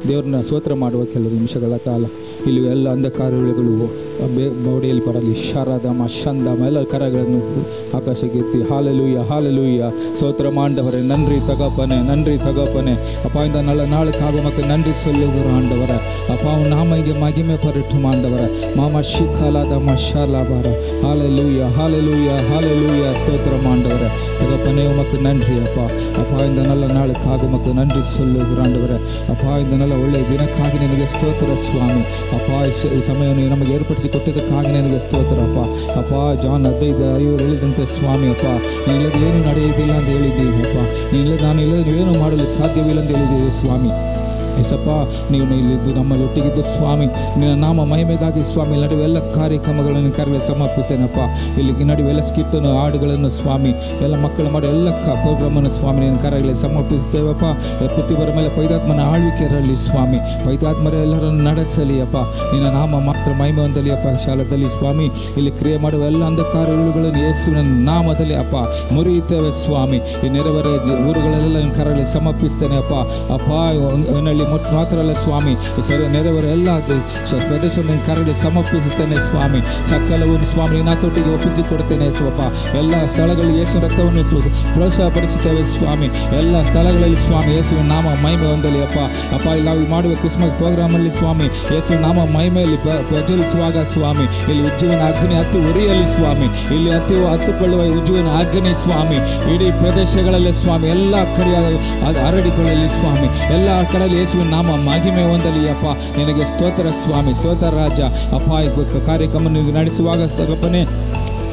ದೇವ್ರನ್ನ ಸ್ತೋತ್ರ ಮಾಡುವ ಕೆಲವು ನಿಮಿಷಗಳ ಕಾಲ ಇಲ್ಲಿ ಎಲ್ಲ ಅಂಧಕಾರಗಳು ಬೋಡೆಯಲ್ಲಿ ಪಡಲಿ. ಶಾರದಮ ಶಂದಮ ಎಲ್ಲ ಕರಗಳನ್ನು ಆಕಾಶಕ್ಕೆ ಎತ್ತಿ ಹಾಲೆಲೂಯ ಹಾಲೆಲೂಯ ಸ್ತೋತ್ರ ಮಾಡವರೇ. ನನ್ರಿ ತಗಪ್ಪನೆ ಅಪ್ಪ ಇಂದ ನಾಳೆ ಮಕ್ಕಳು ನನ್ರಿ ಸಲ್ಲುಗರು ಆಂಡವರ ಅಪ್ಪ ನಾಮಗೆ ಮಗಿಮೆ ಪರಟು ಮಾಡವರ ಮಾಮ ಶಿಖಲಾದ ಮಶಾಲಾಬಾರ ಹಾಲೆಲೂಯ ಹಾಲೆಲೂಯ ಹಾಲೆಲೂಯ ಸ್ತೋತ್ರ ಮಾಡವರ ತಗಪ್ಪನೆ ಮಕ್ಕಳು ನನ್ರಿ ಅಪ್ಪ ಇಂದ ನಾಳೆ ಮಕ್ಕಳು ನನ್ರಿ ಸಲ್ಲುಗರು ಆಂಡವರ ಅಪ್ಪ ಇಂದ ಒಳ್ಳೆಯ ದಿನಕ್ಕಾಗಿ ನಿನಗೆ ಸ್ತೋತ್ರ ಸ್ವಾಮಿ. ಅಪ್ಪ ಈ ಸಮಯವನ್ನು ನಮಗೆ ಏರ್ಪಡಿಸಿ ಕೊಟ್ಟಿದ್ದಕ್ಕಾಗಿ ನನಗೆ ಸ್ತೋತ್ರ ಅಪ್ಪ ಜಾನ್ 15:5 ಹೇಳಿದಂತೆ ಸ್ವಾಮಿ ಅಪ್ಪ ನೀನಿಲ್ಲದೆ ಏನು ನಡೆಯುವುದಿಲ್ಲ ಅಂತ ಹೇಳಿದ್ದೀವಿ ಅಪ್ಪ. ನಾನು ಇಲ್ಲದೆ ನೀವೇನು ಮಾಡಲು ಸಾಧ್ಯವಿಲ್ಲ ಅಂತ ಹೇಳಿದ್ದೀವಿ ಸ್ವಾಮಿ. ಎಸಪ್ಪ ನೀವು ಇಲ್ಲಿದ್ದು ನಮ್ಮಲ್ಲೊಟ್ಟಿಗಿದ್ದು ಸ್ವಾಮಿ ನಿನ್ನ ನಾಮ ಮಹಿಮೆಗಾಗಿ ಸ್ವಾಮಿ ನಡುವೆ ಎಲ್ಲ ಕಾರ್ಯಕ್ರಮಗಳನ್ನು ಕರೆಗೆ ಸಮರ್ಪಿಸ್ತೇನಪ್ಪ. ಇಲ್ಲಿ ನಡುವೆ ಎಲ್ಲ ಸ್ಕಿಟ್ಟನ್ನು ಹಾಡುಗಳನ್ನು ಸ್ವಾಮಿ ಎಲ್ಲ ಮಕ್ಕಳು ಮಾಡೋ ಎಲ್ಲ ಪ್ರೋಗ್ರಾಮನ್ನು ಸ್ವಾಮಿ ನಿನ್ನ ಕರೆಗೆ ಸಮರ್ಪಿಸ್ತೇವಪ್ಪ. ಪ್ರತಿಯೊಬ್ಬರ ಮೇಲೆ ಪೈತಾತ್ಮನ ಆಳ್ವಿಕೆ ಇರಲಿ ಸ್ವಾಮಿ. ಪೈತಾತ್ಮರ ಎಲ್ಲರನ್ನು ನಡೆಸಲಿ ಅಪ್ಪ. ನಿನ್ನ ನಾಮ ಮಾತ್ರ ಮಹಿಮೆ ಹೊಂದಲಿ ಅಪ್ಪ. ಶಾಲದಲ್ಲಿ ಸ್ವಾಮಿ ಇಲ್ಲಿ ಕ್ರಿಯೆ ಮಾಡುವ ಎಲ್ಲ ಅಂಧಕಾರಗಳನ್ನು ಯೇಸುವಿನ ನಾಮದಲ್ಲಿ ಅಪ್ಪ ಮುರಿಯುತ್ತೇವೆ ಸ್ವಾಮಿ. ಈ ನೆರವೇರ ಊರುಗಳೆಲ್ಲ ನಿನ್ನ ಕರೆಗೆ ಸಮರ್ಪಿಸ್ತೇನೆ ಅಪ್ಪ. ಏನಲ್ಲಿ ಮಾತ್ರ ಅಲ್ಲ ಸ್ವಾಮಿ ನೆರವೇರ ಎಲ್ಲ ಪ್ರದೇಶವನ್ನು ಕರಡಿ ಸಮರ್ಪಿಸುತ್ತೇನೆ ಸ್ವಾಮಿ. ಸಕಲವನ್ನು ಸ್ವಾಮಿ ನಿನ್ನ ತೊಟ್ಟಿಗೆ ಒಪ್ಪಿಸಿಕೊಡ್ತೇನೆ ಸ್ವಪ್ಪ. ಎಲ್ಲ ಸ್ಥಳಗಳಲ್ಲಿ ಯೇಸು ರಕ್ತವನ್ನು ಪ್ರೋತ್ಸಾಹಪಡಿಸುತ್ತೇವೆ ಸ್ವಾಮಿ. ಎಲ್ಲ ಸ್ಥಳಗಳಲ್ಲಿ ಸ್ವಾಮಿ ಯೇಸುವಿನ ನಾಮ ಮಹಿಮೆ ಹೊಂದಲಿ ಅಪ್ಪ. ಇಲ್ಲಿ ನಾವು ಮಾಡುವ ಕ್ರಿಸ್ಮಸ್ ಪ್ರೋಗ್ರಾಮಲ್ಲಿ ಸ್ವಾಮಿ ಯೇಸುವಿನ ನಾಮ ಮಹಿಮೆಯಲ್ಲಿ ಪ್ರಜ್ವಲಿಸುವಾಗ ಸ್ವಾಮಿ ಇಲ್ಲಿ ಉಜ್ಜುವಿನ ಅಗ್ನಿ ಹತ್ತಿ ಉರಿಯಲಿ ಸ್ವಾಮಿ. ಇಲ್ಲಿ ಹತ್ತುಕೊಳ್ಳುವ ಉಜ್ಜುವಿನ ಅಗ್ನಿ ಸ್ವಾಮಿ ಇಡೀ ಪ್ರದೇಶಗಳಲ್ಲಿ ಸ್ವಾಮಿ ಎಲ್ಲ ಕಡೆ ಹರಡಿಕೊಳ್ಳಲಿ ಸ್ವಾಮಿ. ಎಲ್ಲ ಕಡೆಯಲ್ಲಿ ಯೇಸುವಿನ ನಾಮ ಮಹಿಮೆ ಹೊಂದಲಿ ಅಪ್ಪ. ನಿನಗೆ ಸ್ತೋತ್ರ ಸ್ವಾಮಿ. ಸ್ತೋತ್ರ ರಾಜ ಅಪ್ಪ. ಕಾರ್ಯಕ್ರಮ ನಡೆಸುವಾಗ ತಗಪ್ಪನೇ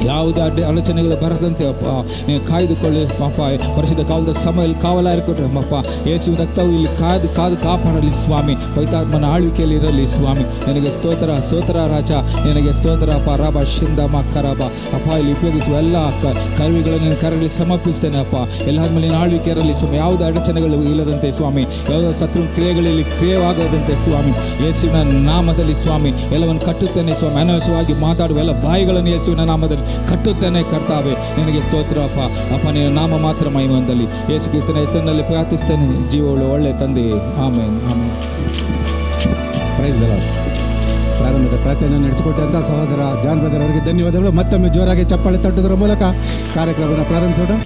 ಯಾವುದೇ ಆಲೋಚನೆಗಳು ಬರದಂತೆ ಅಪ್ಪ ನೀವು ಕಾಯ್ದುಕೊಳ್ಳಿ ಪಾಪ. ಪರಿಶುದ್ಧ ಕಾಲದ ಸಮಯದಲ್ಲಿ ಕಾವಲಾರಿಕೊಟ್ರೆ ಅಪ್ಪ. ಯೇಸುವಿನ ರಕ್ತವು ಇಲ್ಲಿ ಕಾದು ಕಾಪಾಡಲಿ ಸ್ವಾಮಿ. ಪೈತಾತ್ಮನ ಆಳ್ವಿಕೆಯಲ್ಲಿ ಇರಲಿ ಸ್ವಾಮಿ. ನಿನಗೆ ಸ್ತೋತ್ರ ರಾಜ. ನಿನಗೆ ಸ್ತೋತ್ರ ಅಪ್ಪ. ರಾಬ ಶಿಂದಮ ಕರಾಬ ಅಪ್ಪ. ಇಲ್ಲಿ ಉಪಯೋಗಿಸುವ ಎಲ್ಲ ಕರುವಿಗಳನ್ನು ನಿನ್ನ ಕರಗಲಿ ಸಮರ್ಪಿಸ್ತೇನೆ ಅಪ್ಪ. ಎಲ್ಲರ ಮೇಲೆ ನಿನ್ನ ಆಳ್ವಿಕೆ ಇರಲಿ ಸ್ವಾಮಿ. ಯಾವುದೇ ಅಡಚಣೆಗಳು ಇಲ್ಲದಂತೆ ಸ್ವಾಮಿ. ಯಾವುದೇ ಶತ್ರು ಕ್ರಿಯೆಗಳಲ್ಲಿ ಕ್ರಿಯವಾಗದಂತೆ ಸ್ವಾಮಿ. ಯೇಸುವಿನ ನಾಮದಲ್ಲಿ ಸ್ವಾಮಿ ಎಲ್ಲವನ್ನು ಕಟ್ಟುತ್ತೇನೆ ಸ್ವಾಮಿ. ಅನವಶ್ಯವಾಗಿ ಮಾತಾಡುವ ಎಲ್ಲ ಬಾಯಿಗಳನ್ನು ಯೇಸುವಿನ ನಾಮದಲ್ಲಿ ಕಟ್ಟುತ್ತೇನೆ ಕರ್ತಾವೆ. ನಿನಗೆ ಸ್ತೋತ್ರ ಅಪ್ಪ. ನಿನ್ನ ನಾಮ ಮಾತ್ರ ಮಹಿಮೆ ಹೊಂದಲಿ. ಯೇಸು ಕ್ರಿಸ್ತನ ಹೆಸರಿನಲ್ಲಿ ಪ್ರಾರ್ಥಿಸ್ತೇನೆ ಜೀವಗಳು ಒಳ್ಳೆ ತಂದೆ. Amen amen. Praise the Lord. ಪ್ರಾರಂಭದ ಪ್ರಾರ್ಥನೆ ನಡೆಸಿಕೊಟ್ಟಂಥ ಸಹೋದರ ಜಾನ್ ಬ್ರದರ್ ಅವರಿಗೆ ಧನ್ಯವಾದಗಳು. ಮತ್ತೊಮ್ಮೆ ಜೋರಾಗಿ ಚಪ್ಪಾಳೆ ತಟ್ಟುವುದರ ಮೂಲಕ ಕಾರ್ಯಕ್ರಮವನ್ನು ಪ್ರಾರಂಭಿಸೋಣ.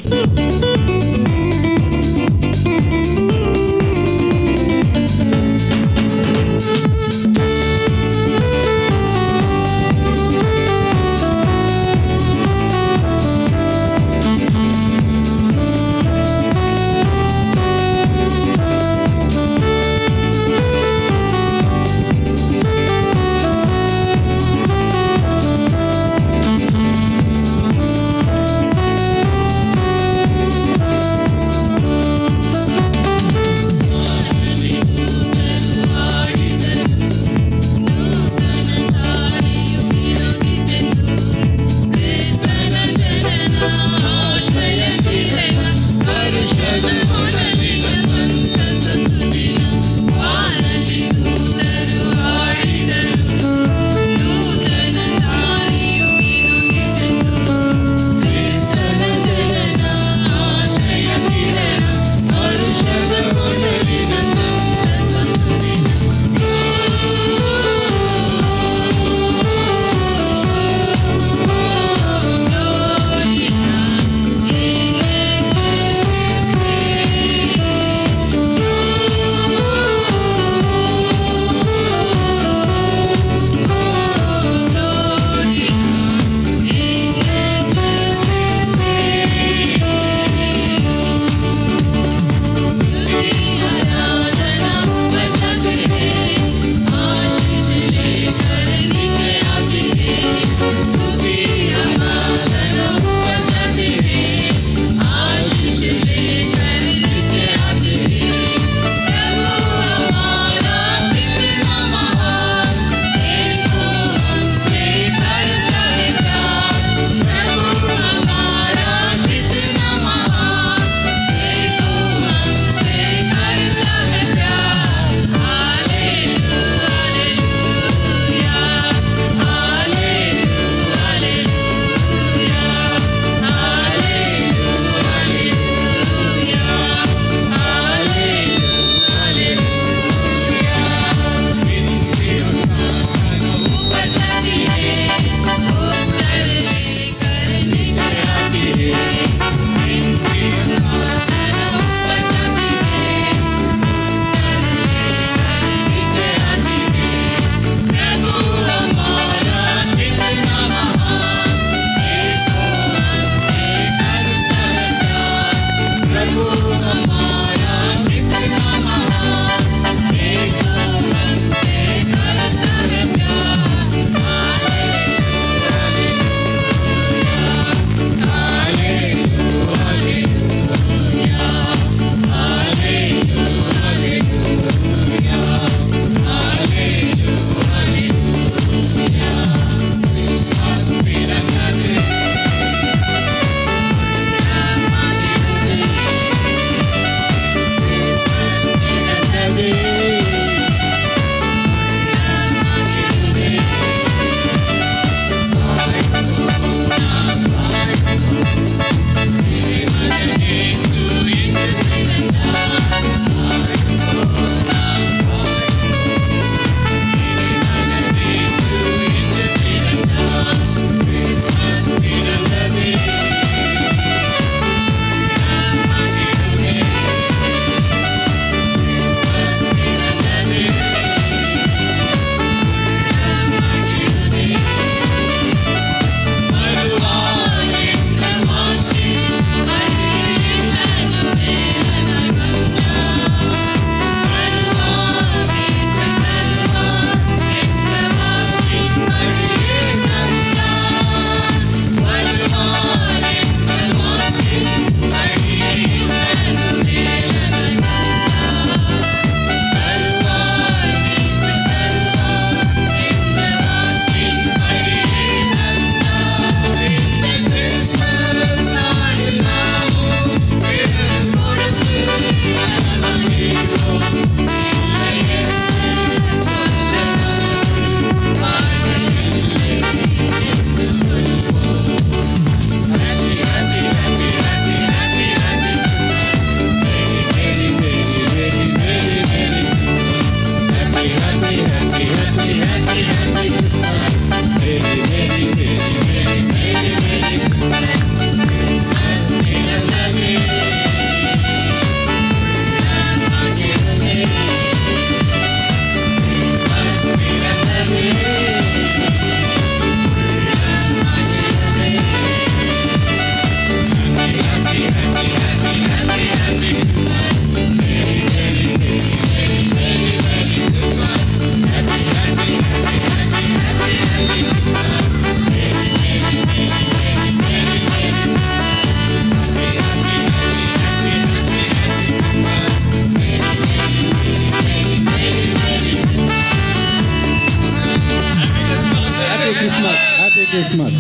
Christmas,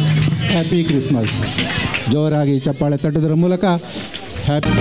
happy Christmas. ಜೋರಾಗಿ ಚಪ್ಪಾಳೆ ತಟ್ಟುವುದರ ಮೂಲಕ ಹ್ಯಾಪಿ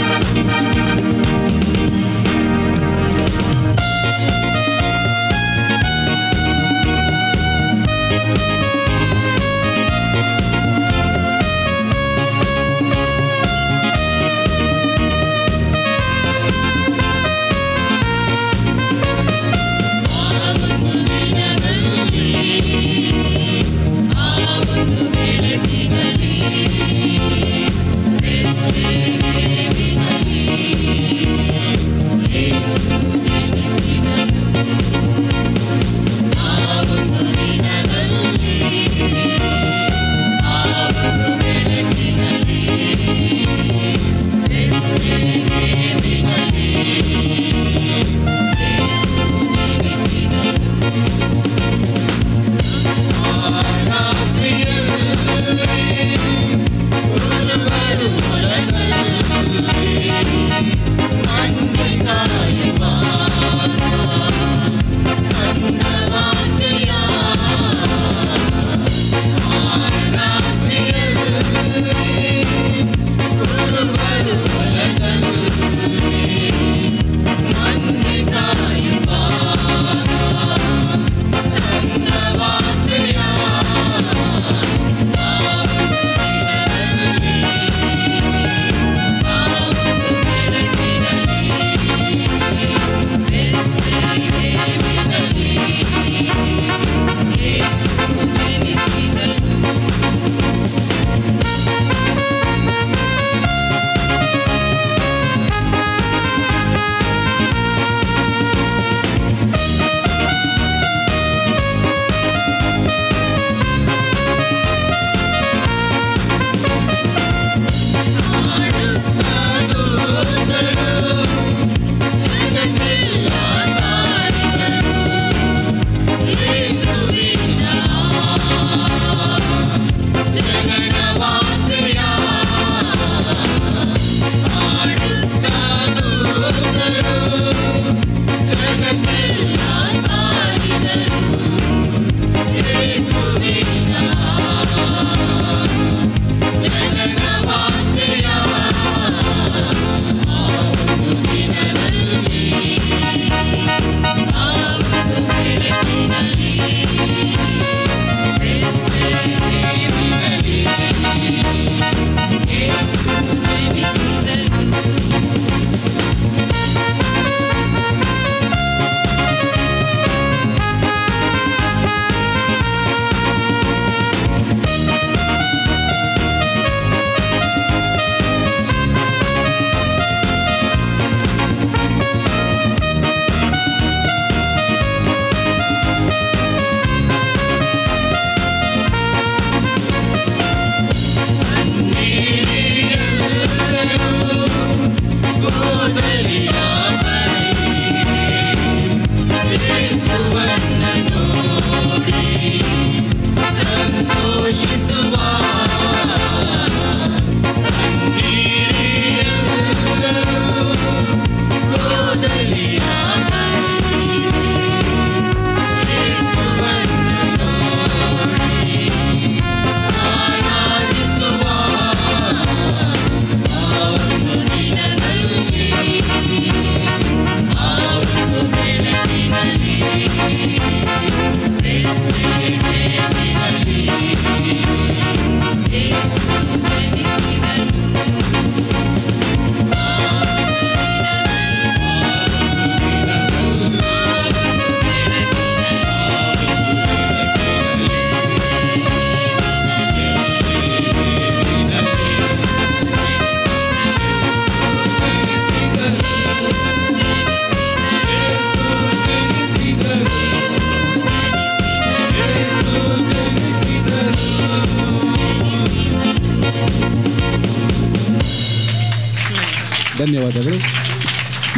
ಧನ್ಯವಾದಗಳು.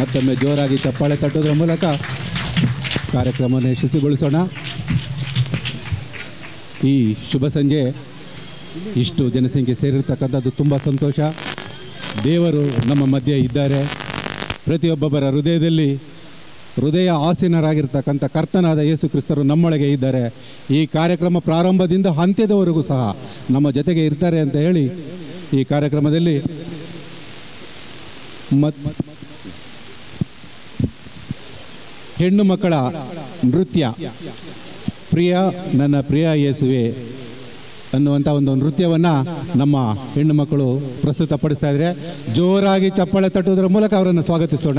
ಮತ್ತೊಮ್ಮೆ ಜೋರಾಗಿ ಚಪ್ಪಾಳೆ ತಟ್ಟುವುದರ ಮೂಲಕ ಕಾರ್ಯಕ್ರಮವನ್ನು ಯಶಸ್ವಿಗೊಳಿಸೋಣ. ಈ ಶುಭ ಸಂಜೆ ಇಷ್ಟು ಜನಸಂಖ್ಯೆ ಸೇರಿರ್ತಕ್ಕಂಥದ್ದು ತುಂಬ ಸಂತೋಷ. ದೇವರು ನಮ್ಮ ಮಧ್ಯೆ ಇದ್ದಾರೆ. ಪ್ರತಿಯೊಬ್ಬೊಬ್ಬರ ಹೃದಯದಲ್ಲಿ ಹೃದಯ ಆಸೀನರಾಗಿರ್ತಕ್ಕಂಥ ಕರ್ತನಾದ ಯೇಸು ಕ್ರಿಸ್ತರು ನಮ್ಮೊಳಗೆ ಇದ್ದಾರೆ. ಈ ಕಾರ್ಯಕ್ರಮ ಪ್ರಾರಂಭದಿಂದ ಅಂತ್ಯದವರೆಗೂ ಸಹ ನಮ್ಮ ಜೊತೆಗೆ ಇರ್ತಾರೆ ಅಂತ ಹೇಳಿ ಈ ಕಾರ್ಯಕ್ರಮದಲ್ಲಿ ಹೆಣ್ಣು ಮಕ್ಕಳ ನೃತ್ಯ ಪ್ರಿಯ ನನ್ನ ಪ್ರಿಯ ಯೇಸುವೆ ಅನ್ನುವಂಥ ಒಂದು ನೃತ್ಯವನ್ನು ನಮ್ಮ ಹೆಣ್ಣು ಮಕ್ಕಳು ಪ್ರಸ್ತುತಪಡಿಸ್ತಾ ಇದ್ದಾರೆ. ಜೋರಾಗಿ ಚಪ್ಪಾಳೆ ತಟ್ಟುವುದರ ಮೂಲಕ ಅವರನ್ನು ಸ್ವಾಗತಿಸೋಣ.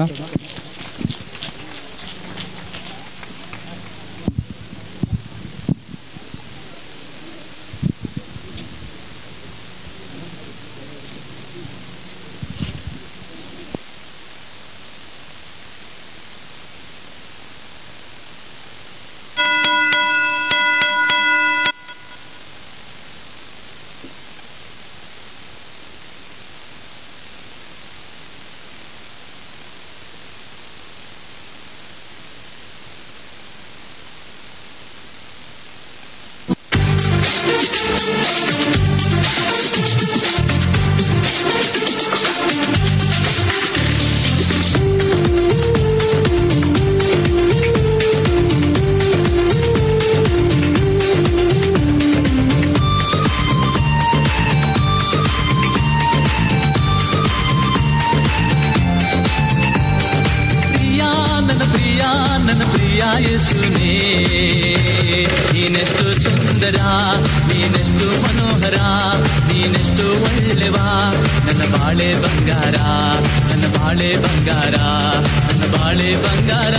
ನೀನೆಷ್ಟು ಸುಂದರ, ನೀನೆಷ್ಟು ಮನೋಹರ, ನೀನೆಷ್ಟು ಒಳ್ಳೆವಾ, ನನ್ನ ಬಾಳೆ ಬಂಗಾರ, ನನ್ನ ಬಾಳೆ ಬಂಗಾರ, ನನ್ನ ಬಾಳೆ ಬಂಗಾರ.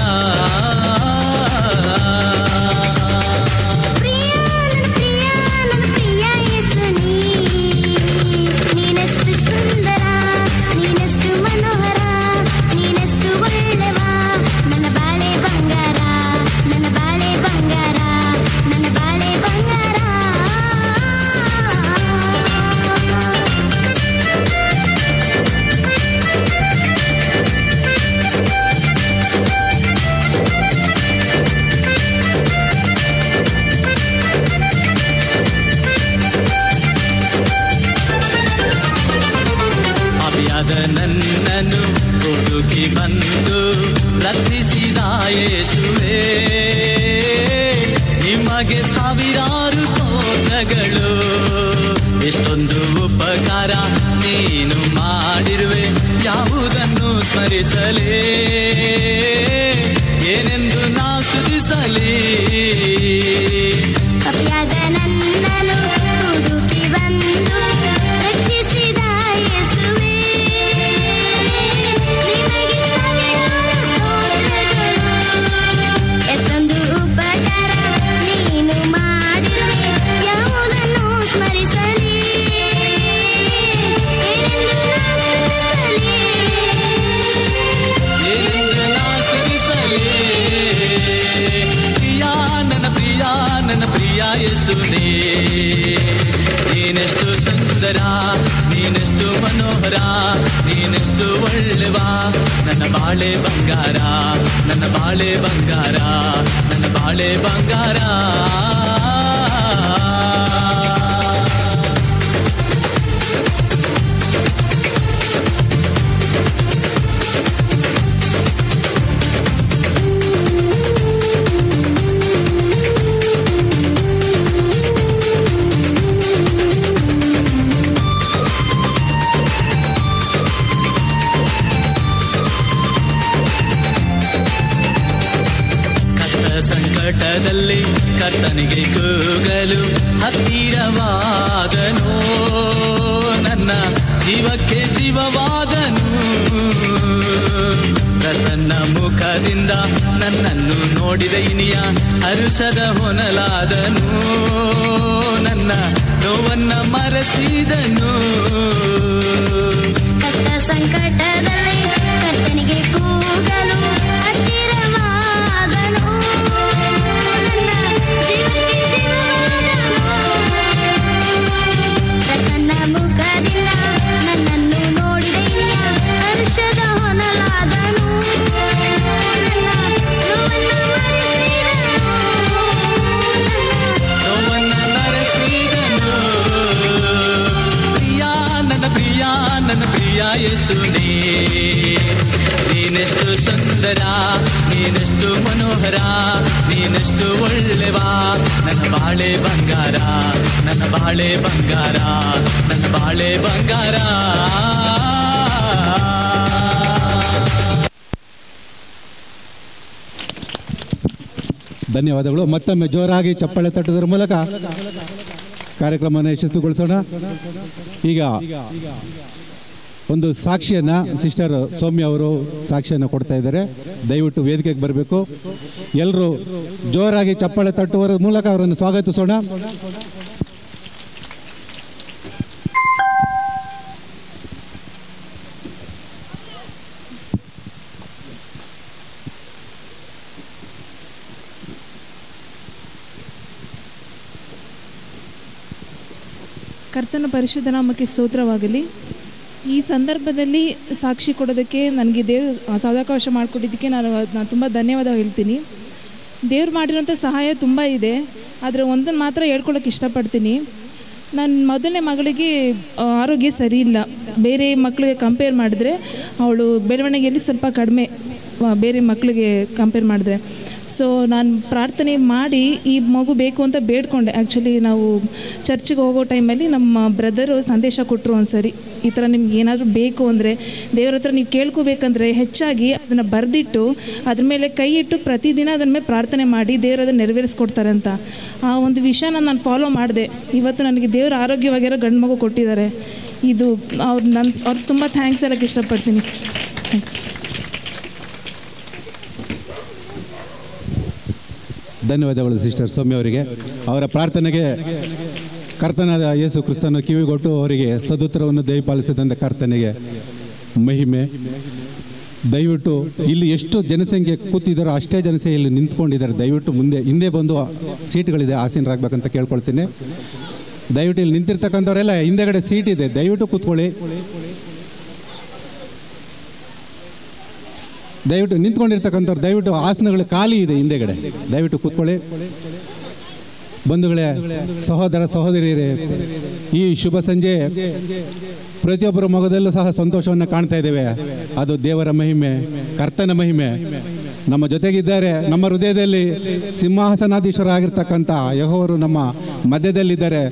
ನನ್ನನ್ನು ಹುಡುಕಿ ಬಂದು ರಕ್ಷಿಸಿದ ಯೇಸುವೇ, ನಿಮಗೆ ಸಾವಿರಾರು ಸ್ತೋತ್ರಗಳು. ಎಷ್ಟೊಂದು ಉಪಕಾರ ನೀನು ಮಾಡಿರುವೆ, ಯಾವುದನ್ನು ಸ್ಮರಿಸಲೇ, ಏನೆಂದು ನಾ ಸ್ತುತಿಸಲೇ. ನೀನೆಷ್ಟು ಸುಂದರ, ನೀನೆಷ್ಟು ಮನೋಹರ, ನೀನೆಷ್ಟು ಒಳ್ಳೆವಾ, ನನ್ನ ಬಾಳೆ ಬಂಗಾರ, ನನ್ನ ಬಾಳೆ ಬಂಗಾರ, ನನ್ನ ಬಾಳೆ ಬಂಗಾರ. ಸಂಕಟದಲ್ಲಿ ಕರ್ತನಿಗೆ ಕೂಗಲು ಹತ್ತಿರವಾದನು, ನನ್ನ ಜೀವಕ್ಕೆ ಜೀವವಾದನು. ಪ್ರಸನ್ನ ಮುಖದಿಂದ ನನ್ನನ್ನು ನೋಡಿದ ಇನಿಯ ಹರುಷದ ಹೊನಲಾದನು, ನನ್ನ ನೋವನ್ನ ಮರೆಸಿದನು. ಕಷ್ಟ ಸಂಕಟದಲ್ಲಿ ಕರ್ತನಿಗೆ ಕೂಗಲು ಯೇಸು ಯೇಸುನೇ. ನೀನೆಷ್ಟು ಸುಂದರ, ನೀನೆಷ್ಟು ಮನೋಹರ, ನೀನೆಷ್ಟು ಒಳ್ಳೆವ, ನನ್ನ ಬಾಳೆ ಬಂಗಾರ, ನನ್ನ ಬಾಳೆ ಬಂಗಾರ, ನನ್ನ ಬಾಳೆ ಬಂಗಾರ. ಧನ್ಯವಾದಗಳು. ಮತ್ತೊಮ್ಮೆ ಜೋರಾಗಿ ಚಪ್ಪಾಳೆ ತಟ್ಟುವುದರ ಮೂಲಕ ಕಾರ್ಯಕ್ರಮವನ್ನು ಯಶಸ್ವಿಗೊಳಿಸೋಣ. ಈಗ ಒಂದು ಸಾಕ್ಷಿಯನ್ನು ಸಿಸ್ಟರ್ ಸೌಮ್ಯ ಅವರು ಸಾಕ್ಷಿಯನ್ನು ಕೊಡ್ತಾ ಇದ್ದಾರೆ. ದಯವಿಟ್ಟು ವೇದಿಕೆಗೆ ಬರಬೇಕು. ಎಲ್ಲರೂ ಜೋರಾಗಿ ಚಪ್ಪಾಳೆ ತಟ್ಟುವ ಮೂಲಕ ಅವರನ್ನು ಸ್ವಾಗತಿಸೋಣ. ಕರ್ತನ ಪರಿಶುದ್ಧ ನಾಮಕ್ಕೆ ಸ್ತೋತ್ರವಾಗಲಿ. ಈ ಸಂದರ್ಭದಲ್ಲಿ ಸಾಕ್ಷಿ ಕೊಡೋದಕ್ಕೆ ನನಗೆ ದೇವರು ಸದಾವಕಾಶ ಮಾಡಿಕೊಟ್ಟಿದ್ದಕ್ಕೆ ನಾನು ತುಂಬ ಧನ್ಯವಾದ ಹೇಳ್ತೀನಿ. ದೇವ್ರು ಮಾಡಿರೋಂಥ ಸಹಾಯ ತುಂಬ ಇದೆ. ಆದರೆ ಒಂದನ್ನು ಮಾತ್ರ ಹೇಳ್ಕೊಳ್ಳೋಕೆ ಇಷ್ಟಪಡ್ತೀನಿ. ನನ್ನ ಮೊದಲನೇ ಮಗಳಿಗೆ ಆರೋಗ್ಯ ಸರಿ ಇಲ್ಲ. ಬೇರೆ ಮಕ್ಕಳಿಗೆ ಕಂಪೇರ್ ಮಾಡಿದ್ರೆ ಅವಳು ಬೆಳವಣಿಗೆಯಲ್ಲಿ ಸ್ವಲ್ಪ ಕಡಿಮೆ ಬೇರೆ ಮಕ್ಕಳಿಗೆ ಕಂಪೇರ್ ಮಾಡಿದ್ರೆ. ಸೊ ನಾನು ಪ್ರಾರ್ಥನೆ ಮಾಡಿ ಈ ಮಗು ಬೇಕು ಅಂತ ಬೇಡ್ಕೊಂಡೆ. ಆ್ಯಕ್ಚುಲಿ ನಾವು ಚರ್ಚಿಗೆ ಹೋಗೋ ಟೈಮಲ್ಲಿ ನಮ್ಮ ಬ್ರದರು ಸಂದೇಶ ಕೊಟ್ಟರು ಒಂದು ಸರಿ, ಈ ಥರ ನಿಮ್ಗೆ ಏನಾದರೂ ಬೇಕು ಅಂದರೆ ದೇವ್ರ ಹತ್ರ ನೀವು ಕೇಳ್ಕೋಬೇಕಂದ್ರೆ ಹೆಚ್ಚಾಗಿ ಅದನ್ನು ಬರೆದಿಟ್ಟು ಅದ್ರ ಮೇಲೆ ಕೈ ಇಟ್ಟು ಪ್ರತಿದಿನ ಅದನ್ನ ಮೇಲೆ ಪ್ರಾರ್ಥನೆ ಮಾಡಿ ದೇವರು ಅದನ್ನು ನೆರವೇರಿಸ್ಕೊಡ್ತಾರೆ ಅಂತ. ಆ ಒಂದು ವಿಷಯನ ನಾನು ಫಾಲೋ ಮಾಡಿದೆ. ಇವತ್ತು ನನಗೆ ದೇವರು ಆರೋಗ್ಯವಾಗಿರೋ ಗಂಡು ಮಗು ಕೊಟ್ಟಿದ್ದಾರೆ. ಇದು ಅವ್ರಿಗೆ ತುಂಬ ಥ್ಯಾಂಕ್ಸ್ ಹೇಳೋಕ್ಕೆ ಇಷ್ಟಪಡ್ತೀನಿ. ಥ್ಯಾಂಕ್ಸ್. ಧನ್ಯವಾದಗಳು ಸಿಸ್ಟರ್ ಸೌಮ್ಯ ಅವರಿಗೆ. ಅವರ ಪ್ರಾರ್ಥನೆಗೆ ಕರ್ತನಾದ ಯೇಸು ಕ್ರಿಸ್ತನ ಕಿವಿಗೊಟ್ಟು ಅವರಿಗೆ ಸದುತ್ತರವನ್ನು ದಯಪಾಲಿಸಿದಂಥ ಕರ್ತನೆಗೆ ಮಹಿಮೆ. ದಯವಿಟ್ಟು ಇಲ್ಲಿ ಎಷ್ಟು ಜನಸಂಖ್ಯೆ ಕೂತಿದ್ದಾರೋ ಅಷ್ಟೇ ಜನಸಂಖ್ಯೆ ಇಲ್ಲಿ ನಿಂತ್ಕೊಂಡಿದ್ದಾರೆ. ದಯವಿಟ್ಟು ಹಿಂದೆ ಬಂದು ಸೀಟ್ಗಳಿದೆ, ಆಸೀನರಾಗಬೇಕಂತ ಕೇಳ್ಕೊಳ್ತೀನಿ. ದಯವಿಟ್ಟು ಇಲ್ಲಿ ನಿಂತಿರ್ತಕ್ಕಂಥವರೆಲ್ಲ ಹಿಂದೆಗಡೆ ಸೀಟ್ ಇದೆ, ದಯವಿಟ್ಟು ಕೂತ್ಕೊಳ್ಳಿ. ದಯವಿಟ್ಟು ನಿಂತ್ಕೊಂಡಿರ್ತಕ್ಕಂಥವ್ರು ದಯವಿಟ್ಟು ಆಸನಗಳು ಖಾಲಿ ಇದೆ ಹಿಂದೆಗಡೆ, ದಯವಿಟ್ಟು ಕೂತ್ಕೊಳ್ಳಿ. ಬಂಧುಗಳೇ, ಸಹೋದರ ಸಹೋದರಿಯರೇ, ಈ ಶುಭ ಸಂಜೆ ಪ್ರತಿಯೊಬ್ಬರ ಮೊಗದಲ್ಲೂ ಸಹ ಸಂತೋಷವನ್ನು ಕಾಣ್ತಾ ಇದ್ದೇವೆ. ಅದು ದೇವರ ಮಹಿಮೆ, ಕರ್ತನ ಮಹಿಮೆ. ನಮ್ಮ ಜೊತೆಗಿದ್ದಾರೆ. ನಮ್ಮ ಹೃದಯದಲ್ಲಿ ಸಿಂಹಾಸನಾಧೀಶ್ವರ ಆಗಿರ್ತಕ್ಕಂಥ ಯೆಹೋವರು ನಮ್ಮ ಮಧ್ಯದಲ್ಲಿದ್ದಾರೆ.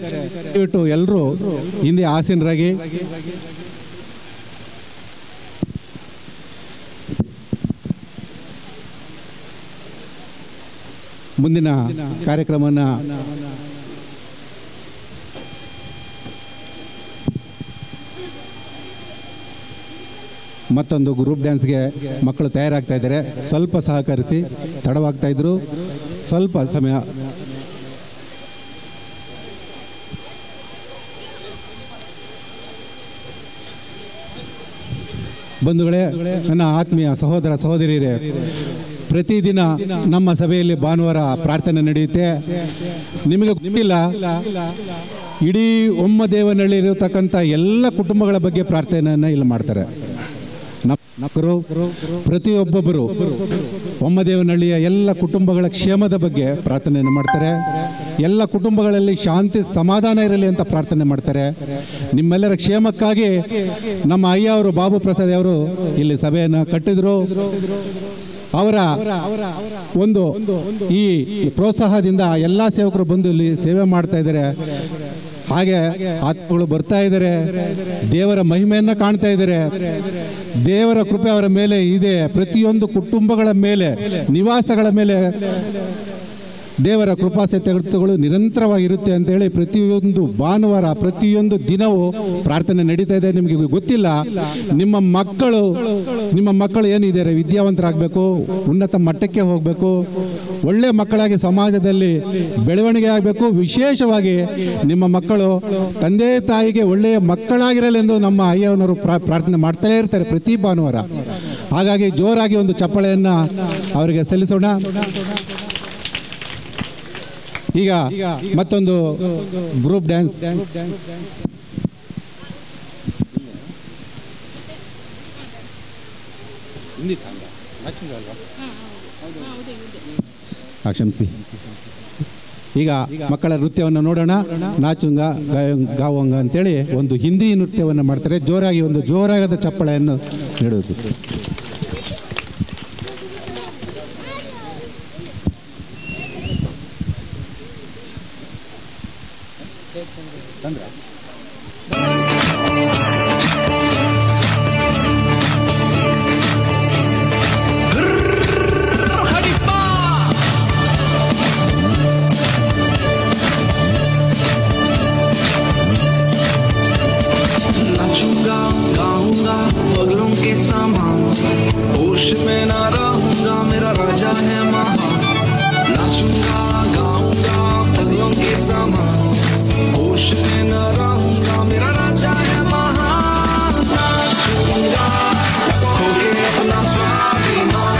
ದಯವಿಟ್ಟು ಎಲ್ಲರೂ ಹಿಂದೆ ಆಸೀನರಾಗಿ. ಮುಂದಿನ ಕಾರ್ಯಕ್ರಮವನ್ನು ಮತ್ತೊಂದು ಗ್ರೂಪ್ ಡ್ಯಾನ್ಸ್ಗೆ ಮಕ್ಕಳು ತಯಾರಾಗ್ತಾ ಇದ್ದಾರೆ. ಸ್ವಲ್ಪ ಸಹಕರಿಸಿ, ತಡವಾಗ್ತಾ ಇದ್ರು, ಸ್ವಲ್ಪ ಸಮಯ. ಬಂಧುಗಳೇ, ನನ್ನ ಆತ್ಮೀಯ ಸಹೋದರ ಸಹೋದರಿಯರೇ, ಪ್ರತಿದಿನ ನಮ್ಮ ಸಭೆಯಲ್ಲಿ ಭಾನುವಾರ ಪ್ರಾರ್ಥನೆ ನಡೆಯುತ್ತೆ. ನಿಮಗೆ ಗೊತ್ತಿಲ್ಲ, ಇಡೀ ಒಮ್ಮದೇವನಹಳ್ಳಿಯಿರತಕ್ಕಂಥ ಎಲ್ಲ ಕುಟುಂಬಗಳ ಬಗ್ಗೆ ಪ್ರಾರ್ಥನೆಯನ್ನು ಇಲ್ಲಿ ಮಾಡ್ತಾರೆ. ನಕ್ಕರು ಪ್ರತಿಯೊಬ್ಬೊಬ್ಬರು ಒಮ್ಮದೇವನಹಳ್ಳಿಯ ಎಲ್ಲ ಕುಟುಂಬಗಳ ಕ್ಷೇಮದ ಬಗ್ಗೆ ಪ್ರಾರ್ಥನೆಯನ್ನು ಮಾಡ್ತಾರೆ. ಎಲ್ಲ ಕುಟುಂಬಗಳಲ್ಲಿ ಶಾಂತಿ ಸಮಾಧಾನ ಇರಲಿ ಅಂತ ಪ್ರಾರ್ಥನೆ ಮಾಡ್ತಾರೆ. ನಿಮ್ಮೆಲ್ಲರ ಕ್ಷೇಮಕ್ಕಾಗಿ ನಮ್ಮ ಅಯ್ಯ ಅವರು, ಬಾಬು ಪ್ರಸಾದ್ ಅವರು ಇಲ್ಲಿ ಸಭೆಯನ್ನು ಕಟ್ಟಿದ್ರು. ಅವರ ಒಂದು ಈ ಪ್ರೋತ್ಸಾಹದಿಂದ ಎಲ್ಲ ಸೇವಕರು ಬಂದು ಇಲ್ಲಿ ಸೇವೆ ಮಾಡ್ತಾ ಇದ್ದಾರೆ. ಹಾಗೆ ಆತ್ಮಗಳು ಬರ್ತಾ ಇದ್ದಾರೆ, ದೇವರ ಮಹಿಮೆಯನ್ನು ಕಾಣ್ತಾ ಇದ್ದಾರೆ. ದೇವರ ಕೃಪೆ ಅವರ ಮೇಲೆ ಇದೆ. ಪ್ರತಿಯೊಂದು ಕುಟುಂಬಗಳ ಮೇಲೆ, ನಿವಾಸಗಳ ಮೇಲೆ ದೇವರ ಕೃಪಾಸತ್ಯಗಳು ನಿರಂತರವಾಗಿರುತ್ತೆ ಅಂತೇಳಿ ಪ್ರತಿಯೊಂದು ಭಾನುವಾರ, ಪ್ರತಿಯೊಂದು ದಿನವೂ ಪ್ರಾರ್ಥನೆ ನಡೀತಾ ಇದೆ. ನಿಮಗೆ ಗೊತ್ತಿಲ್ಲ, ನಿಮ್ಮ ಮಕ್ಕಳು ಏನಿದ್ದಾರೆ, ವಿದ್ಯಾವಂತರಾಗಬೇಕು, ಉನ್ನತ ಮಟ್ಟಕ್ಕೆ ಹೋಗಬೇಕು, ಒಳ್ಳೆ ಮಕ್ಕಳಾಗಿ ಸಮಾಜದಲ್ಲಿ ಬೆಳವಣಿಗೆ ಆಗಬೇಕು. ವಿಶೇಷವಾಗಿ ನಿಮ್ಮ ಮಕ್ಕಳು ತಂದೆ ತಾಯಿಗೆ ಒಳ್ಳೆಯ ಮಕ್ಕಳಾಗಿರಲೆಂದು ನಮ್ಮ ಅಯ್ಯನವರು ಪ್ರಾರ್ಥನೆ ಮಾಡ್ತಾ ಇರ್ತಾರೆ ಪ್ರತಿ ಭಾನುವಾರ. ಹಾಗಾಗಿ ಜೋರಾಗಿ ಒಂದು ಚಪ್ಪಾಳೆಯನ್ನು ಅವರಿಗೆ ಸಲ್ಲಿಸೋಣ. ಈಗ ಮತ್ತೊಂದು ಗ್ರೂಪ್ ಡ್ಯಾನ್ಸ್. ಕ್ಷಮಿಸಿ. ಈಗ ಮಕ್ಕಳ ನೃತ್ಯವನ್ನು ನೋಡೋಣ. ನಾಚುಂಗ ಗಾವಂಗ ಅಂತೇಳಿ ಒಂದು ಹಿಂದಿ ನೃತ್ಯವನ್ನು ಮಾಡ್ತಾರೆ. ಜೋರಾಗಿ ಒಂದು ಜೋರಾದ ಚಪ್ಪಳೆಯನ್ನು ನೀಡುವುದು. पगलों के सामान होश में ना रहूंगा, मेरा राजा है महान। नाचूंगा गाऊंगा पगलों के सामान होश में ना रहूंगा, मेरा राजा है महान। नाचूंगा खोके अपना स्वाभिमान,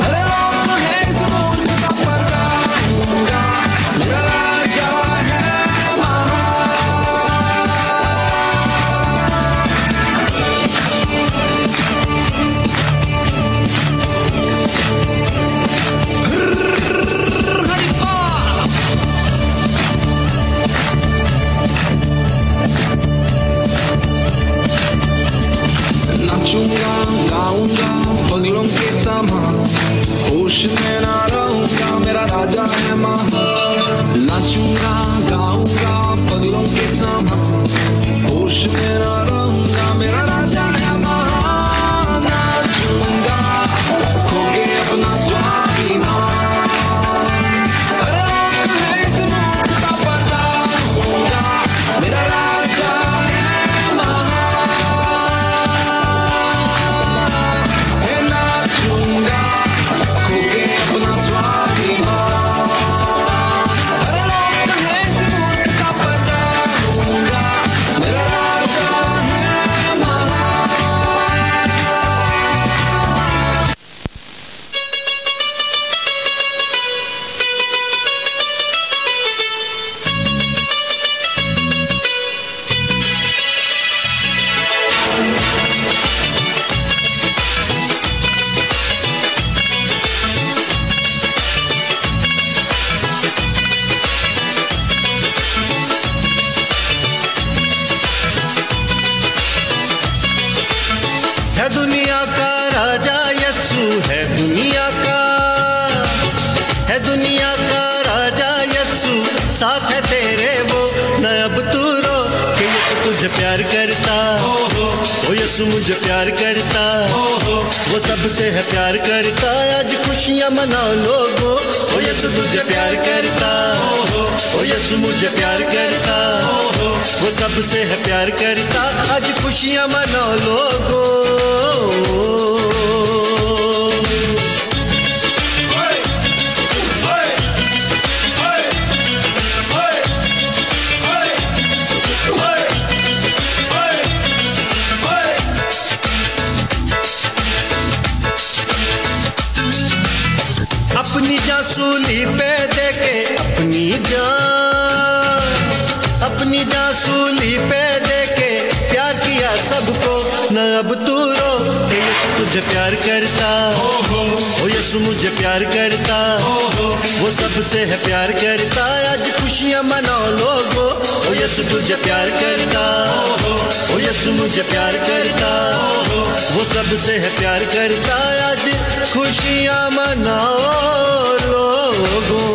अरे राम है इस मुल्क का पर्दा दूंगा, मेरा राजा है नाचूंगा गाऊंगा पगलों के सामान होश में ना रहूंगा, मेरा राजा है महान। नाचूंगा गाऊंगा पगलों के सामान होश में ना रहूंगा, मेरा राजा है महान। नाचूंगा खोके अपना स्वाभिमान, अरे राम है इस मुल्क का पर्दा दूंगा, मेरा राजा है महान। नाचूंगा खोके अपना स्वाभिमान, अरे राम है इस मुल्क का पर्दा दूंगा, मेरा राजा है महान। है दुनिया का राजा यस्सु, है दुनिया का, है दुनिया का राजा यस्सु, साथ है तेरे वो न अब तू रो कि यस्सु तुझे प्यार करता, ओ यस्सु मुझे प्यार करता, वो सबसे है प्यार करता। आज खुशियाँ मनाओ लोगों, ओ यस्सु तुझे प्यार करता, ओ यस्सु मुझे प्यार करता, वो सबसे है प्यार करता। आज खुशियाँ मनाओ लोगों। अपनी जान सूली पे देके अपनी जान सूली पे देके प्यार किया सबको, न अब तू रो कि यीशु तुझे प्यार करता, ओ यीशु मुझे प्यार करता, वो सबसे है प्यार करता। आज खुशियाँ मनाओ लोगों, ओ यीशु तुझे प्यार करता, ओ यीशु मुझे प्यार करता, वो सबसे है प्यार करता। आज खुशियाँ मनाओ लोगों।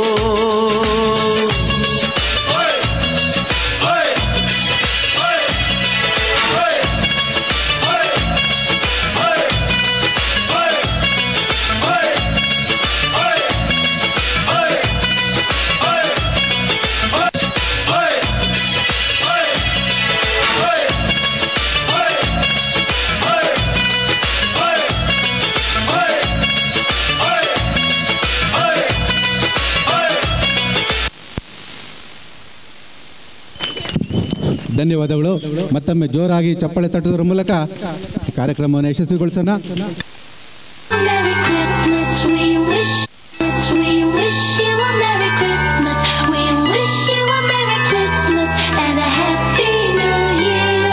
ಧನ್ಯವಾದಗಳು. ಮತ್ತೊಮ್ಮೆ ಜೋರಾಗಿ ಚಪ್ಪಾಳೆ ತಟ್ಟುವುದರ ಮೂಲಕ ಕಾರ್ಯಕ್ರಮವನ್ನು ಯಶಸ್ವಿಗೊಳಿಸೋಣ. Merry Christmas, we wish you a Merry Christmas. We wish you a Merry Christmas and a Happy New Year.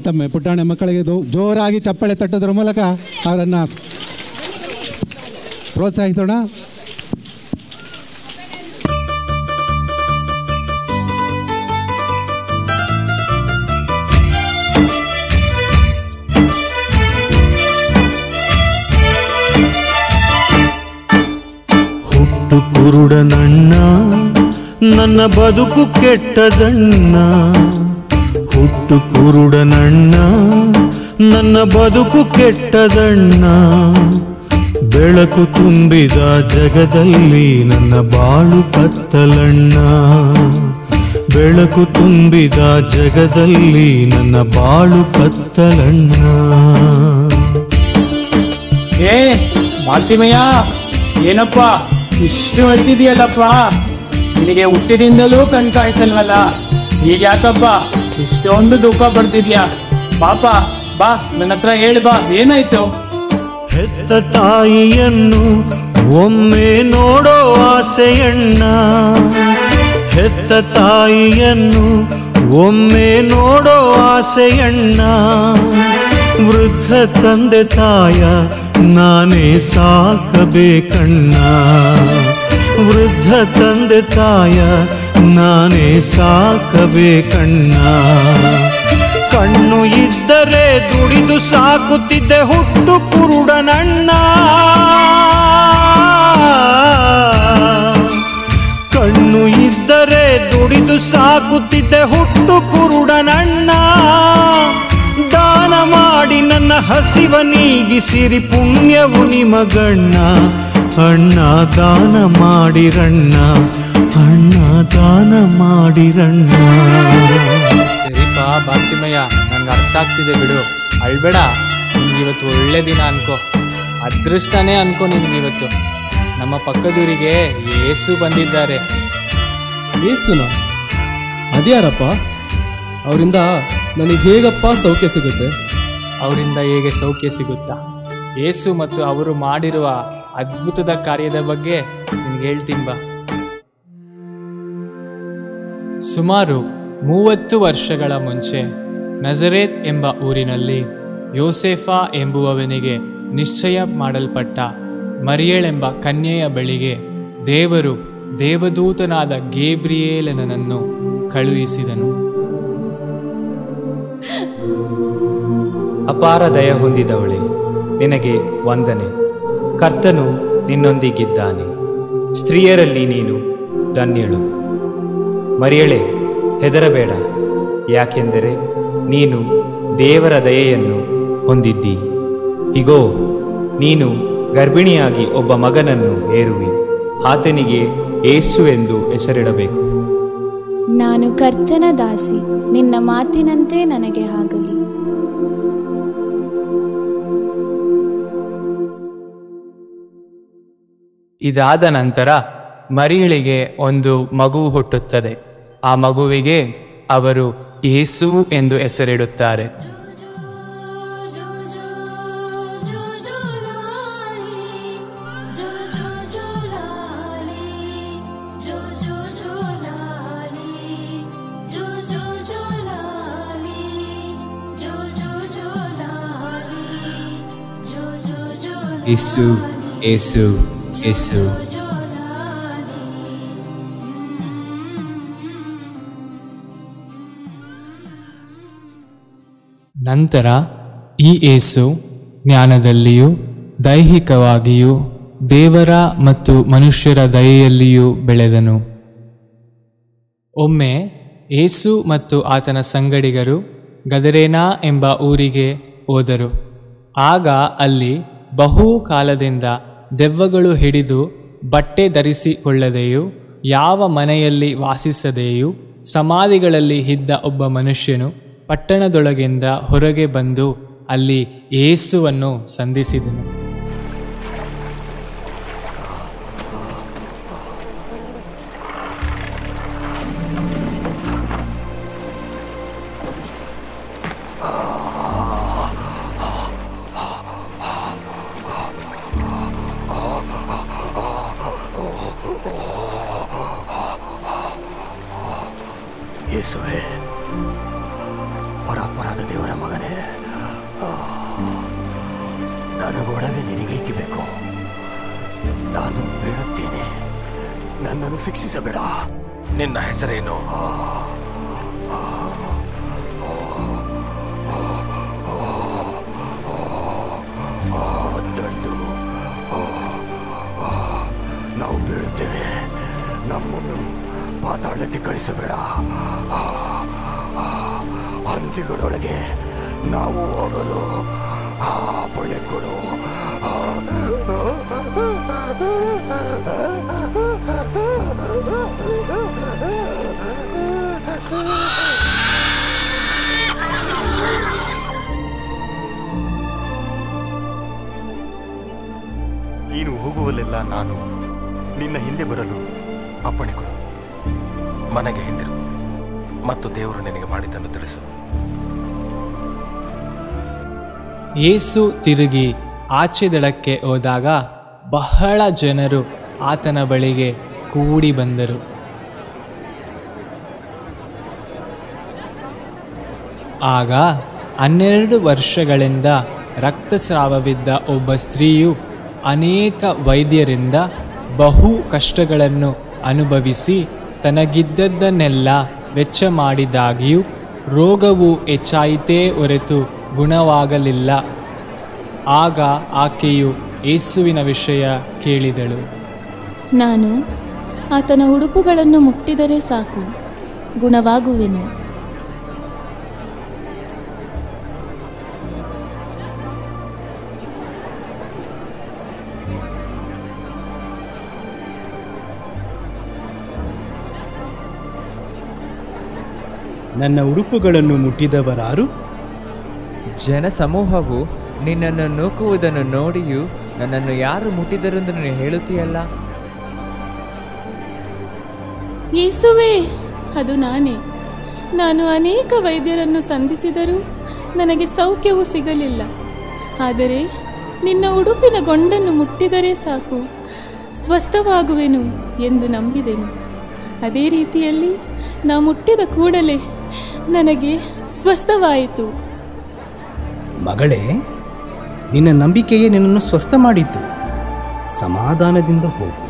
ಮತ್ತೊಮ್ಮೆ ಪುಟಾಣಿ ಮಕ್ಕಳಿಗೆ ಜೋರಾಗಿ ಚಪ್ಪಾಳೆ ತಟ್ಟೋದ್ರ ಮೂಲಕ ಅವರನ್ನು ಪ್ರೋತ್ಸಾಹಿಸೋಣ. ಹುಟ್ಟು ಕುರುಡನಣ್ಣ ನನ್ನ ಬದುಕು ಕೆಟ್ಟದಣ್ಣ, ಹುಟ್ಟು ಕುರುಡನಣ್ಣ ನನ್ನ ಬದುಕು ಕೆಟ್ಟದಣ್ಣ, ಬೆಳಕು ತುಂಬಿದ ಜಗದಲ್ಲಿ ನನ್ನ ಬಾಳು ಕತ್ತಲಣ್ಣ, ಬೆಳಕು ತುಂಬಿದ ಜಗದಲ್ಲಿ ನನ್ನ ಬಾಳು ಕತ್ತಲಣ್ಣ. ಏ ಮಾತಿಮಯ್ಯ, ಏನಪ್ಪ ಇಷ್ಟು ಅಳ್ತಿದೀಯಲ್ಲಪ್ಪ? ನಿನಗೆ ಹುಟ್ಟಿದಿಂದಲೂ ಕಣ್ ಕಾಣಿಸಲ್ವಲ್ಲ, ಈಗ ಯಾಕಪ್ಪ ಇಷ್ಟೊಂದು ದುಃಖ ಪಡ್ತಿದ್ಯಾ? ಪಾಪ ಬಾ, ನನ್ನ ಹತ್ರ ಹೇಳಿ ಬಾ, ಏನಾಯ್ತು? ಹೆತ್ತ ತಾಯಿಯನ್ನು ಒಮ್ಮೆ ನೋಡೋ ಆಸೆಯಣ್ಣ, ಹೆತ್ತ ತಾಯಿಯನ್ನು ಒಮ್ಮೆ ನೋಡೋ ಆಸೆಯಣ್ಣ, ವೃದ್ಧ ತಂದೆ ತಾಯ ನಾನೇ ಸಾಕಬೇಕಣ್ಣ, ವೃದ್ಧ ತಂದೆ ತಾಯ ನಾನೇ ಸಾಕಬೇಕಣ್ಣ. ಕಣ್ಣು ಇದ್ದರೆ ದುಡಿದು ಸಾಕುತ್ತಿದ್ದೆ ಹುಟ್ಟು ಕುರುಡನಣ್ಣ, ಕಣ್ಣು ಇದ್ದರೆ ದುಡಿದು ಸಾಕುತ್ತಿದ್ದೆ ಹುಟ್ಟು ಕುರುಡನಣ್ಣ, ದಾನ ಮಾಡಿ ನನ್ನ ಹಸಿವ ನೀಗಿಸಿರಿ ಪುಣ್ಯವು ನಿಮಗಣ್ಣ, ಅಣ್ಣ ದಾನ ಮಾಡಿರಣ್ಣ, ಅಣ್ಣ ದಾನ ಮಾಡಿರಣ್ಣ. ಸರಿಪಾ ಭಾಗ್ತಿಮಯ್ಯ, ನಂಗೆ ಅರ್ಥ ಆಗ್ತಿದೆ ಬಿಡು, ಅಳ್ಬೇಡ. ನಿನ್ಗಿವತ್ತು ಒಳ್ಳೆ ದಿನ ಅನ್ಕೋ, ಅದೃಷ್ಟನೇ ಅನ್ಕೋ ನಿನ್ಗಿವತ್ತು. ನಮ್ಮ ಪಕ್ಕದೂರಿಗೆ ಯೇಸು ಬಂದಿದ್ದಾರೆ. ಯೇಸುನ? ಅದ್ಯಾರಪ್ಪ? ಅವರಿಂದ ನನಗೆ ಹೇಗಪ್ಪ ಸೌಖ್ಯ ಸಿಗುತ್ತೆ? ಅವರಿಂದ ಹೇಗೆ ಸೌಖ್ಯ ಸಿಗುತ್ತಾ? ಯೇಸು ಮತ್ತು ಅವರು ಮಾಡಿರುವ ಅದ್ಭುತದ ಕಾರ್ಯದ ಬಗ್ಗೆ ನಿನ್ಗೆ ಹೇಳ್ತೀನಿ ಬಾ. ಸುಮಾರು 30 ವರ್ಷಗಳ ಮುಂಚೆ ನಜರೇತ್ ಎಂಬ ಊರಿನಲ್ಲಿ ಯೋಸೇಫ ಎಂಬುವವನಿಗೆ ನಿಶ್ಚಯ ಮಾಡಲ್ಪಟ್ಟ ಮರಿಯಳೆಂಬ ಕನ್ಯೆಯ ಬಳಿಗೆ ದೇವರು ದೇವದೂತನಾದ ಗೇಬ್ರಿಯೇಲನನ್ನು ಕಳುಹಿಸಿದನು. ಅಪಾರ ದಯ ಹೊಂದಿದವಳೆ, ನಿನಗೆ ವಂದನೆ, ಕರ್ತನು ನಿನ್ನೊಂದಿಗಿದ್ದಾನೆ, ಸ್ತ್ರೀಯರಲ್ಲಿ ನೀನು ಧನ್ಯಳು. ಮರಿಯಳೆ, ಹೆದರಬೇಡ, ಯಾಕೆಂದರೆ ನೀನು ದೇವರ ದಯೆಯನ್ನು ಹೊಂದಿದ್ದಿ. ಇಗೋ, ನೀನು ಗರ್ಭಿಣಿಯಾಗಿ ಒಬ್ಬ ಮಗನನ್ನು ಹೇರುವಿ, ಆತನಿಗೆ ಯೇಸು ಎಂದು ಹೆಸರಿಡಬೇಕು. ನಾನು ಕರ್ತನ ದಾಸಿ, ನಿನ್ನ ಮಾತಿನಂತೆ ನನಗೆ ಆಗಲಿ. ಇದಾದ ನಂತರ ಮರಿಯಳಿಗೆ ಒಂದು ಮಗು ಹುಟ್ಟುತ್ತದೆ. ಆ ಮಗುವಿಗೆ ಅವರು ಯೇಸು ಎಂದು ಹೆಸರಿಡುತ್ತಾರೆ. ಯೇಸು ಯೇಸು ಯೇಸು. ನಂತರ ಈ ಯೇಸು ಜ್ಞಾನದಲ್ಲಿಯೂ ದೈಹಿಕವಾಗಿಯೂ ದೇವರ ಮತ್ತು ಮನುಷ್ಯರ ದಯೆಯಲ್ಲಿಯೂ ಬೆಳೆದನು. ಒಮ್ಮೆ ಯೇಸು ಮತ್ತು ಆತನ ಸಂಗಡಿಗರು ಗದರೇನಾ ಎಂಬ ಊರಿಗೆ ಹೋದರು. ಆಗ ಅಲ್ಲಿ ಬಹು ಕಾಲದಿಂದ ದೆವ್ವಗಳು ಹಿಡಿದು ಬಟ್ಟೆ ಧರಿಸಿಕೊಳ್ಳದೆಯೂ ಯಾವ ಮನೆಯಲ್ಲಿ ವಾಸಿಸದೆಯೂ ಸಮಾಧಿಗಳಲ್ಲಿ ಇದ್ದ ಒಬ್ಬ ಮನುಷ್ಯನು ಪಟ್ಟಣದೊಳಗಿಂದ ಹೊರಗೆ ಬಂದು ಅಲ್ಲಿ ಯೇಸುವನ್ನು ಸಂಧಿಸಿದನು. ಯೇಸುವೇ, ಪರಾತ್ಪರನೇ, ನಿರಪರಾಧ ದೇವರ ಮಗನೇ, ನನಗೊಡವೆ ನಿನಗೇಕೆ ಬೇಕು? ನಾನು ಬೇಡುತ್ತೇನೆ, ನನ್ನನ್ನು ಶಿಕ್ಷಿಸಬೇಡ. ನಿನ್ನ ಹೆಸರೇನು? ತಂದು ನಾವು ಬೇಡುತ್ತೇವೆ, ನಮ್ಮನ್ನು ಪಾತಾಳಕ್ಕೆ ಕಳಿಸಬೇಡ. ಹಂದಿಗಳೊಳಗೆ ನಾವು ಹೋಗಲು ಪಣೆ ಕೊಡು. ನೀನು ಹೋಗುವಲ್ಲೆಲ್ಲ ನಾನು ನಿನ್ನ ಹಿಂದೆ ಬರಲು ಅಪ್ಪಣೆ ಕೊಡು. ಮನೆಗೆ ಹಿಂದಿರುಗು ಮತ್ತು ದೇವರು ನಿನಗೆ ಮಾಡಿದ್ದನ್ನು ತಿಳಿಸು. ಯೇಸು ತಿರುಗಿ ಆಚೆ ದಡಕ್ಕೆ ಹೋದಾಗ ಬಹಳ ಜನರು ಆತನ ಬಳಿಗೆ ಕೂಡಿ ಬಂದರು. ಆಗ 12 ವರ್ಷಗಳಿಂದ ರಕ್ತಸ್ರಾವವಿದ್ದ ಒಬ್ಬ ಸ್ತ್ರೀಯು ಅನೇಕ ವೈದ್ಯರಿಂದ ಬಹು ಕಷ್ಟಗಳನ್ನು ಅನುಭವಿಸಿ ತನಗಿದ್ದದ್ದನ್ನೆಲ್ಲ ವೆಚ್ಚ ಮಾಡಿದಾಗಿಯೂ ರೋಗವು ಹೆಚ್ಚಾಯಿತೇ ಹೊರತು ಗುಣವಾಗಲಿಲ್ಲ. ಆಗ ಆಕೆಯು ಯೇಸುವಿನ ವಿಷಯ ಕೇಳಿದಳು. ನಾನು ಆತನ ಉಡುಪುಗಳನ್ನು ಮುಟ್ಟಿದರೆ ಸಾಕು, ಗುಣವಾಗುವೆನು. ನನ್ನ ಉಡುಪುಗಳನ್ನು ಮುಟ್ಟಿದವರಾರು? ಜನಸಮೂಹವು ನಿನ್ನನ್ನು ನೂಕುವುದನ್ನು ನೋಡಿಯೂ ನನ್ನನ್ನು ಯಾರು ಮುಟ್ಟಿದರೆಂದು ನೀನು ಹೇಳುತ್ತೀಯಲ್ಲ? ಯೇಸುವೇ, ಅದು ನಾನೇ. ನಾನು ಅನೇಕ ವೈದ್ಯರನ್ನು ಸಂಧಿಸಿದರೂ ನನಗೆ ಸೌಖ್ಯವೂ ಸಿಗಲಿಲ್ಲ. ಆದರೆ ನಿನ್ನ ಉಡುಪಿನ ಗೊಂಡನ್ನು ಮುಟ್ಟಿದರೆ ಸಾಕು, ಸ್ವಸ್ಥವಾಗುವೆನು ಎಂದು ನಂಬಿದೆನು. ಅದೇ ರೀತಿಯಲ್ಲಿ ನಾ ಮುಟ್ಟಿದ ಕೂಡಲೇ ನನಗೆ ಸ್ವಸ್ಥವಾಯಿತು. ಮಗಳೇ, ನಿನ್ನ ನಂಬಿಕೆಯೇ ನಿನ್ನನ್ನು ಸ್ವಸ್ಥ ಮಾಡಿತು. ಸಮಾಧಾನದಿಂದ ಹೋಗು.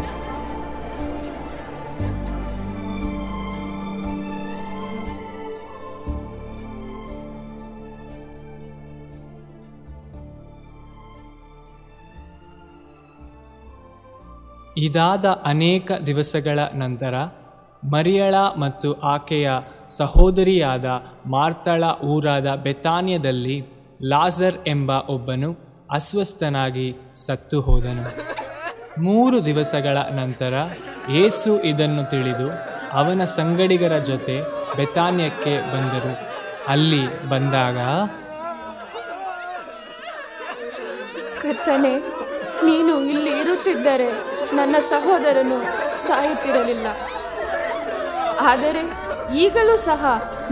ಇದಾದ ಅನೇಕ ದಿವಸಗಳ ನಂತರ ಮರಿಯಳ ಮತ್ತು ಆಕೆಯ ಸಹೋದರಿಯಾದ ಮಾರ್ತಳ ಊರಾದ ಬೆತಾನ್ಯದಲ್ಲಿ ಲಾಜರ್ ಎಂಬ ಒಬ್ಬನು ಅಸ್ವಸ್ಥನಾಗಿ ಸತ್ತು ಹೋದನು. 3 ದಿವಸಗಳ ನಂತರ ಯೇಸು ಇದನ್ನು ತಿಳಿದು ಅವನ ಸಂಗಡಿಗರ ಜೊತೆ ಬೆತಾನ್ಯಕ್ಕೆ ಬಂದರು. ಅಲ್ಲಿ ಬಂದಾಗ, ಕರ್ತನೇ, ನೀನು ಇಲ್ಲಿ ಇರುತ್ತಿದ್ದರೆ ನನ್ನ ಸಹೋದರನು ಸಾಯುತ್ತಿರಲಿಲ್ಲ. ಆದರೆ ಈಗಲೂ ಸಹ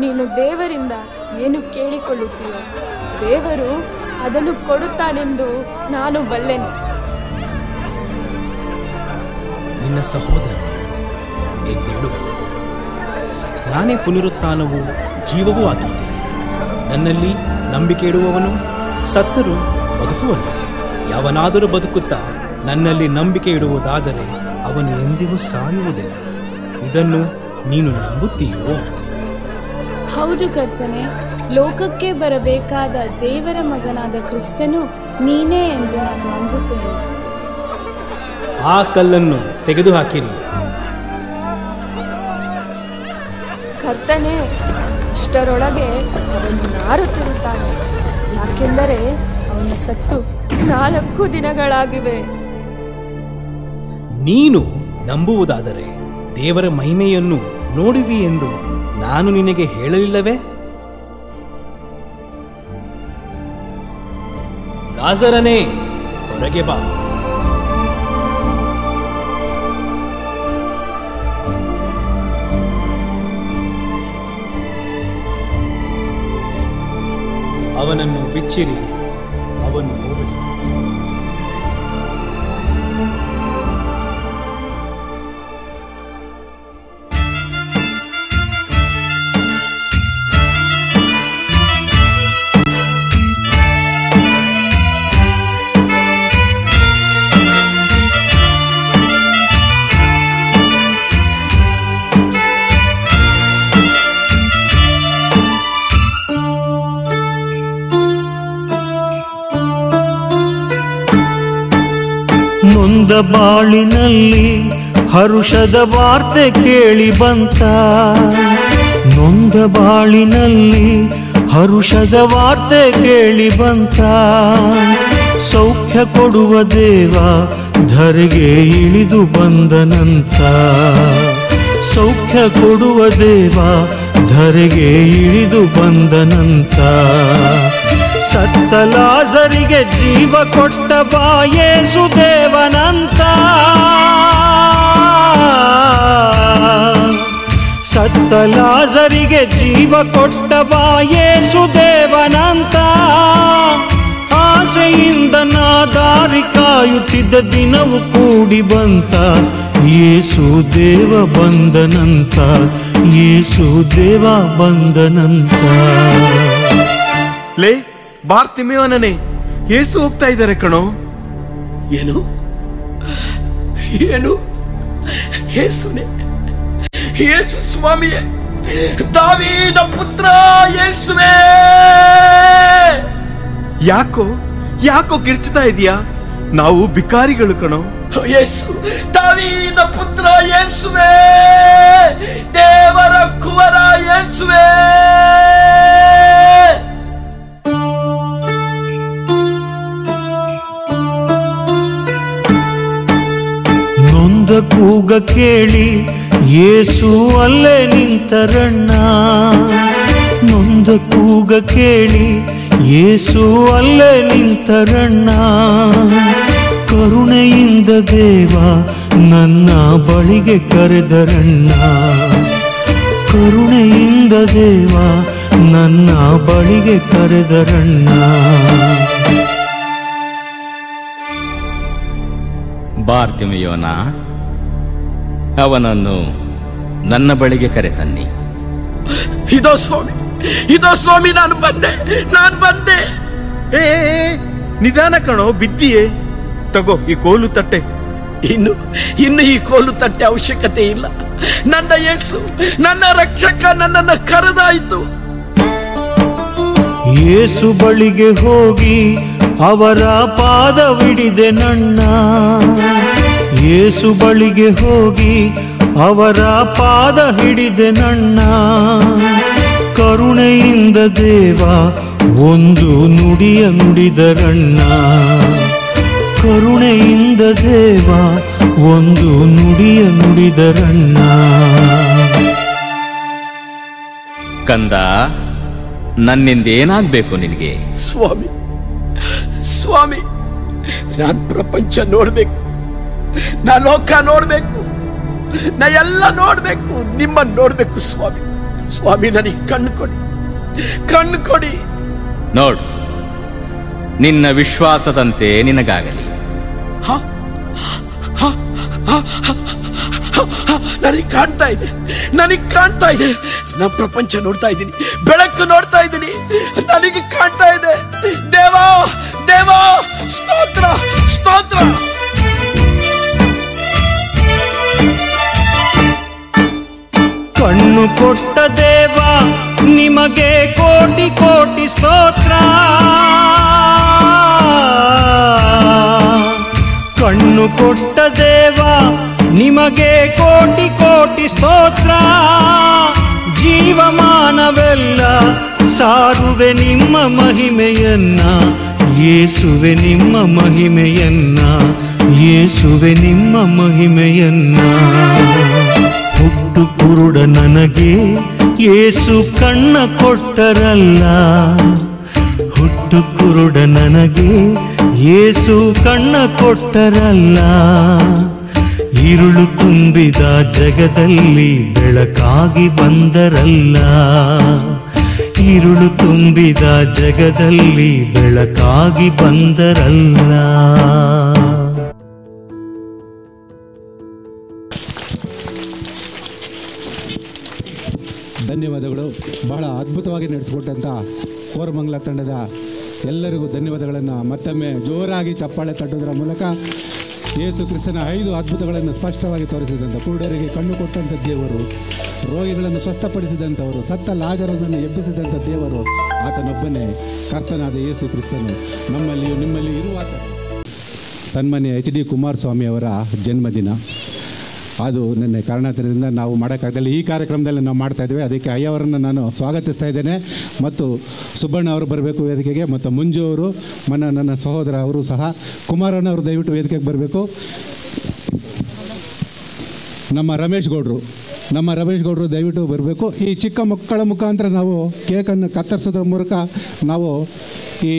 ನೀನು ದೇವರಿಂದ ಏನು ಕೇಳಿಕೊಳ್ಳುತ್ತೀಯೋ ದೇವರು ಅದನ್ನು ಕೊಡುತ್ತಾನೆಂದು ನಾನು ಬಲ್ಲೆನು. ನಿನ್ನ ಸಹೋದರನು ಎದ್ದೇಳುವನು. ನಾನೇ ಪುನರುತ್ಥಾನವೂ ಜೀವವೂ ಆಗಿದ್ದೇನೆ. ನನ್ನಲ್ಲಿ ನಂಬಿಕೆ ಇಡುವವನು ಸತ್ತರೂ ಬದುಕುವನು. ಯಾವನಾದರೂ ಬದುಕುತ್ತಾ ನನ್ನಲ್ಲಿ ನಂಬಿಕೆ ಇಡುವುದಾದರೆ ಅವನು ಎಂದಿಗೂ ಸಾಯುವುದಿಲ್ಲ. ಇದನ್ನು ನೀನು ನಂಬುತ್ತೀಯೋ? ಹೌದು ಕರ್ತನೆ, ಲೋಕಕ್ಕೆ ಬರಬೇಕಾದ ದೇವರ ಮಗನಾದ ಕ್ರಿಸ್ತನು ನೀನೇ ಎಂದು ನಾನು ನಂಬುತ್ತೇನೆ. ಆ ಕಲ್ಲನ್ನು ತೆಗೆದುಹಾಕಿರಿ. ಕರ್ತನೆ, ಇಷ್ಟರೊಳಗೆ ಅವನು ನಾರುತ್ತಿರುತ್ತಾನೆ, ಯಾಕೆಂದರೆ ಅವನು ಸತ್ತು 4 ದಿನಗಳಾಗಿವೆ. ನೀನು ನಂಬುವುದಾದರೆ ದೇವರ ಮಹಿಮೆಯನ್ನು ನೋಡುವಿ ಎಂದು ನಾನು ನಿನಗೆ ಹೇಳಲಿಲ್ಲವೇ? ಲಾಜರನೇ, ಹೊರಗೆ ಬಾ. ಅವನನ್ನು ಬಿಚ್ಚಿರಿ, ಅವನು ಹೋಗಲಿ. ನೊಂದ ಬಾಳಿನಲ್ಲಿ ಹರುಷದ ವಾರ್ತೆ ಕೇಳಿ ಬಂತ, ನೊಂದ ಬಾಳಿನಲ್ಲಿ ಹರುಷದ ವಾರ್ತೆ ಕೇಳಿ ಬಂತ. ಸೌಖ್ಯ ಕೊಡುವ ದೇವ ಧರೆಗೆ ಇಳಿದು ಬಂದನಂತ, ಸೌಖ್ಯ ಕೊಡುವ ದೇವ ಧರೆಗೆ ಇಳಿದು ಬಂದನಂತ. ಸತ್ತ ಲಾಜರಿಗೆ ಜೀವ ಕೊಟ್ಟ ಬಾ ಯೇಸು ದೇವನಂತ, ಸತ್ತ ಲಾಜರಿಗೆ ಜೀವ ಕೊಟ್ಟ ಬಾ ಯೇಸು ದೇವನಂತ. ಆಸೆಯಿಂದ ನಾ ದಾರಿ ಕಾಯುತ್ತಿದ್ದ ದಿನವು ಕೂಡಿ ಬಂತ, ಯೇಸು ದೇವ ಬಂದನಂತ, ಯೇಸು ದೇವ ಬಂದನಂತ. ಲೇ ಬಾರ್ತಿಮೇವನೇ, ಯೇಸು ಹೋಗ್ತಾ ಇದ್ದಾರೆ ಕಣೋ. ಏನು ಏನು ಯೇಸುನೇ, ಯೇಸು ಸ್ವಾಮಿಯೇ, ದಾವೀದ ಪುತ್ರ ಯೇಸುವೇ. ಯಾಕೋ ಯಾಕೋ ಕಿರ್ಚ್ತಾ ಇದೀಯಾ? ನಾವು ಭಿಕಾರಿಗಳು ಕಣೋ. ಯೇಸು, ದಾವೀದ ಪುತ್ರ ಯೇಸುವೇ, ದೇವರ ಕುವರ ಯೇಸುವೇ. ನೊಂದ ಕೂಗ ಕೇಳಿ ಯೇಸು ಅಲ್ಲೇ ನಿಂತರಣ್ಣ, ನೊಂದ ಕೂಗ ಕೇಳಿ ಯೇಸು ಅಲ್ಲೇ ನಿಂತರಣ್ಣ. ಕರುಣೆಯಿಂದ ದೇವ ನನ್ನ ಬಳಿಗೆ ಕರೆದರಣ್ಣ, ಕರುಣೆಯಿಂದ ದೇವ ನನ್ನ ಬಳಿಗೆ ಕರೆದರಣ್ಣ. ಬಾರ್ತಿಮೆಯೋನ, ಅವನನ್ನು ನನ್ನ ಬಳಿಗೆ ಕರೆತನ್ನಿ. ಇದೋ ಸ್ವಾಮಿ, ಇದೋ ಸ್ವಾಮಿ, ನಾನು ಬಂದೆ. ಏ ನಿಧಾನ ಕಣೋ, ಬಿದ್ದಿಯೇ. ತಗೋ ಈ ಕೋಲು ತಟ್ಟೆ. ಇನ್ನು ಈ ಕೋಲು ತಟ್ಟೆ ಅವಶ್ಯಕತೆ ಇಲ್ಲ. ನನ್ನ ಯೇಸು, ನನ್ನ ರಕ್ಷಕ ನನ್ನನ್ನು ಕರೆದಾಯಿತು. ಯೇಸು ಬಳಿಗೆ ಹೋಗಿ ಅವರ ಪಾದವಿಡಿದೆ ನನ್ನ, ಯೇಸು ಬಳಿಗೆ ಹೋಗಿ ಅವರ ಪಾದ ಹಿಡಿದೆ ನನ್ನ. ಕರುಣೆಯಿಂದ ದೇವ ಒಂದು ನುಡಿಯ ನುಡಿದರಣ್ಣ, ಕರುಣೆಯಿಂದ ದೇವ ಒಂದು ನುಡಿಯ ನುಡಿದರಣ್ಣ. ಕಂದ, ನನ್ನಿಂದ ಏನಾಗ್ಬೇಕು ನಿನಗೆ? ಸ್ವಾಮಿ, ಸ್ವಾಮಿ, ನಾನ್ ಪ್ರಪಂಚ ನೋಡ್ಬೇಕು, ನಾ ಲೋಕ ನೋಡ್ಬೇಕು, ನಾ ಎಲ್ಲ ನೋಡ್ಬೇಕು, ನಿಮ್ಮನ್ನು ನೋಡ್ಬೇಕು ಸ್ವಾಮಿ. ಸ್ವಾಮಿ, ನನಗೆ ಕಣ್ಣು ಕೊಡಿ. ನೋಡು, ನಿನ್ನ ವಿಶ್ವಾಸದಂತೆ ನಿನಗಾಗಲಿ. ನನಗೆ ಕಾಣ್ತಾ ಇದೆ, ನಾ ಪ್ರಪಂಚ ನೋಡ್ತಾ ಇದ್ದೀನಿ, ಬೆಳಕು ನೋಡ್ತಾ ಇದ್ದೀನಿ, ನನಗೆ ಕಾಣ್ತಾ ಇದೆ. ದೇವಾ, ದೇವಾ, ಸ್ತೋತ್ರ, ಸ್ತೋತ್ರ. ಕಣ್ಣು ಕೊಟ್ಟ ದೇವ ನಿಮಗೆ ಕೋಟಿ ಕೋಟಿ ಸ್ತೋತ್ರ, ಕಣ್ಣು ಕೊಟ್ಟ ದೇವ ನಿಮಗೆ ಕೋಟಿ ಕೋಟಿ ಸ್ತೋತ್ರ. ಜೀವಮಾನವೆಲ್ಲ ಸಾರುವೆ ನಿಮ್ಮ ಮಹಿಮೆಯನ್ನ, ಯೇಸುವೆ ನಿಮ್ಮ ಮಹಿಮೆಯನ್ನ, ಯೇಸುವೆ ನಿಮ್ಮ ಮಹಿಮೆಯನ್ನ. ಹುಟ್ಟು ಕುರುಡ ನನಗೆ ಯೇಸು ಕಣ್ಣ ಕೊಟ್ಟರಲ್ಲ, ಹುಟ್ಟು ಕುರುಡ ನನಗೆ ಯೇಸು ಕಣ್ಣ ಕೊಟ್ಟರಲ್ಲ. ഇരുಳು ತುಂಬಿದ ಜಗದಲ್ಲಿ ಬೆಳಕಾಗಿ ಬಂದರಲ್ಲ, ഇരുಳು ತುಂಬಿದ ಜಗದಲ್ಲಿ ಬೆಳಕಾಗಿ ಬಂದರಲ್ಲ. ಧನ್ಯವಾದಗಳು. ಬಹಳ ಅದ್ಭುತವಾಗಿ ನಡೆಸಿಕೊಟ್ಟಂಥ ಕೋರಮಂಗಲ ತಂಡದ ಎಲ್ಲರಿಗೂ ಧನ್ಯವಾದಗಳನ್ನು ಮತ್ತೊಮ್ಮೆ ಜೋರಾಗಿ ಚಪ್ಪಾಳೆ ತಟ್ಟುವುದರ ಮೂಲಕ ಯೇಸು ಕ್ರಿಸ್ತನ 5 ಅದ್ಭುತಗಳನ್ನು ಸ್ಪಷ್ಟವಾಗಿ ತೋರಿಸಿದಂಥ, ಕುರುಡರಿಗೆ ಕಣ್ಣು ಕೊಟ್ಟಂಥ ದೇವರು, ರೋಗಿಗಳನ್ನು ಸ್ವಸ್ಥಪಡಿಸಿದಂಥವರು, ಸತ್ತ ಲಾಜರನನ್ನು ಎಬ್ಬಿಸಿದಂಥ ದೇವರು ಆತನೊಬ್ಬನೇ ಕರ್ತನಾದ ಯೇಸು ಕ್ರಿಸ್ತನು. ನಮ್ಮಲ್ಲಿಯೂ ನಿಮ್ಮಲ್ಲಿಯೂ ಇರುವಾತ ಸನ್ಮಾನ್ಯ ಎಚ್ ಡಿ ಕುಮಾರಸ್ವಾಮಿ ಅವರ ಜನ್ಮದಿನ. ಅದು ನನ್ನ ಕಾರಣಾಂತರದಿಂದ ನಾವು ಮಾಡೋಕ್ಕಾಗದಲ್ಲಿ ಈ ಕಾರ್ಯಕ್ರಮದಲ್ಲಿ ನಾವು ಮಾಡ್ತಾಯಿದ್ದೇವೆ. ಅದಕ್ಕೆ ಅಯ್ಯವರನ್ನು ನಾನು ಸ್ವಾಗತಿಸ್ತಾ ಇದ್ದೇನೆ. ಮತ್ತು ಸುಬ್ಬಣ್ಣ ಅವರು ಬರಬೇಕು ವೇದಿಕೆಗೆ, ಮತ್ತು ಮಂಜು ಅವರು, ನನ್ನ ಸಹೋದರ ಅವರು ಸಹ. ಕುಮಾರಣ್ಣ ಅವರು ದಯವಿಟ್ಟು ವೇದಿಕೆಗೆ ಬರಬೇಕು. ನಮ್ಮ ರಮೇಶ್ ಗೌಡರು ದಯವಿಟ್ಟು ಬರಬೇಕು. ಈ ಚಿಕ್ಕ ಮಕ್ಕಳ ಮುಖಾಂತರ ನಾವು ಕೇಕನ್ನು ಕತ್ತರಿಸೋದ್ರ ಮೂಲಕ ನಾವು ಈ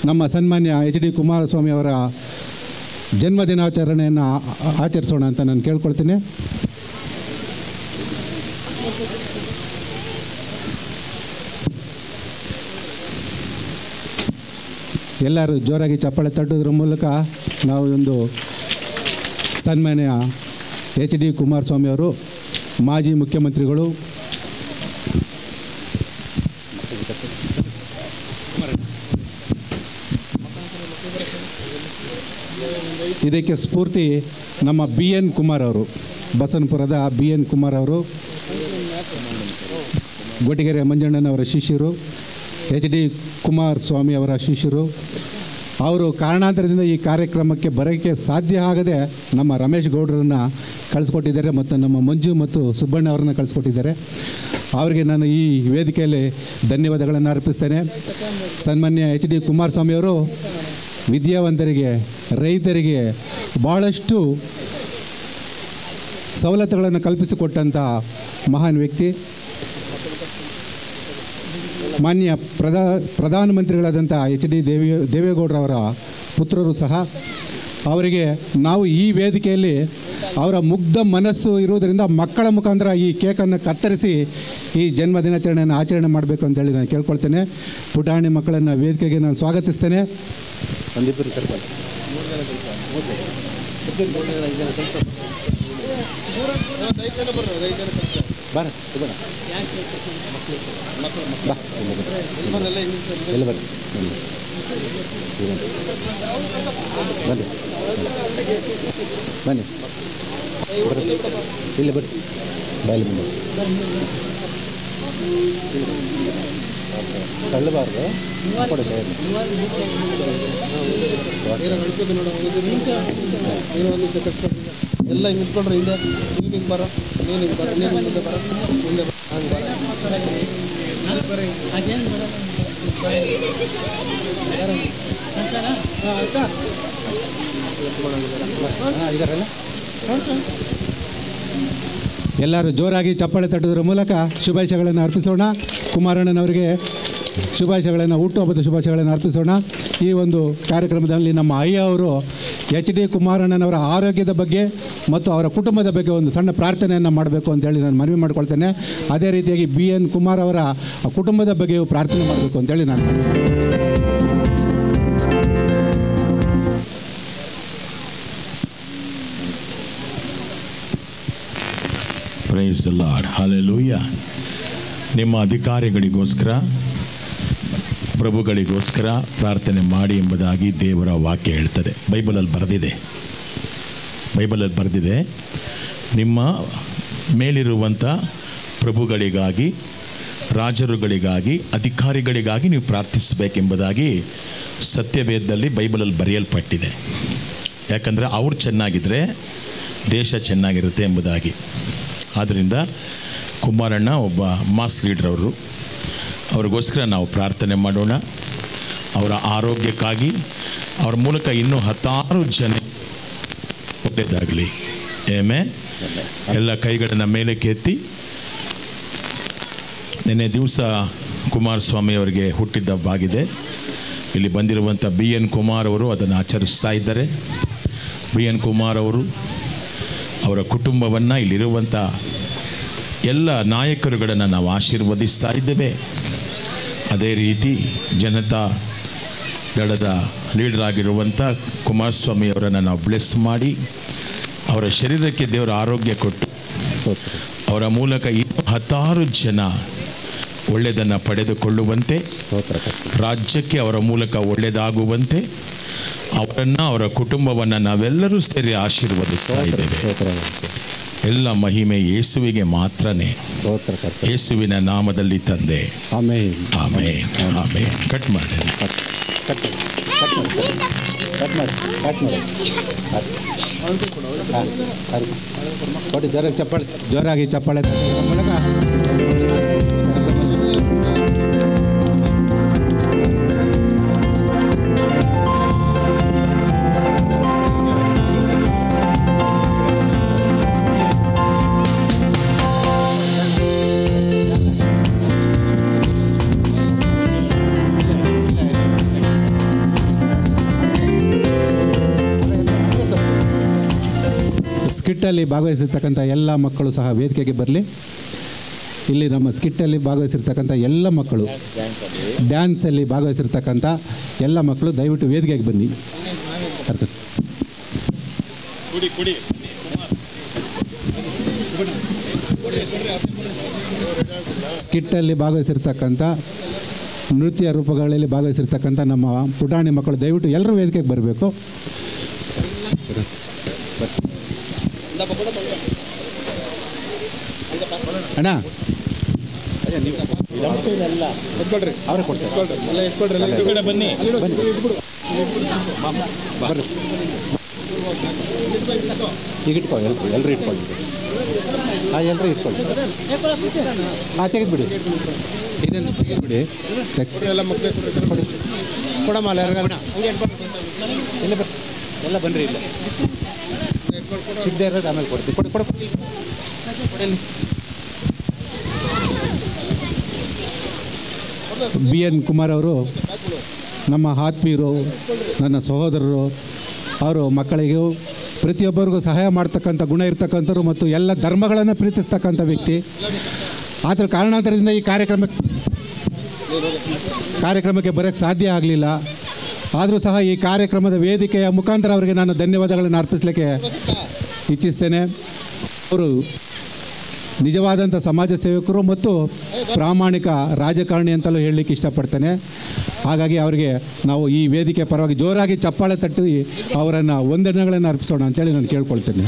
ನಮ್ಮ ಸನ್ಮಾನ್ಯ ಎಚ್ ಡಿ ಕುಮಾರಸ್ವಾಮಿ ಅವರ ಜನ್ಮದಿನಾಚರಣೆಯನ್ನು ಆಚರಿಸೋಣ ಅಂತ ನಾನು ಕೇಳ್ಕೊಳ್ತೀನಿ. ಎಲ್ಲರೂ ಜೋರಾಗಿ ಚಪ್ಪಾಳೆ ತಟ್ಟೋದ್ರ ಮೂಲಕ ನಾವು ಒಂದು ಸನ್ಮಾನ್ಯ ಎಚ್ ಡಿ ಕುಮಾರಸ್ವಾಮಿ ಅವರು ಮಾಜಿ ಮುಖ್ಯಮಂತ್ರಿಗಳು, ಇದಕ್ಕೆ ಸ್ಫೂರ್ತಿ ನಮ್ಮ ಬಿ ಎನ್ ಕುಮಾರ್ ಅವರು, ಬಸವನಪುರದ ಬಿ ಎನ್ ಕುಮಾರ್ ಅವರು, ಗೊಟ್ಟಿಗೆರೆ ಮಂಜಣ್ಣನವರ ಶಿಷ್ಯರು, ಎಚ್ ಡಿ ಕುಮಾರಸ್ವಾಮಿ ಅವರ ಶಿಷ್ಯರು. ಅವರು ಕಾರಣಾಂತರದಿಂದ ಈ ಕಾರ್ಯಕ್ರಮಕ್ಕೆ ಬರೋಕ್ಕೆ ಸಾಧ್ಯ ಆಗದೆ ನಮ್ಮ ರಮೇಶ್ ಗೌಡರನ್ನು ಕಳಿಸ್ಕೊಟ್ಟಿದ್ದಾರೆ, ಮತ್ತು ನಮ್ಮ ಮಂಜು ಮತ್ತು ಸುಬ್ಬಣ್ಣ ಅವರನ್ನು ಕಳಿಸ್ಕೊಟ್ಟಿದ್ದಾರೆ. ಅವರಿಗೆ ನಾನು ಈ ವೇದಿಕೆಯಲ್ಲಿ ಧನ್ಯವಾದಗಳನ್ನು ಅರ್ಪಿಸ್ತೇನೆ. ಸನ್ಮಾನ್ಯ ಎಚ್ ಡಿ ಕುಮಾರಸ್ವಾಮಿಯವರು ವಿದ್ಯಾವಂತರಿಗೆ, ರೈತರಿಗೆ ಭಾಳಷ್ಟು ಸವಲತ್ತುಗಳನ್ನು ಕಲ್ಪಿಸಿಕೊಟ್ಟಂಥ ಮಹಾನ್ ವ್ಯಕ್ತಿ. ಮಾನ್ಯ ಪ್ರಧಾನಮಂತ್ರಿಗಳಾದಂಥ ಎಚ್ ಡಿ ದೇವೇಗೌಡರವರ ಪುತ್ರರು ಸಹ. ಅವರಿಗೆ ನಾವು ಈ ವೇದಿಕೆಯಲ್ಲಿ ಅವರ ಮುಗ್ಧ ಮನಸ್ಸು ಇರುವುದರಿಂದ ಮಕ್ಕಳ ಮುಖಾಂತರ ಈ ಕೇಕನ್ನು ಕತ್ತರಿಸಿ ಈ ಜನ್ಮದಿನಾಚರಣೆಯನ್ನು ಆಚರಣೆ ಮಾಡಬೇಕು ಅಂತೇಳಿ ನಾನು ಕೇಳ್ಕೊಳ್ತೇನೆ. ಪುಟಾಣಿ ಮಕ್ಕಳನ್ನು ವೇದಿಕೆಗೆ ನಾನು ಸ್ವಾಗತಿಸ್ತೇನೆ. ಬನ್ನಿ ಇಲ್ಲಿ ಬರ್ರಿ, ಬಾಯಲ್ಲಿ ತಳ್ಳಬಾರ್ದು. ಎಲ್ಲ ಹಿಂಗೆ ನಿಂತ್ಕೊಂಡ್ರೆ ಹಿಂದೆ ಹಿಂಗೆ ಬರ, ನೀನು ಹಿಂಗೆ ಬರ, ನೀನು ಹಿಂದೆ ಬರ, ಹಿಂದೆ ಬರ, ಹಂಗೆ ಬರ. ಎಲ್ಲರೂ ಜೋರಾಗಿ ಚಪ್ಪಾಳೆ ತಟ್ಟೋದ್ರ ಮೂಲಕ ಶುಭಾಶಯಗಳನ್ನು ಅರ್ಪಿಸೋಣ. ಕುಮಾರಣ್ಣನವರಿಗೆ ಶುಭಾಶಯಗಳನ್ನು, ಹುಟ್ಟುಹಬ್ಬದ ಶುಭಾಶಯಗಳನ್ನು ಅರ್ಪಿಸೋಣ. ಈ ಒಂದು ಕಾರ್ಯಕ್ರಮದಲ್ಲಿ ನಮ್ಮ ಅಯ್ಯ ಅವರು ಎಚ್ ಡಿ ಕುಮಾರಣ್ಣನವರ ಆರೋಗ್ಯದ ಬಗ್ಗೆ ಮತ್ತು ಅವರ ಕುಟುಂಬದ ಬಗ್ಗೆ ಒಂದು ಸಣ್ಣ ಪ್ರಾರ್ಥನೆಯನ್ನು ಮಾಡಬೇಕು ಅಂತೇಳಿ ನಾನು ಮನವಿ ಮಾಡ್ಕೊಳ್ತೇನೆ. ಅದೇ ರೀತಿಯಾಗಿ ಬಿ ಎನ್ ಕುಮಾರ್ ಅವರ ಕುಟುಂಬದ ಬಗ್ಗೆಯೂ ಪ್ರಾರ್ಥನೆ ಮಾಡಬೇಕು ಅಂತೇಳಿ ನಾನು ಪ್ರೈಸ್ ದಿ ಲಾರ್ಡ್, ಹಲ್ಲೆಲೂಯಾ. ನಿಮ್ಮ ಅಧಿಕಾರಿಗಳಿಗೋಸ್ಕರ, ಪ್ರಭುಗಳಿಗೋಸ್ಕರ ಪ್ರಾರ್ಥನೆ ಮಾಡಿ ಎಂಬುದಾಗಿ ದೇವರ ವಾಕ್ಯ ಹೇಳ್ತದೆ. ಬೈಬಲಲ್ಲಿ ಬರೆದಿದೆ, ನಿಮ್ಮ ಮೇಲಿರುವಂಥ ಪ್ರಭುಗಳಿಗಾಗಿ, ರಾಜರುಗಳಿಗಾಗಿ, ಅಧಿಕಾರಿಗಳಿಗಾಗಿ ನೀವು ಪ್ರಾರ್ಥಿಸಬೇಕೆಂಬುದಾಗಿ ಸತ್ಯವೇದದಲ್ಲಿ ಬೈಬಲಲ್ಲಿ ಬರೆಯಲ್ಪಟ್ಟಿದೆ. ಯಾಕಂದರೆ ಅವ್ರು ಚೆನ್ನಾಗಿದ್ದರೆ ದೇಶ ಚೆನ್ನಾಗಿರುತ್ತೆ ಎಂಬುದಾಗಿ. ಆದ್ದರಿಂದ ಕುಮಾರಣ್ಣ ಒಬ್ಬ ಮಾಸ್ ಲೀಡರ್ ಅವರು, ಅವ್ರಿಗೋಸ್ಕರ ನಾವು ಪ್ರಾರ್ಥನೆ ಮಾಡೋಣ. ಅವರ ಆರೋಗ್ಯಕ್ಕಾಗಿ, ಅವ್ರ ಮೂಲಕ ಇನ್ನೂ 10 ಜನ ಒಳ್ಳೆಯದಾಗಲಿ. ಆಮೆನ್. ಎಲ್ಲ ಕೈಗಳನ್ನು ಮೇಲೆ ಕೆತ್ತಿ. ನಿನ್ನೆ ದಿವಸ ಕುಮಾರಸ್ವಾಮಿ ಅವರಿಗೆ ಹುಟ್ಟಿದ್ದಬ್ಬಾಗಿದೆ. ಇಲ್ಲಿ ಬಂದಿರುವಂಥ ಬಿ ಎನ್ ಕುಮಾರ್ ಅವರು ಅದನ್ನು ಆಚರಿಸ್ತಾ ಇದ್ದಾರೆ. ಬಿ ಎನ್ ಕುಮಾರ್ ಅವರು, ಅವರ ಕುಟುಂಬವನ್ನು, ಇಲ್ಲಿರುವಂಥ ಎಲ್ಲ ನಾಯಕರುಗಳನ್ನು ನಾವು ಆಶೀರ್ವದಿಸ್ತಾ ಇದ್ದೇವೆ. ಅದೇ ರೀತಿ ಜನತಾ ದಳದ ಲೀಡರ್ ಆಗಿರುವಂಥ ಕುಮಾರಸ್ವಾಮಿ ಅವರನ್ನು ನಾವು ಬ್ಲೆಸ್ ಮಾಡಿ, ಅವರ ಶರೀರಕ್ಕೆ ದೇವರ ಆರೋಗ್ಯ ಕೊಟ್ಟು, ಅವರ ಮೂಲಕ ಇನ್ನೂ 10 ಜನ ಒಳ್ಳೆಯದನ್ನು ಪಡೆದುಕೊಳ್ಳುವಂತೆ, ರಾಜ್ಯಕ್ಕೆ ಅವರ ಮೂಲಕ ಒಳ್ಳೆಯದಾಗುವಂತೆ, ಅವರನ್ನು, ಅವರ ಕುಟುಂಬವನ್ನು ನಾವೆಲ್ಲರೂ ಸೇರಿ ಆಶೀರ್ವದಿಸ್ತಾ ಇದ್ದೇವೆ. ಎಲ್ಲ ಮಹಿಮೆ ಯೇಸುವಿಗೆ ಮಾತ್ರನೇ. ಯೇಸುವಿನ ನಾಮದಲ್ಲಿ ತಂದೆ. ಆಮೇನ್, ಆಮೇನ್, ಆಮೇನ್. ಕಟ್ ಮಾಡಿ. ಕೊಟ್ಟು ಜೋರಾಗಿ ಚಪ್ಪಾಳೆ ಮೂಲಕ ಸ್ಕಿಟ್ಟಲ್ಲಿ ಭಾಗವಹಿಸಿರ್ತಕ್ಕಂಥ ಎಲ್ಲ ಮಕ್ಕಳು ಸಹ ವೇದಿಕೆಗೆ ಬರಲಿ. ಇಲ್ಲಿ ನಮ್ಮ ಸ್ಕಿಟ್ಟಲ್ಲಿ ಭಾಗವಹಿಸಿರ್ತಕ್ಕಂಥ ಎಲ್ಲ ಮಕ್ಕಳು, ಡ್ಯಾನ್ಸಲ್ಲಿ ಭಾಗವಹಿಸಿರ್ತಕ್ಕಂಥ ಎಲ್ಲ ಮಕ್ಕಳು ದಯವಿಟ್ಟು ವೇದಿಕೆಗೆ ಬನ್ನಿ. ಸ್ಕಿಟ್ಟಲ್ಲಿ ಭಾಗವಹಿಸಿರ್ತಕ್ಕಂಥ ನೃತ್ಯ ರೂಪಗಳಲ್ಲಿ ಭಾಗವಹಿಸಿರ್ತಕ್ಕಂಥ ನಮ್ಮ ಪುಟಾಣಿ ಮಕ್ಕಳು ದಯವಿಟ್ಟು ಎಲ್ಲರೂ ವೇದಿಕೆಗೆ ಬರಬೇಕು. ಅಣ್ಣ ಅವರೇ ಕೊಡ್ತಾರೆ, ಬನ್ನಿ ಈಗ ಇಟ್ಕೊಳ್ಳಿ, ಎಲ್ಲರೂ ಇಟ್ಕೊಳ್ಳಿ, ಎಲ್ಲರೂ ಇಟ್ಕೊಳ್ಳಿ, ತೆಗೆದುಬಿಡಿ, ಇದನ್ನು ತೆಗೆದುಬಿಡಿ, ಎಲ್ಲ ಮಕ್ಕಳು ಕೊಡಮ್ಮ, ಎಲ್ಲ ಬನ್ನಿರಿ, ಇಲ್ಲ ಸಿದ್ಧ ಇರೋದು ಆಮೇಲೆ ಕೊಡ್ತೀವಿ, ಕೊಡಿ. ಬಿ ಎನ್ ಕುಮಾರ್ ಅವರು ನಮ್ಮ ಆತ್ಮೀಯರು, ನನ್ನ ಸಹೋದರರು. ಅವರು ಮಕ್ಕಳಿಗೂ ಪ್ರತಿಯೊಬ್ಬರಿಗೂ ಸಹಾಯ ಮಾಡ್ತಕ್ಕಂಥ ಗುಣ ಇರ್ತಕ್ಕಂಥವ್ರು ಮತ್ತು ಎಲ್ಲ ಧರ್ಮಗಳನ್ನು ಪ್ರೀತಿಸ್ತಕ್ಕಂಥ ವ್ಯಕ್ತಿ. ಆದರೆ ಕಾರಣಾಂತರದಿಂದ ಈ ಕಾರ್ಯಕ್ರಮಕ್ಕೆ ಬರೋಕ್ಕೆ ಸಾಧ್ಯ ಆಗಲಿಲ್ಲ. ಆದರೂ ಸಹ ಈ ಕಾರ್ಯಕ್ರಮದ ವೇದಿಕೆಯ ಮುಖಾಂತರ ಅವರಿಗೆ ನಾನು ಧನ್ಯವಾದಗಳನ್ನು ಅರ್ಪಿಸಲಿಕ್ಕೆ ಇಚ್ಛಿಸ್ತೇನೆ. ಅವರು ನಿಜವಾದಂಥ ಸಮಾಜ ಸೇವಕರು ಮತ್ತು ಪ್ರಾಮಾಣಿಕ ರಾಜಕಾರಣಿ ಅಂತಲೂ ಹೇಳಲಿಕ್ಕೆ ಇಷ್ಟಪಡ್ತೇನೆ. ಹಾಗಾಗಿ ಅವರಿಗೆ ನಾವು ಈ ವೇದಿಕೆ ಪರವಾಗಿ ಜೋರಾಗಿ ಚಪ್ಪಾಳೆ ತಟ್ಟಿ ಅವರನ್ನು ವಂದನೆಗಳನ್ನು ಅರ್ಪಿಸೋಣ ಅಂತೇಳಿ ನಾನು ಕೇಳ್ಕೊಳ್ತೇನೆ.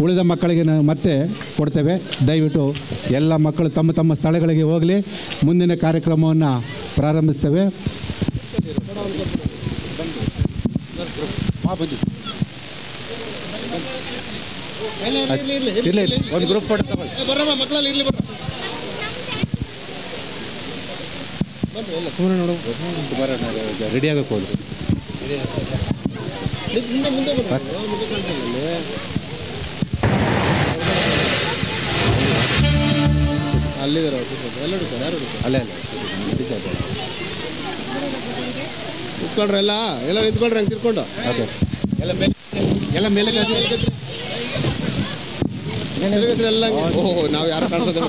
ಉಳಿದ ಮಕ್ಕಳಿಗೆ ನಾವು ಮತ್ತೆ ಕೊಡ್ತೇವೆ. ದಯವಿಟ್ಟು ಎಲ್ಲ ಮಕ್ಕಳು ತಮ್ಮ ತಮ್ಮ ಸ್ಥಳಗಳಿಗೆ ಹೋಗಲಿ. ಮುಂದಿನ ಕಾರ್ಯಕ್ರಮವನ್ನು ಪ್ರಾರಂಭಿಸ್ತೇವೆ. ಇರಲಿ, ಒಂದು ಗ್ರೂಪ್ ಫೋಟೋ ತಗೊಳ್ಳಿ, ಮಕ್ಕಳಲ್ಲಿ ಇರಲಿ, ನೋಡು ರೆಡಿ ಆಗಕ್ಕೆ ಹೋದ್ರು. ಅಲ್ಲಿದ್ದಾರೆ ಅಲ್ಲೇ ನಿಂತ್ಕೊಳ್ರಿ, ಎಲ್ಲ ನಿಂತ್ಕೊಳ್ರಿ, ಹಂಗೆ ತಿರ್ಕೊಂಡು. ಓಕೆ, ಎಲ್ಲ ಮೇಲೆ ಎಲ್ಲ. ಓಹೋ, ನಾವು ಯಾರು ಕಾಣ್ತದೆ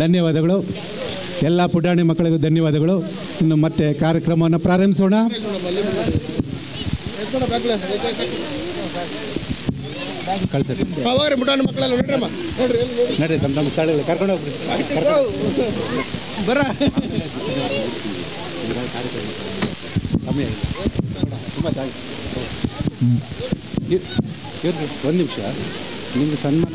ಧನ್ಯವಾದಗಳು. ಎಲ್ಲ ಪುಟಾಣಿ ಮಕ್ಕಳಿಗೂ ಧನ್ಯವಾದಗಳು. ಇನ್ನು ಮತ್ತೆ ಕಾರ್ಯಕ್ರಮವನ್ನು ಪ್ರಾರಂಭಿಸೋಣ. ಕಳಿಸಿ ಪುಟಾಣಿ ಮಕ್ಕಳೆಲ್ಲ ನಡ್ರಿ, ನಮ್ಮ ಸ್ಥಳಗಳು ಕರ್ಕೊಂಡು ಹೋಗ್ರಿ. ಬರ ಕಮ್ಮಿ ತುಂಬ ಒಂದು ನಿಮಿಷ, ನಿಮ್ಗೆ ಸನ್ಮಾನ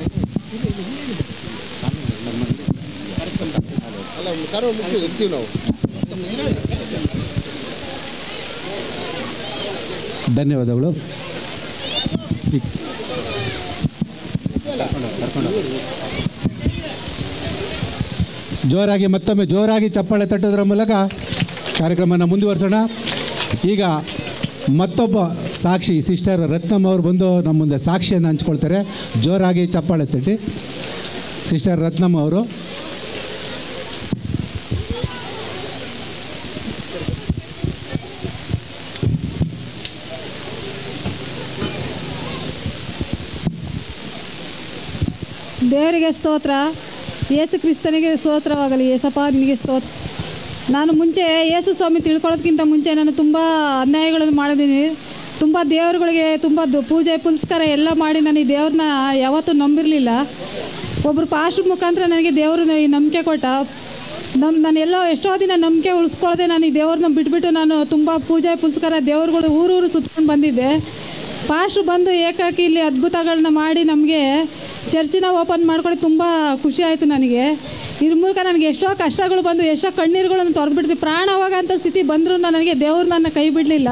ಅಲ್ಲ, ಕರೋ ಮುಖ್ಯ ಇರ್ತೀವಿ ನಾವು. ಧನ್ಯವಾದಗಳು. ಜೋರಾಗಿ ಮತ್ತೊಮ್ಮೆ ಜೋರಾಗಿ ಚಪ್ಪಾಳೆ ತಟ್ಟೋದ್ರ ಮೂಲಕ ಕಾರ್ಯಕ್ರಮನ ಮುಂದುವರಿಸೋಣ. ಈಗ ಮತ್ತೊಬ್ಬ ಸಾಕ್ಷಿ ಸಿಸ್ಟರ್ ರತ್ನಮ್ಮ ಅವರು ಬಂದು ನಮ್ಮ ಮುಂದೆ ಸಾಕ್ಷಿಯನ್ನು ಹಂಚ್ಕೊಳ್ತಾರೆ. ಜೋರಾಗಿ ಚಪ್ಪಾಳೆ ತಟ್ಟಿ. ಸಿಸ್ಟರ್ ರತ್ನಮ್ಮ ಅವರು. ದೇವರಿಗೆ ಸ್ತೋತ್ರ, ಯೇಸು ಕ್ರಿಸ್ತನಿಗೆ ಸ್ತೋತ್ರವಾಗಲಿ. ಯೇಸಪ್ಪ ನಿನಗೆ ಸ್ತೋತ್ರ. ನಾನು ಮುಂಚೆ ಯೇಸು ಸ್ವಾಮಿ ತಿಳ್ಕೊಳ್ಳೋದಕ್ಕಿಂತ ಮುಂಚೆ ನಾನು ತುಂಬ ಅನ್ಯಾಯಗಳನ್ನು ಮಾಡಿದ್ದೀನಿ. ತುಂಬ ದೇವರುಗಳಿಗೆ ತುಂಬ ಪೂಜೆ ಪುನಸ್ಕಾರ ಎಲ್ಲ ಮಾಡಿ ನಾನು ಈ ದೇವ್ರನ್ನ ಯಾವತ್ತೂ ನಂಬಿರಲಿಲ್ಲ. ಒಬ್ಬರು ಪಾಸ್ಟ್ರ ಮುಖಾಂತರ ನನಗೆ ದೇವರು ಈ ನಂಬಿಕೆ ಕೊಟ್ಟ. ನಾನು ಎಷ್ಟೋ ದಿನ ನಂಬಿಕೆ ಉಳಿಸ್ಕೊಳ್ಳದೆ ನಾನು ಈ ದೇವ್ರನ್ನ ಬಿಟ್ಬಿಟ್ಟು ನಾನು ತುಂಬ ಪೂಜೆ ಪುನಸ್ಕಾರ ದೇವ್ರುಗಳು ಊರೂರು ಸುತ್ಕೊಂಡು ಬಂದಿದ್ದೆ. ಪಾಸ್ಟ್ರು ಬಂದು ಏಕಾಕಿ ಇಲ್ಲಿ ಅದ್ಭುತಗಳನ್ನ ಮಾಡಿ ನಮಗೆ ಚರ್ಚಿನ ಓಪನ್ ಮಾಡ್ಕೊಂಡು ತುಂಬ ಖುಷಿ ಆಯಿತು ನನಗೆ. ಇದ್ರ ಮೂಲಕ ನನಗೆ ಎಷ್ಟೋ ಕಷ್ಟಗಳು ಬಂದು ಎಷ್ಟೋ ಕಣ್ಣೀರುಗಳನ್ನು ತೊರೆದ್ಬಿಡ್ತೀವಿ. ಪ್ರಾಣವಾಗ ಅಂತ ಸ್ಥಿತಿ ಬಂದರೂ ನನಗೆ ದೇವ್ರು ನನ್ನ ಕೈ ಬಿಡಲಿಲ್ಲ.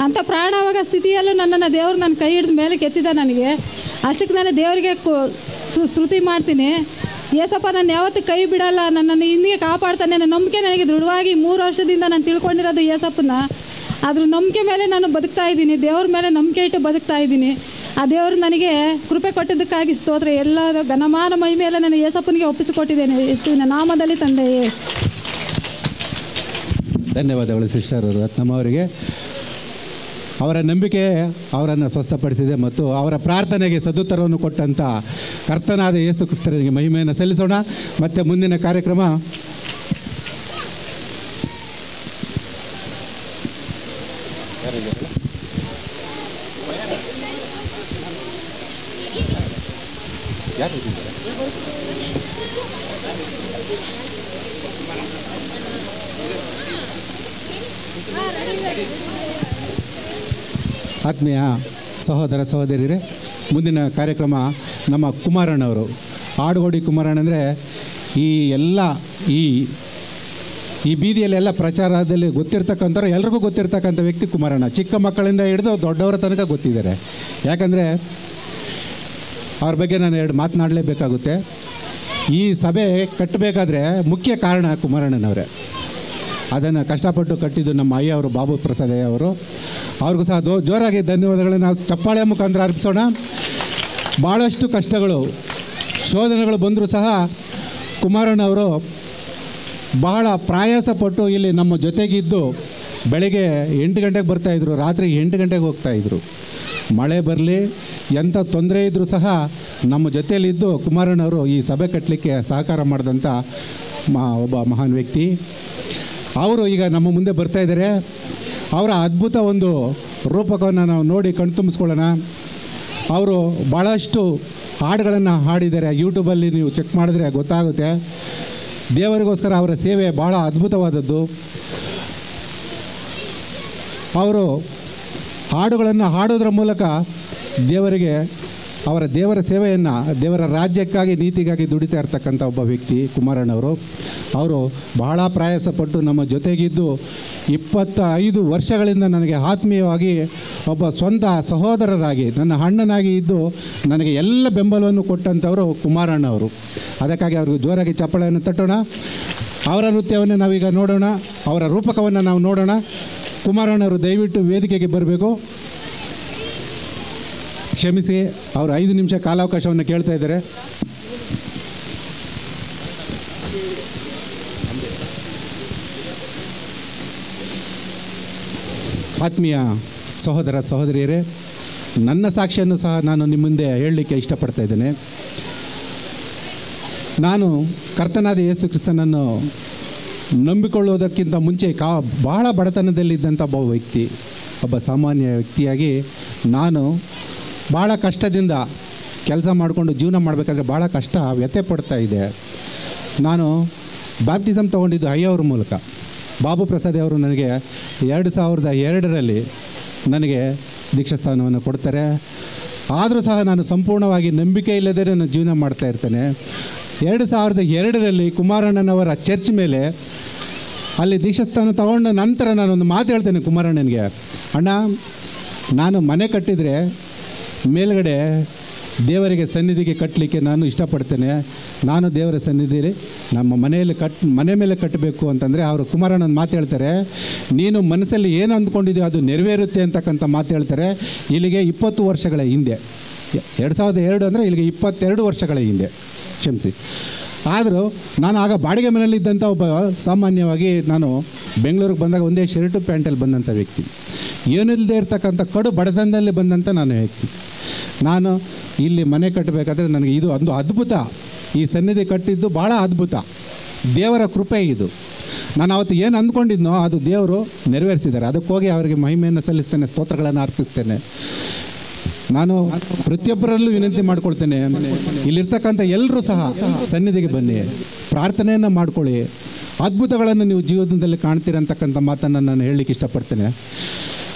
ಅಂಥ ಪ್ರಾಣವಾಗ ಸ್ಥಿತಿಯಲ್ಲೂ ನನ್ನನ್ನು ದೇವ್ರು ನನ್ನ ಕೈ ಹಿಡಿದು ಮೇಲೆ ಕೆತ್ತಿದ ನನಗೆ. ಅಷ್ಟಕ್ಕೆ ನಾನು ದೇವರಿಗೆ ಸ್ತುತಿ ಮಾಡ್ತೀನಿ. ಏಸಪ್ಪ ನಾನು ಯಾವತ್ತೂ ಕೈ ಬಿಡಲ್ಲ, ನನ್ನನ್ನು ಹಿಂದಿಗೆ ಕಾಪಾಡ್ತಾನೆ. ನನ್ನ ನಂಬಿಕೆ ನನಗೆ ದೃಢವಾಗಿ 3 ವರ್ಷದಿಂದ ನಾನು ತಿಳ್ಕೊಂಡಿರೋದು ಏಸಪ್ಪನ. ಅದ್ರ ನಂಬಿಕೆ ಮೇಲೆ ನಾನು ಬದುಕ್ತಾ ಇದ್ದೀನಿ, ದೇವ್ರ ಮೇಲೆ ನಂಬಿಕೆ ಇಟ್ಟು ಬದುಕ್ತಾ ಇದ್ದೀನಿ. ಆ ದೇವರು ನನಗೆ ಕೃಪೆ ಕೊಟ್ಟಿದ್ದಕ್ಕಾಗಿ ಸ್ತೋತ್ರ. ಎಲ್ಲ ಘನಮಾನ ಮಹಿಮೆ ಎಲ್ಲ ನಾನು ಏಸಪ್ಪನಿಗೆ ಒಪ್ಪಿಸಿಕೊಟ್ಟಿದ್ದೇನೆ ಯೇಸುವಿನ ನಾಮದಲ್ಲಿ ತಂದೆಯೇ. ಧನ್ಯವಾದಗಳು ಸಿಸ್ಟರ್ ರತ್ನಮ್ಮ ಅವರಿಗೆ. ಅವರ ನಂಬಿಕೆ ಅವರನ್ನು ಸ್ವಸ್ಥಪಡಿಸಿದೆ ಮತ್ತು ಅವರ ಪ್ರಾರ್ಥನೆಗೆ ಸದುತ್ತರವನ್ನು ಕೊಟ್ಟಂಥ ಕರ್ತನಾದ ಯೇಸು ಕ್ರಿಸ್ತನಿಗೆ ಮಹಿಮೆಯನ್ನು ಸಲ್ಲಿಸೋಣ. ಮತ್ತು ಮುಂದಿನ ಕಾರ್ಯಕ್ರಮ ಆತ್ಮೀಯ ಸಹೋದರ ಸಹೋದರಿಯರೇ, ಮುಂದಿನ ಕಾರ್ಯಕ್ರಮ ನಮ್ಮ ಕುಮಾರಣ್ಣವರು. ಆಡುಗೋಡಿ ಕುಮಾರಣ್ಣ ಅಂದರೆ ಈ ಬೀದಿಯಲ್ಲೆಲ್ಲ ಪ್ರಚಾರದಲ್ಲಿ ಗೊತ್ತಿರ್ತಕ್ಕಂಥವ್ರು ಎಲ್ರಿಗೂ ಗೊತ್ತಿರ್ತಕ್ಕಂಥ ವ್ಯಕ್ತಿ ಕುಮಾರಣ್ಣ. ಚಿಕ್ಕ ಮಕ್ಕಳಿಂದ ಹಿಡಿದು ದೊಡ್ಡವರ ತನಕ ಗೊತ್ತಿದ್ದಾರೆ. ಯಾಕಂದರೆ ಅವ್ರ ಬಗ್ಗೆ ನಾನು 2 ಮಾತನಾಡಲೇಬೇಕಾಗುತ್ತೆ. ಈ ಸಭೆ ಕಟ್ಟಬೇಕಾದ್ರೆ ಮುಖ್ಯ ಕಾರಣ ಕುಮಾರಣ್ಣನವರೇ. ಅದನ್ನು ಕಷ್ಟಪಟ್ಟು ಕಟ್ಟಿದ್ದು ನಮ್ಮ ಅಯ್ಯವರು ಬಾಬು ಪ್ರಸಾದ್ ಅವರು. ಅವ್ರಿಗೂ ಸಹ ಜೋರಾಗಿ ಧನ್ಯವಾದಗಳನ್ನು ನಾವು ಚಪ್ಪಾಳೆ ಮುಖಾಂತರ ಅರ್ಪಿಸೋಣ. ಭಾಳಷ್ಟು ಕಷ್ಟಗಳು ಶೋಧನೆಗಳು ಬಂದರೂ ಸಹ ಕುಮಾರಣ್ಣವರು ಬಹಳ ಪ್ರಯಾಸಪಟ್ಟು ಇಲ್ಲಿ ನಮ್ಮ ಜೊತೆಗಿದ್ದು ಬೆಳಗ್ಗೆ 8 ಗಂಟೆಗೆ ಬರ್ತಾಯಿದ್ರು, ರಾತ್ರಿ 8 ಗಂಟೆಗೆ ಹೋಗ್ತಾಯಿದ್ರು. ಮಳೆ ಬರಲಿ ಎಂಥ ತೊಂದರೆ ಇದ್ದರೂ ಸಹ ನಮ್ಮ ಜೊತೆಯಲ್ಲಿದ್ದು ಕುಮಾರಣ್ಣವರು ಈ ಸಭೆ ಕಟ್ಟಲಿಕ್ಕೆ ಸಹಕಾರ ಮಾಡಿದಂಥ ಒಬ್ಬ ಮಹಾನ್ ವ್ಯಕ್ತಿ. ಅವರು ಈಗ ನಮ್ಮ ಮುಂದೆ ಬರ್ತಾಯಿದ್ದಾರೆ. ಅವರ ಅದ್ಭುತ ಒಂದು ರೂಪಕವನ್ನು ನಾವು ನೋಡಿ ಕಣ್ತುಂಬಿಸ್ಕೊಳ್ಳೋಣ. ಅವರು ಭಾಳಷ್ಟು ಹಾಡುಗಳನ್ನು ಹಾಡಿದ್ದಾರೆ. ಯೂಟ್ಯೂಬಲ್ಲಿ ನೀವು ಚೆಕ್ ಮಾಡಿದ್ರೆ ಗೊತ್ತಾಗುತ್ತೆ. ದೇವರಿಗೋಸ್ಕರ ಅವರ ಸೇವೆ ಭಾಳ ಅದ್ಭುತವಾದದ್ದು. ಅವರು ಹಾಡುಗಳನ್ನು ಹಾಡೋದ್ರ ಮೂಲಕ ದೇವರಿಗೆ ದೇವರ ಸೇವೆಯನ್ನು ದೇವರ ರಾಜ್ಯಕ್ಕಾಗಿ ನೀತಿಗಾಗಿ ದುಡಿತಾ ಇರ್ತಕ್ಕಂಥ ಒಬ್ಬ ವ್ಯಕ್ತಿ ಕುಮಾರಣ್ಣವರು. ಅವರು ಬಹಳ ಪ್ರಯಾಸಪಟ್ಟು ನಮ್ಮ ಜೊತೆಗಿದ್ದು 25 ವರ್ಷಗಳಿಂದ ನನಗೆ ಆತ್ಮೀಯವಾಗಿ ಒಬ್ಬ ಸ್ವಂತ ಸಹೋದರರಾಗಿ ನನ್ನ ಅಣ್ಣನಾಗಿ ಇದ್ದು ನನಗೆ ಎಲ್ಲ ಬೆಂಬಲವನ್ನು ಕೊಟ್ಟಂಥವರು ಕುಮಾರಣ್ಣವರು. ಅದಕ್ಕಾಗಿ ಅವ್ರಿಗೆ ಜೋರಾಗಿ ಚಪ್ಪಾಳೆಯನ್ನು ತಟ್ಟೋಣ. ಅವರ ನೃತ್ಯವನ್ನು ನಾವೀಗ ನೋಡೋಣ, ಅವರ ರೂಪಕವನ್ನು ನಾವು ನೋಡೋಣ. ಕುಮಾರಣ್ಣವರು ದಯವಿಟ್ಟು ವೇದಿಕೆಗೆ ಬರಬೇಕು. ಕ್ಷಮಿಸಿ, ಅವರು 5 ನಿಮಿಷ ಕಾಲಾವಕಾಶವನ್ನು ಕೇಳ್ತಾ ಇದ್ದಾರೆ. ಆತ್ಮೀಯ ಸಹೋದರ ಸಹೋದರಿಯರೇ, ನನ್ನ ಸಾಕ್ಷಿಯನ್ನು ಸಹ ನಾನು ನಿಮ್ಮ ಮುಂದೆ ಹೇಳಲಿಕ್ಕೆ ಇಷ್ಟಪಡ್ತಾ ಇದ್ದೇನೆ. ನಾನು ಕರ್ತನಾದ ಯೇಸು ಕ್ರಿಸ್ತನನ್ನು ನಂಬಿಕೊಳ್ಳುವುದಕ್ಕಿಂತ ಮುಂಚೆ ಬಹಳ ಬಡತನದಲ್ಲಿದ್ದಂಥ ಒಬ್ಬ ವ್ಯಕ್ತಿ, ಒಬ್ಬ ಸಾಮಾನ್ಯ ವ್ಯಕ್ತಿಯಾಗಿ ನಾನು ಭಾಳ ಕಷ್ಟದಿಂದ ಕೆಲಸ ಮಾಡಿಕೊಂಡು ಜೀವನ ಮಾಡಬೇಕಾದ್ರೆ ಭಾಳ ಕಷ್ಟ ವ್ಯಥೆ ಪಡ್ತಾ ಇದೆ. ನಾನು ಬ್ಯಾಪ್ಟಿಸಮ್ ತೊಗೊಂಡಿದ್ದು ಅಯ್ಯವ್ರ ಮೂಲಕ. ಬಾಬು ಪ್ರಸಾದ್ ಅವರು ನನಗೆ 2002ರಲ್ಲಿ ನನಗೆ ದೀಕ್ಷಾಸ್ಥಾನವನ್ನು ಕೊಡ್ತಾರೆ. ಆದರೂ ಸಹ ನಾನು ಸಂಪೂರ್ಣವಾಗಿ ನಂಬಿಕೆ ಇಲ್ಲದೇ ನಾನು ಜೀವನ ಮಾಡ್ತಾ ಇರ್ತೇನೆ. 2002ರಲ್ಲಿ ಕುಮಾರಣ್ಣನವರ ಚರ್ಚ್ ಮೇಲೆ ಅಲ್ಲಿ ದೀಕ್ಷಾಸ್ಥಾನ ತಗೊಂಡ ನಂತರ ನಾನೊಂದು ಮಾತು ಹೇಳ್ತೇನೆ ಕುಮಾರಣ್ಣನಿಗೆ, ಅಣ್ಣ ನಾನು ಮನೆ ಕಟ್ಟಿದರೆ ಮೇಲ್ಗಡೆ ದೇವರಿಗೆ ಸನ್ನಿಧಿಗೆ ಕಟ್ಟಲಿಕ್ಕೆ ನಾನು ಇಷ್ಟಪಡ್ತೇನೆ. ನಾನು ದೇವರ ಸನ್ನಿಧಿಲಿ ನಮ್ಮ ಮನೆ ಮೇಲೆ ಕಟ್ಟಬೇಕು ಅಂತಂದರೆ ಅವರು ಕುಮಾರಣ್ಣನ ಮಾತು ಹೇಳ್ತಾರೆ, ನೀನು ಮನಸ್ಸಲ್ಲಿ ಏನು ಅಂದ್ಕೊಂಡಿದೆಯೋ ಅದು ನೆರವೇರುತ್ತೆ ಅಂತಕ್ಕಂಥ ಮಾತು ಹೇಳ್ತಾರೆ. ಇಲ್ಲಿಗೆ 20 ವರ್ಷಗಳ ಹಿಂದೆ, 2002 ಅಂದರೆ ಇಲ್ಲಿಗೆ 22 ವರ್ಷಗಳ ಹಿಂದೆ, ಕ್ಷಮಿಸಿ. ಆದರೂ ನಾನು ಆಗ ಬಾಡಿಗೆ ಮನೆಯಲ್ಲಿದ್ದಂಥ ಒಬ್ಬ ಸಾಮಾನ್ಯವಾಗಿ ನಾನು ಬೆಂಗಳೂರಿಗೆ ಬಂದಾಗ ಒಂದೇ ಶರ್ಟು ಪ್ಯಾಂಟಲ್ಲಿ ಬಂದಂಥ ವ್ಯಕ್ತಿ, ಏನಿಲ್ಲದೆ ಇರ್ತಕ್ಕಂಥ ಕಡು ಬಡತನದಲ್ಲಿ ಬಂದಂಥ ನಾನು ವ್ಯಕ್ತಿ. ನಾನು ಇಲ್ಲಿ ಮನೆ ಕಟ್ಟಬೇಕಾದ್ರೆ ನನಗೆ ಇದು ಒಂದು ಅದ್ಭುತ, ಈ ಸನ್ನಿಧಿ ಕಟ್ಟಿದ್ದು ಭಾಳ ಅದ್ಭುತ, ದೇವರ ಕೃಪೆ ಇದು. ನಾನು ಅವತ್ತು ಏನು ಅಂದ್ಕೊಂಡಿದ್ನೋ ಅದು ದೇವರು ನೆರವೇರಿಸಿದ್ದಾರೆ. ಅದಕ್ಕೆ ಹೋಗಿ ಅವರಿಗೆ ಮಹಿಮೆಯನ್ನು ಸಲ್ಲಿಸ್ತೇನೆ, ಸ್ತೋತ್ರಗಳನ್ನು ಅರ್ಪಿಸ್ತೇನೆ. ನಾನು ಪ್ರತಿಯೊಬ್ಬರಲ್ಲೂ ವಿನಂತಿ ಮಾಡ್ಕೊಳ್ತೇನೆ, ಇಲ್ಲಿರ್ತಕ್ಕಂಥ ಎಲ್ಲರೂ ಸಹ ಸನ್ನಿಧಿಗೆ ಬನ್ನಿ, ಪ್ರಾರ್ಥನೆಯನ್ನು ಮಾಡ್ಕೊಳ್ಳಿ, ಅದ್ಭುತಗಳನ್ನು ನೀವು ಜೀವನದಲ್ಲಿ ಕಾಣ್ತೀರಂತಕ್ಕಂಥ ಮಾತನ್ನು ನಾನು ಹೇಳಲಿಕ್ಕೆ ಇಷ್ಟಪಡ್ತೇನೆ.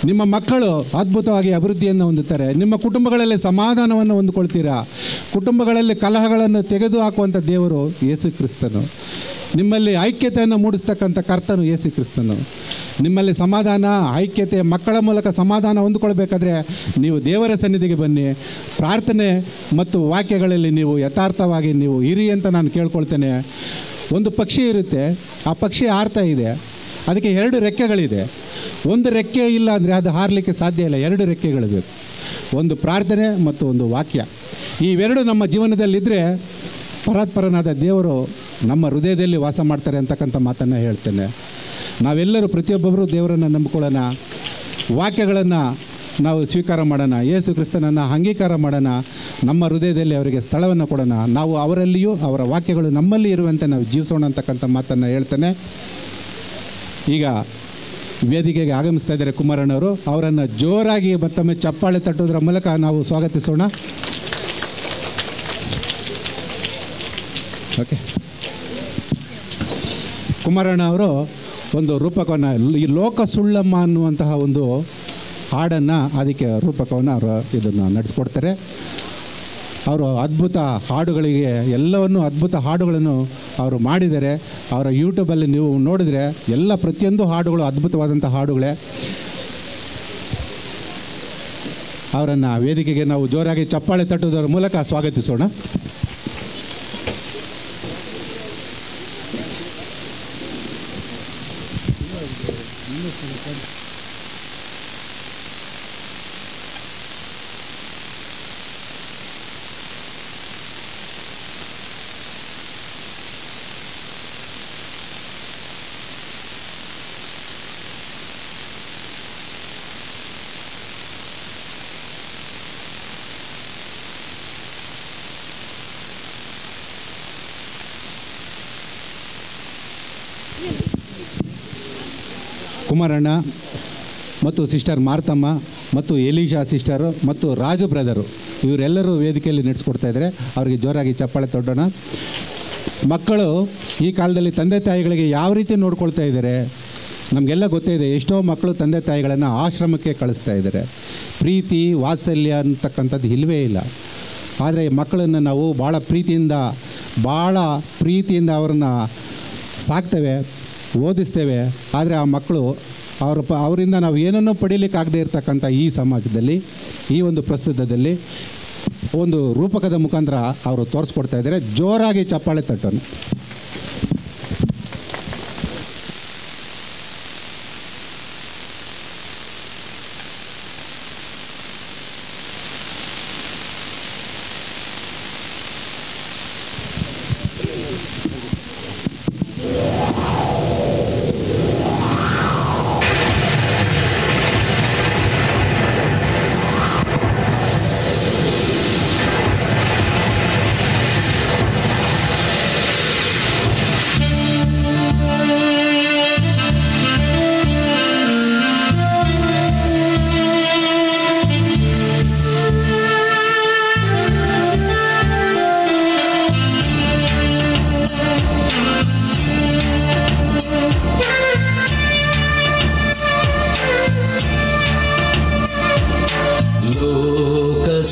ನಿಮ್ಮ ಮಕ್ಕಳು ಅದ್ಭುತವಾಗಿ ಅಭಿವೃದ್ಧಿಯನ್ನು ಹೊಂದುತ್ತಾರೆ, ನಿಮ್ಮ ಕುಟುಂಬಗಳಲ್ಲಿ ಸಮಾಧಾನವನ್ನು ಹೊಂದ್ಕೊಳ್ತೀರಾ, ಕುಟುಂಬಗಳಲ್ಲಿ ಕಲಹಗಳನ್ನು ತೆಗೆದು ಹಾಕುವಂಥ ದೇವರು ಯೇಸು ಕ್ರಿಸ್ತನು. ನಿಮ್ಮಲ್ಲಿ ಐಕ್ಯತೆಯನ್ನು ಮೂಡಿಸ್ತಕ್ಕಂಥ ಕರ್ತನು ಯೇಸು ಕ್ರಿಸ್ತನು. ನಿಮ್ಮಲ್ಲಿ ಸಮಾಧಾನ, ಐಕ್ಯತೆ, ಮಕ್ಕಳ ಮೂಲಕ ಸಮಾಧಾನ ಹೊಂದಿಕೊಳ್ಬೇಕಾದ್ರೆ ನೀವು ದೇವರ ಸನ್ನಿಧಿಗೆ ಬನ್ನಿ. ಪ್ರಾರ್ಥನೆ ಮತ್ತು ವಾಕ್ಯಗಳಲ್ಲಿ ನೀವು ಯಥಾರ್ಥವಾಗಿ ನೀವು ಇರಿ ಅಂತ ನಾನು ಕೇಳ್ಕೊಳ್ತೇನೆ. ಒಂದು ಪಕ್ಷಿ ಇರುತ್ತೆ, ಆ ಪಕ್ಷಿ ಹಾರ್ತಾ ಇದೆ, ಅದಕ್ಕೆ 2 ರೆಕ್ಕೆಗಳಿದೆ. ಒಂದು ರೆಕ್ಕೆ ಇಲ್ಲ ಅಂದರೆ ಅದು ಹಾರಲಿಕ್ಕೆ ಸಾಧ್ಯ ಇಲ್ಲ. 2 ರೆಕ್ಕೆಗಳು ಬೇಕು, ಒಂದು ಪ್ರಾರ್ಥನೆ ಮತ್ತು ಒಂದು ವಾಕ್ಯ. ಇವೆರಡು ನಮ್ಮ ಜೀವನದಲ್ಲಿದ್ದರೆ ಪರಾತ್ಪರನಾದ ದೇವರು ನಮ್ಮ ಹೃದಯದಲ್ಲಿ ವಾಸ ಮಾಡ್ತಾರೆ ಅಂತಕ್ಕಂಥ ಮಾತನ್ನು ಹೇಳ್ತೇನೆ. ನಾವೆಲ್ಲರೂ ಪ್ರತಿಯೊಬ್ಬೊಬ್ಬರು ದೇವರನ್ನು ನಂಬಿಕೊಳ್ಳೋಣ, ವಾಕ್ಯಗಳನ್ನು ನಾವು ಸ್ವೀಕಾರ ಮಾಡೋಣ, ಯೇಸು ಕ್ರಿಸ್ತನನ್ನು ಅಂಗೀಕಾರ ಮಾಡೋಣ, ನಮ್ಮ ಹೃದಯದಲ್ಲಿ ಅವರಿಗೆ ಸ್ಥಳವನ್ನು ಕೊಡೋಣ, ನಾವು ಅವರಲ್ಲಿಯೂ ಅವರ ವಾಕ್ಯಗಳು ನಮ್ಮಲ್ಲಿ ಇರುವಂತೆ ನಾವು ಜೀವಿಸೋಣ ಅಂತಕ್ಕಂಥ ಮಾತನ್ನು ಹೇಳ್ತೇನೆ. ಈಗ ವೇದಿಕೆಗೆ ಆಗಮಿಸ್ತಾ ಇದ್ದಾರೆ ಕುಮಾರಣ್ಣವರು. ಅವರನ್ನು ಜೋರಾಗಿ ಮತ್ತೊಮ್ಮೆ ಚಪ್ಪಾಳೆ ತಟ್ಟುವುದರ ಮೂಲಕ ನಾವು ಸ್ವಾಗತಿಸೋಣ. ಓಕೆ, ಕುಮಾರಣ್ಣ ಅವರು ಒಂದು ರೂಪಕವನ್ನು, ಈ ಲೋಕ ಸುಳ್ಳಮ್ಮ ಅನ್ನುವಂತಹ ಒಂದು ಹಾಡನ್ನು, ಅದಕ್ಕೆ ರೂಪಕವನ್ನು ಅವರು ಇದನ್ನು ನಡೆಸ್ಕೊಡ್ತಾರೆ. ಅವರು ಅದ್ಭುತ ಹಾಡುಗಳಿಗೆ ಎಲ್ಲವನ್ನು ಅದ್ಭುತ ಹಾಡುಗಳನ್ನು ಅವರು ಮಾಡಿದ್ದಾರೆ. ಅವರ ಯೂಟ್ಯೂಬಲ್ಲಿ ನೀವು ನೋಡಿದರೆ ಎಲ್ಲ ಪ್ರತಿಯೊಂದು ಹಾಡುಗಳು ಅದ್ಭುತವಾದಂಥ ಹಾಡುಗಳೇ. ಅವರನ್ನು ವೇದಿಕೆಗೆ ನಾವು ಜೋರಾಗಿ ಚಪ್ಪಾಳೆ ತಟ್ಟುವುದರ ಮೂಲಕ ಸ್ವಾಗತಿಸೋಣ. ಕುಮಾರಣ್ಣ ಮತ್ತು ಸಿಸ್ಟರ್ ಮಾರ್ತಮ್ಮ ಮತ್ತು ಎಲೀಶಾ ಸಿಸ್ಟರು ಮತ್ತು ರಾಜು ಬ್ರದರು ಇವರೆಲ್ಲರೂ ವೇದಿಕೆಯಲ್ಲಿ ನಡೆಸ್ಕೊಡ್ತಾ ಇದ್ದಾರೆ. ಅವರಿಗೆ ಜೋರಾಗಿ ಚಪ್ಪಾಳೆ ತೊಡೋಣ. ಮಕ್ಕಳು ಈ ಕಾಲದಲ್ಲಿ ತಂದೆ ತಾಯಿಗಳಿಗೆ ಯಾವ ರೀತಿ ನೋಡ್ಕೊಳ್ತಾ ಇದ್ದಾರೆ ನಮಗೆಲ್ಲ ಗೊತ್ತೇ ಇದೆ. ಎಷ್ಟೋ ಮಕ್ಕಳು ತಂದೆ ತಾಯಿಗಳನ್ನು ಆಶ್ರಮಕ್ಕೆ ಕಳಿಸ್ತಾ ಇದ್ದಾರೆ. ಪ್ರೀತಿ ವಾತ್ಸಲ್ಯ ಅಂತಕ್ಕಂಥದ್ದು ಇಲ್ಲವೇ ಇಲ್ಲ. ಆದರೆ ಮಕ್ಕಳನ್ನು ನಾವು ಭಾಳ ಪ್ರೀತಿಯಿಂದ ಅವ್ರನ್ನ ಸಾಕ್ತೇವೆ, ಓದಿಸ್ತೇವೆ. ಆದರೆ ಆ ಮಕ್ಕಳು ಅವರಿಂದ ನಾವು ಏನನ್ನೂ ಪಡೀಲಿಕ್ಕಾಗದೇ ಇರತಕ್ಕಂಥ ಈ ಸಮಾಜದಲ್ಲಿ, ಈ ಒಂದು ಪ್ರಸ್ತುತದಲ್ಲಿ ಒಂದು ರೂಪಕದ ಮುಖಾಂತರ ಅವರು ತೋರಿಸ್ಕೊಡ್ತಾ ಇದ್ದಾರೆ. ಜೋರಾಗಿ ಚಪ್ಪಾಳೆ ತಟ್ಟೋಣ.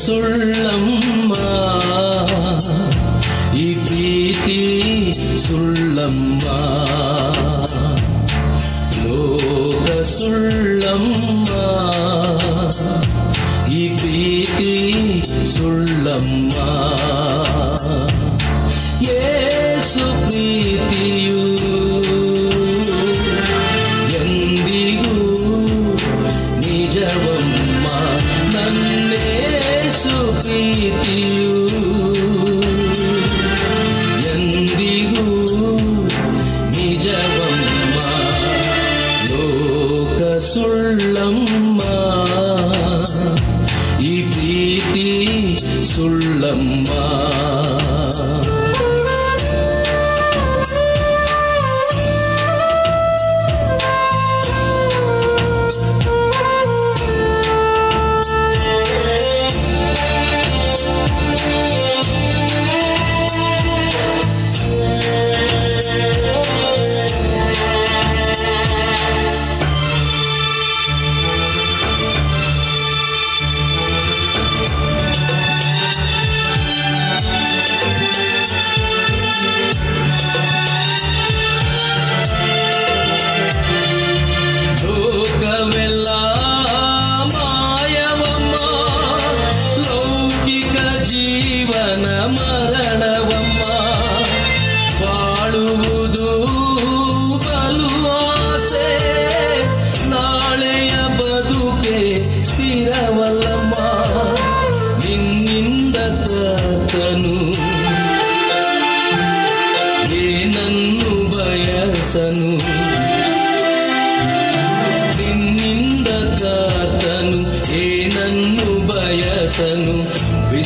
ಸುಳ್ಳಮ್ಮ ಈ ಪ್ರೀತಿ ಸುಳ್ಳಮ್ಮ, ಲೋಕ ಸುಳ್ಳಮ್ಮ ಈ ಪ್ರೀತಿ ಸುಳ್ಳಮ್ಮ. ಯೇಸು ಪ್ರೀತಿಯು ಎಂದಿಗೂ ನಿಜವಮ್ಮ, ನನ್ನೇಸು ಪ್ರೀತಿಯು ಎಂದಿಗೂ ನಿಜವಮ್ಮ, ಲೋಕ ಸುಳ್ಳಮ್ಮ ಈ ಪ್ರೀತಿ ಸುಳ್ಳಮ್ಮ.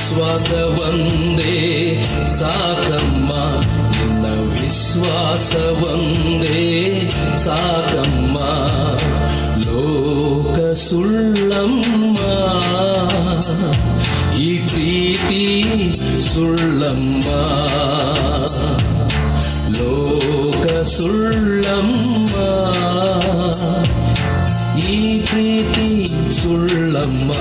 ವಿಶ್ವಾಸವೊಂದೇ ಸಾಕಮ್ಮ, ನಿನ್ನ ವಿಶ್ವಾಸವೊಂದೇ ಸಾಕಮ್ಮ. ಲೋಕ ಸುಳ್ಳಮ್ಮ, ಈ ಪ್ರೀತಿ ಸುಳ್ಳಮ್ಮ. ಲೋಕ ಸುಳ್ಳಮ್ಮ, ಈ ಪ್ರೀತಿ ಸುಳ್ಳಮ್ಮ.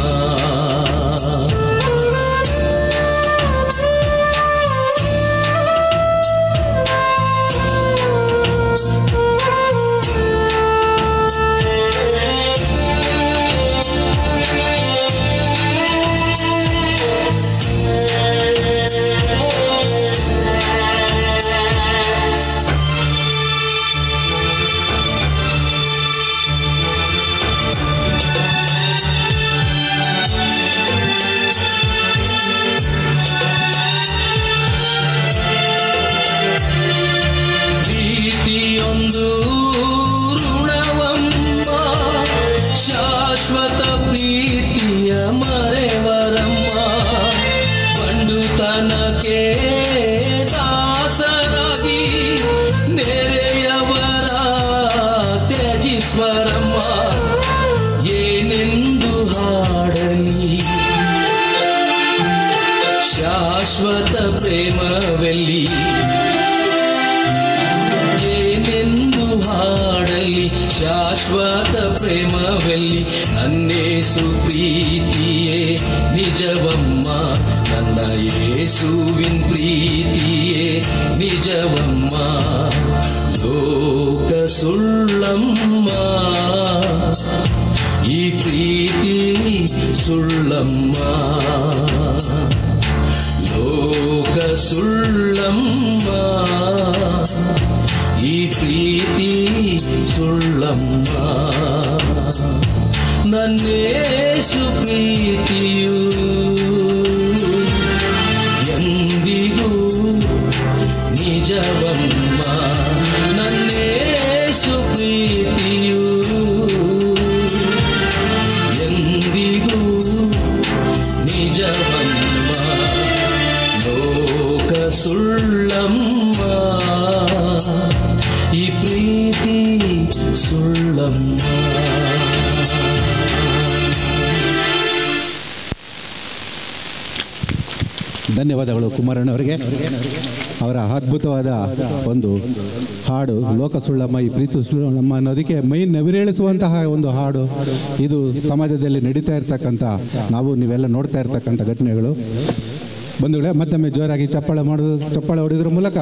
ಪ್ರೀತಿಯೊಂದು ಋಣವಮ್ಮ, ಶಾಶ್ವತ ಪ್ರೀತಿಯ ಮರೆವರಮ್ಮ. ಬಂಡುತನಕ್ಕೆ ದಾಸರಾಗಿ ನೆರೆಯವರ ತ್ಯಜಿಸ್ವರಮ್ಮ. ಏನೆಂದು ಹಾಡಲಿ ಶಾಶ್ವತ ಪ್ರೇಮವೆಲ್ಲಿ, ಏನೆಂದು ಹಾಡಲಿ ಶಾಶ್ವತ ಪ್ರೇಮವೆಲ್ಲಿ. ನನ್ನೇಸು ಪ್ರೀತಿಯೇ ನಿಜವಮ್ಮ, ನನ್ನ ಯೇಸುವಿನ ಪ್ರೀತಿಯೇ ನಿಜವಮ್ಮ. ಲೋಕ ಸುಳ್ಳಮ್ಮ, ಈ ಪ್ರೀತಿ ಸುಳ್ಳಮ್ಮ. ಲೋಕ ಸುಳ್ಳಮ್ಮ, ಈ ಪ್ರೀತಿ ಸುಳ್ಳಮ್ಮ. ನನ್ನೇಸು ಪ್ರೀತಿಯು ಎಂದಿಗೂ ನಿಜವಮ್ಮ. ನನ್ನೇಸು ಪ್ರೀತಿಯು ಎಂದಿಗೂ ನಿಜವಮ್ಮ. ಲೋಕ ಸುಳ್ಳಮ್ಮ, ಈ ಪ್ರೀತಿ ಸುಳ್ಳಮ್ಮ. ಧನ್ಯವಾದಗಳು ಕುಮಾರಣ್ಣವರಿಗೆ. ಅವರ ಅದ್ಭುತವಾದ ಒಂದು ಹಾಡು ಲೋಕ ಸುಳ್ಳಮ್ಮ ಈ ಪ್ರೀತಿ ಸುಳ್ಳಮ್ಮ ಅನ್ನೋದಕ್ಕೆ ಮೈ ನವಿರೇಳಿಸುವಂತಹ ಒಂದು ಹಾಡು. ಇದು ಸಮಾಜದಲ್ಲಿ ನಡೀತಾ ಇರ್ತಕ್ಕಂಥ, ನಾವು ನೀವೆಲ್ಲ ನೋಡ್ತಾ ಇರ್ತಕ್ಕಂಥ ಘಟನೆಗಳು. ಬಂಧುಗಳೇ, ಮತ್ತೊಮ್ಮೆ ಜೋರಾಗಿ ಚಪ್ಪಾಳೆ ಹೊಡೆಯೋದ್ರ ಮೂಲಕ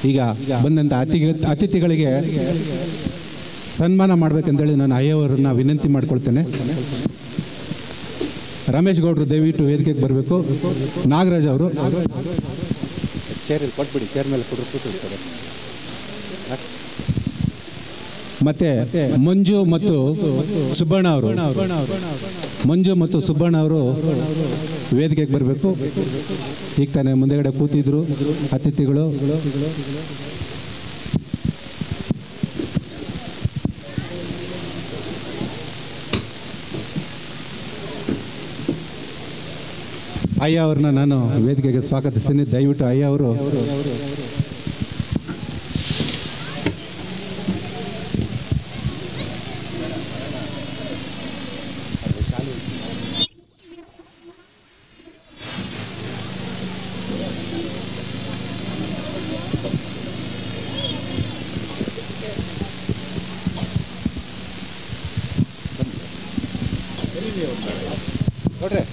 ಈಗ ಬಂದಂಥ ಅತಿಥಿಗಳಿಗೆ ಸನ್ಮಾನ ಮಾಡಬೇಕಂತೇಳಿ ನಾನು ಅಯ್ಯವರನ್ನ ವಿನಂತಿ ಮಾಡ್ಕೊಳ್ತೇನೆ. ರಮೇಶ್ ಗೌಡ್ರು ದಯವಿಟ್ಟು ವೇದಿಕೆಗೆ ಬರಬೇಕು. ನಾಗರಾಜ್ ಅವರು ಚೇರಲ್ಲಿ ಕೊಟ್ಬಿಡಿ, ಚೇರ್ ಮೇಲೆ ಕೂತ್ಕೊಳ್ತಾರೆ. ಮತ್ತೆ ಮಂಜು ಮತ್ತು ಸುಬ್ಬಣ್ಣ ಅವರು ವೇದಿಕೆಗೆ ಬರಬೇಕು. ಈಗ ತಾನೇ ಮುಂದೆಗಡೆ ಕೂತಿದ್ರು ಅತಿಥಿಗಳು. ಅಯ್ಯ ಅವ್ರನ್ನ ನಾನು ವೇದಿಕೆಗೆ ಸ್ವಾಗತಿಸ್ತೀನಿ. ದಯವಿಟ್ಟು ಅಯ್ಯ ಅವರು ನೋಡ್ರೆ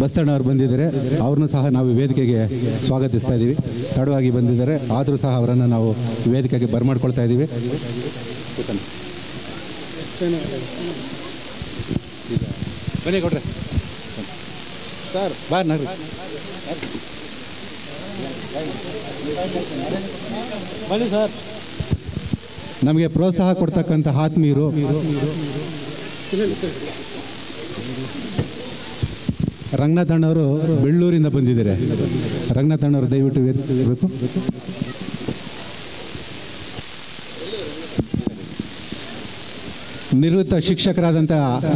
ಬಸ್ತಣ್ಣವ್ರು ಬಂದಿದ್ದಾರೆ. ಅವ್ರನ್ನೂ ಸಹ ನಾವು ವೇದಿಕೆಗೆ ಸ್ವಾಗತಿಸ್ತಾ ಇದ್ದೀವಿ. ತಡವಾಗಿ ಬಂದಿದ್ದಾರೆ, ಆದರೂ ಸಹ ಅವರನ್ನು ನಾವು ವೇದಿಕೆಗೆ ಬರಮಾಡ್ಕೊಳ್ತಾ ಇದ್ದೀವಿ. ಬನ್ನಿ ಕೊಡ್ರೆ ಸರ್, ಬಾ ನಗ್ರಿ. ಬನ್ನಿ ಸರ್. ನಮಗೆ ಪ್ರೋತ್ಸಾಹ ಕೊಡ್ತಕ್ಕಂಥ ಆತ್ಮೀಯರು ರಂಗನಾಥ್ ಅಣ್ಣವರು ಬೆಳ್ಳೂರಿಂದ ಬಂದಿದ್ದಾರೆ. ರಂಗನಾಥ್ ಅಣ್ಣವರು ದಯವಿಟ್ಟು ಬೇಕು. ನಿವೃತ್ತ ಶಿಕ್ಷಕರಾದಂಥ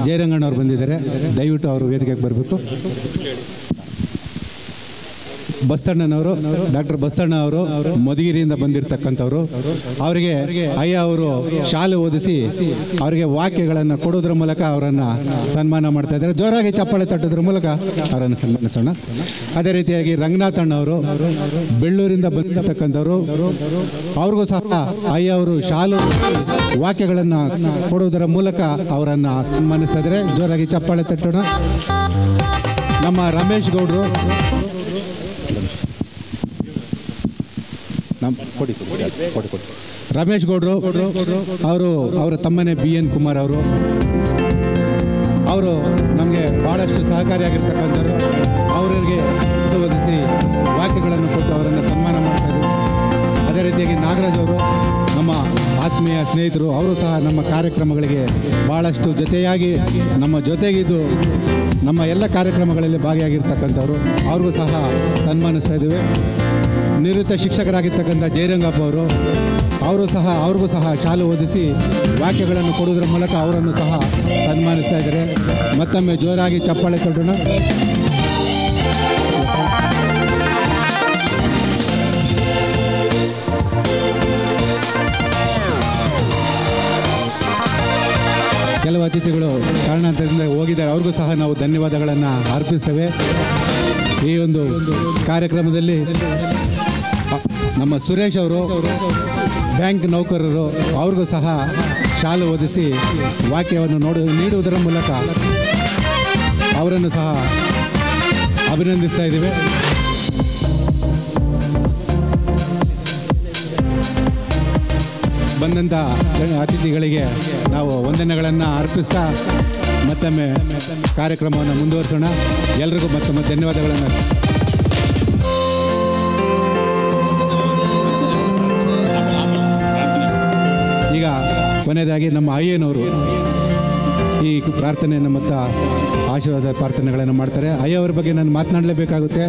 ಜಯರಂಗಣ್ಣವ್ರು ಬಂದಿದ್ದಾರೆ. ದಯವಿಟ್ಟು ಅವರು ವೇದಿಕೆಗೆ ಬರಬೇಕು. ಬಸ್ತಣ್ಣನವರು, ಡಾಕ್ಟರ್ ಬಸ್ತಣ್ಣ ಅವರು ಮಧುಗಿರಿಯಿಂದ ಬಂದಿರತಕ್ಕಂಥವ್ರು. ಅವರಿಗೆ ಅಯ್ಯ ಅವರು ಶಾಲೆ ಓದಿಸಿ ಅವರಿಗೆ ವಾಕ್ಯಗಳನ್ನು ಕೊಡೋದ್ರ ಮೂಲಕ ಅವರನ್ನು ಸನ್ಮಾನ ಮಾಡ್ತಾ ಇದ್ದಾರೆ. ಜೋರಾಗಿ ಚಪ್ಪಾಳೆ ತಟ್ಟೋದ್ರ ಮೂಲಕ ಅವರನ್ನು ಸನ್ಮಾನಿಸೋಣ. ಅದೇ ರೀತಿಯಾಗಿ ರಂಗನಾಥ್ ಅಣ್ಣವರು ಬೆಳ್ಳೂರಿಂದ ಬಂದಿರತಕ್ಕಂಥವ್ರು. ಅವ್ರಿಗೂ ಸಹ ಅಯ್ಯ ಅವರು ಶಾಲೆ ವಾಕ್ಯಗಳನ್ನು ಕೊಡುವುದರ ಮೂಲಕ ಅವರನ್ನು ಸನ್ಮಾನಿಸ್ತಾ ಇದ್ದಾರೆ. ಜೋರಾಗಿ ಚಪ್ಪಾಳೆ ತಟ್ಟೋಣ. ನಮ್ಮ ರಮೇಶ್ ಗೌಡರು ರಮೇಶ್ ಗೌಡರು ಅವರು, ಅವರ ತಮ್ಮನೇ BN ಕುಮಾರ್ ಅವರು ನಮಗೆ ಭಾಳಷ್ಟು ಸಹಕಾರಿಯಾಗಿರ್ತಕ್ಕಂಥವ್ರು. ಅವರಿಗೆ ಒದಗಿಸಿ ವಾಕ್ಯಗಳನ್ನು ಕೊಟ್ಟು ಅವರನ್ನು ಸನ್ಮಾನ ಮಾಡ್ತಾ ಇದ್ದಾರೆ. ಅದೇ ರೀತಿಯಾಗಿ ನಾಗರಾಜ್ ಅವರು ನಮ್ಮ ಆತ್ಮೀಯ ಸ್ನೇಹಿತರು. ಅವರು ಸಹ ನಮ್ಮ ಕಾರ್ಯಕ್ರಮಗಳಿಗೆ ಭಾಳಷ್ಟು ಜೊತೆಯಾಗಿ ನಮ್ಮ ಜೊತೆಗಿದ್ದು ನಮ್ಮ ಎಲ್ಲ ಕಾರ್ಯಕ್ರಮಗಳಲ್ಲಿ ಭಾಗಿಯಾಗಿರ್ತಕ್ಕಂಥವ್ರು. ಅವ್ರಿಗೂ ಸಹ ಸನ್ಮಾನಿಸ್ತಾ ಇದ್ದೀವಿ. ನಿವೃತ್ತ ಶಿಕ್ಷಕರಾಗಿರ್ತಕ್ಕಂಥ ಜಯರಂಗಪ್ಪ ಅವ್ರಿಗೂ ಸಹ ಶಾಲೆ ಓದಿಸಿ ವಾಕ್ಯಗಳನ್ನು ಕೊಡುವುದರ ಮೂಲಕ ಅವರನ್ನು ಸಹ ಸನ್ಮಾನಿಸ್ತಾ ಇದ್ದಾರೆ. ಮತ್ತೊಮ್ಮೆ ಜೋರಾಗಿ ಚಪ್ಪಾಳೆ ತಟ್ಟೋಣ. ಕೆಲವು ಅತಿಥಿಗಳು ಕಾರಣಾಂತರದಿಂದ ಹೋಗಿದ್ದಾರೆ. ಅವ್ರಿಗೂ ಸಹ ನಾವು ಧನ್ಯವಾದಗಳನ್ನು ಅರ್ಪಿಸ್ತೇವೆ. ಈ ಒಂದು ಕಾರ್ಯಕ್ರಮದಲ್ಲಿ ನಮ್ಮ ಸುರೇಶ್ ಅವರು ಬ್ಯಾಂಕ್ ನೌಕರರು, ಅವ್ರಿಗೂ ಸಹ ಶಾಲೆ ಓದಿಸಿ ವಾಕ್ಯವನ್ನು ನೀಡುವುದರ ಮೂಲಕ ಅವರನ್ನು ಸಹ ಅಭಿನಂದಿಸ್ತಾ ಇದ್ದೀವಿ. ಬಂದಂಥ ಅತಿಥಿಗಳಿಗೆ ನಾವು ವಂದನೆಗಳನ್ನು ಅರ್ಪಿಸ್ತಾ ಮತ್ತೊಮ್ಮೆ ಕಾರ್ಯಕ್ರಮವನ್ನು ಮುಂದುವರಿಸೋಣ. ಎಲ್ರಿಗೂ ಮತ್ತೊಮ್ಮೆ ಧನ್ಯವಾದಗಳನ್ನು. ಈಗ ಕೊನೆಯದಾಗಿ ನಮ್ಮ ಅಯ್ಯನವರು ಈ ಪ್ರಾರ್ಥನೆಯನ್ನು ಮತ್ತು ಆಶೀರ್ವಾದ ಪ್ರಾರ್ಥನೆಗಳನ್ನು ಮಾಡ್ತಾರೆ. ಅಯ್ಯವ್ರ ಬಗ್ಗೆ ನಾನು ಮಾತನಾಡಲೇಬೇಕಾಗುತ್ತೆ.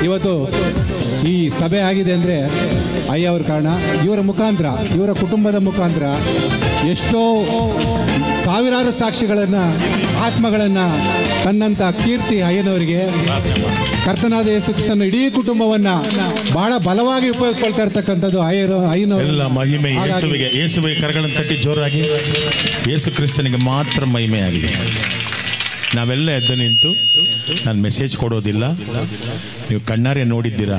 ಇವತ್ತು ಈ ಸಭೆ ಆಗಿದೆ ಅಂದರೆ ಅಯ್ಯವ್ರ ಕಾರಣ. ಇವರ ಮುಖಾಂತರ, ಇವರ ಕುಟುಂಬದ ಮುಖಾಂತರ ಎಷ್ಟೋ ಸಾವಿರಾರು ಸಾಕ್ಷಿಗಳನ್ನು, ಆತ್ಮಗಳನ್ನು ತನ್ನಂಥ ಕೀರ್ತಿ ಅಯ್ಯನವರಿಗೆ ಕರ್ತನಾದ ಯೇಸು ಕ್ರಿಸ್ತನ ಇಡೀ ಕುಟುಂಬವನ್ನು ಬಹಳ ಬಲವಾಗಿ ಉಪಯೋಗಿಸ್ಕೊಳ್ತಾ ಇರ್ತಕ್ಕಂಥದ್ದು ಅಯ್ಯನವರು. ಎಲ್ಲ ಮಹಿಮೆ ಯೇಸುವಿಗೆ ಕರಗಳನ್ನು ತಟ್ಟಿ ಜೋರಾಗಿ ಯೇಸು ಕ್ರಿಸ್ತನಿಗೆ ಮಾತ್ರ ಮಹಿಮೆ ಆಗಲಿ. ನಾವೆಲ್ಲ ಎದ್ದು ನಿಂತು ನಾನು ಮೆಸೇಜ್ ಕೊಡೋದಿಲ್ಲ, ನೀವು ಕಣ್ಣಾರೆ ನೋಡಿದ್ದೀರಾ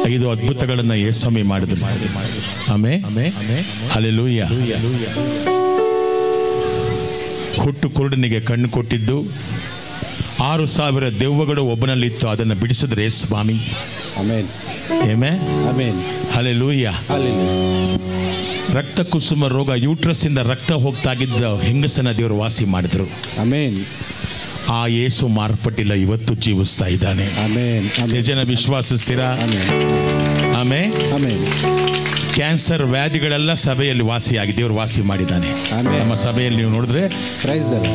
5 ಅದ್ಭುತಗಳನ್ನು ಯೇಸುಸ್ವಾಮಿ ಮಾಡಿದ್ರು. ಹಲ್ಲೆಲೂಯಾ. ಹುಟ್ಟು ಕುರುಡನಿಗೆ ಕಣ್ಣು ಕೊಟ್ಟಿದ್ದು, 6,000 ದೆವ್ವಗಳು ಒಬ್ಬನಲ್ಲಿತ್ತು, ಅದನ್ನು ಬಿಡಿಸಿದ್ರೆ ಸ್ವಾಮಿ. ಹಲ್ಲೆಲೂಯಾ. ರಕ್ತ ಕುಸುಮ ರೋಗ, ಯೂಟ್ರಸ್ಸಿಂದ ರಕ್ತ ಹೋಗ್ತಾಗಿದ್ದ ಹೆಂಗಸನ ದೇವರು ವಾಸಿ ಮಾಡಿದ್ರು. ಆ ಯೇಸು ಮಾರ್ಪಟ್ಟಿಲ್ಲ, ಇವತ್ತು ಜೀವಿಸ್ತಾ ಇದ್ದಾನೆ. ಜನ ವಿಶ್ವಾಸಿಸ್ತೀರಾ? ಕ್ಯಾನ್ಸರ್ ವ್ಯಾಧಿಗಳೆಲ್ಲ ಸಭೆಯಲ್ಲಿ ವಾಸಿಯಾಗಿ ದೇವರು ವಾಸಿ ಮಾಡಿದ್ದಾನೆ. ನಮ್ಮ ಸಭೆಯಲ್ಲಿ ನೀವು ನೋಡಿದ್ರೆ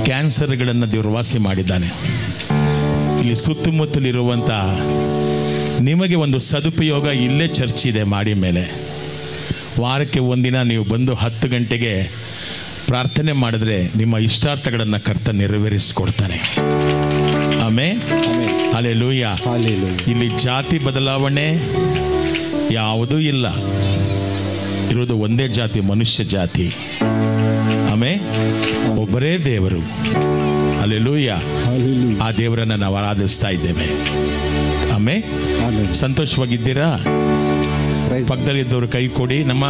ಕ್ಯಾನ್ಸರ್ಗಳನ್ನು ದೇವರು ವಾಸಿ ಮಾಡಿದ್ದಾನೆ. ಇಲ್ಲಿ ಸುತ್ತಮುತ್ತಲಿರುವಂಥ ನಿಮಗೆ ಒಂದು ಸದುಪಯೋಗ, ಇಲ್ಲೇ ಚರ್ಚ್ ಇದೆ ಮಾಡಿ ಮೇಲೆ. ವಾರಕ್ಕೆ ಒಂದಿನ ನೀವು ಬಂದು 10 ಗಂಟೆಗೆ ಪ್ರಾರ್ಥನೆ ಮಾಡಿದ್ರೆ ನಿಮ್ಮ ಇಷ್ಟಾರ್ಥಗಳನ್ನು ಕರ್ತ ನೆರವೇರಿಸಿಕೊಡ್ತಾನೆ. ಹಲ್ಲೆಲೂಯಾ. ಇಲ್ಲಿ ಜಾತಿ ಬದಲಾವಣೆ ಯಾವುದೂ ಇಲ್ಲ. ಇರೋದು ಒಂದೇ ಜಾತಿ, ಮನುಷ್ಯ ಜಾತಿ. ಒಬ್ಬರೇ ದೇವರು. ಹಲ್ಲೆಲೂಯಾ. ಆ ದೇವರನ್ನು ನಾವು ಆರಾಧಿಸ್ತಾ ಇದ್ದೇವೆ. ಸಂತೋಷವಾಗಿದ್ದೀರಾ? ಪಕ್ಕದಲ್ಲಿದ್ದವರು ಕೈ ಕೊಡಿ. ನಮ್ಮ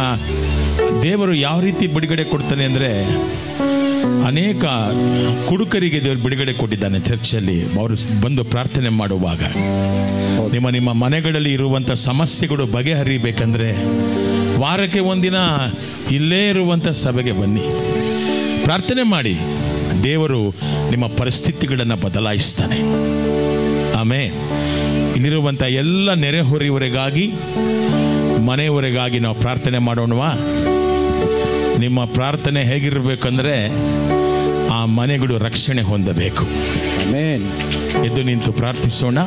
ದೇವರು ಯಾವ ರೀತಿ ಬಿಡುಗಡೆ ಕೊಡ್ತಾನೆ ಅಂದರೆ, ಅನೇಕ ಕುಡುಕರಿಗೆ ದೇವರು ಬಿಡುಗಡೆ ಕೊಟ್ಟಿದ್ದಾನೆ ಚರ್ಚಲ್ಲಿ. ಅವರು ಬಂದು ಪ್ರಾರ್ಥನೆ ಮಾಡುವಾಗ ನಿಮ್ಮ ಮನೆಗಳಲ್ಲಿ ಇರುವಂಥ ಸಮಸ್ಯೆಗಳು ಬಗೆಹರಿಬೇಕಂದ್ರೆ ವಾರಕ್ಕೆ ಒಂದಿನ ಇಲ್ಲೇ ಇರುವಂಥ ಸಭೆಗೆ ಬನ್ನಿ, ಪ್ರಾರ್ಥನೆ ಮಾಡಿ. ದೇವರು ನಿಮ್ಮ ಪರಿಸ್ಥಿತಿಗಳನ್ನು ಬದಲಾಯಿಸ್ತಾನೆ. ಇಲ್ಲಿರುವಂಥ ಎಲ್ಲ ನೆರೆಹೊರೆಯವರಿಗಾಗಿ, ಮನೆಯವರಿಗಾಗಿ ನಾವು ಪ್ರಾರ್ಥನೆ ಮಾಡೋಣವಾ? ನಿಮ್ಮ ಪ್ರಾರ್ಥನೆ ಹೇಗಿರಬೇಕಂದ್ರೆ, ಆ ಮನೆಗಳು ರಕ್ಷಣೆ ಹೊಂದಬೇಕು. ಎದ್ದು ನಿಂತು ಪ್ರಾರ್ಥಿಸೋಣ.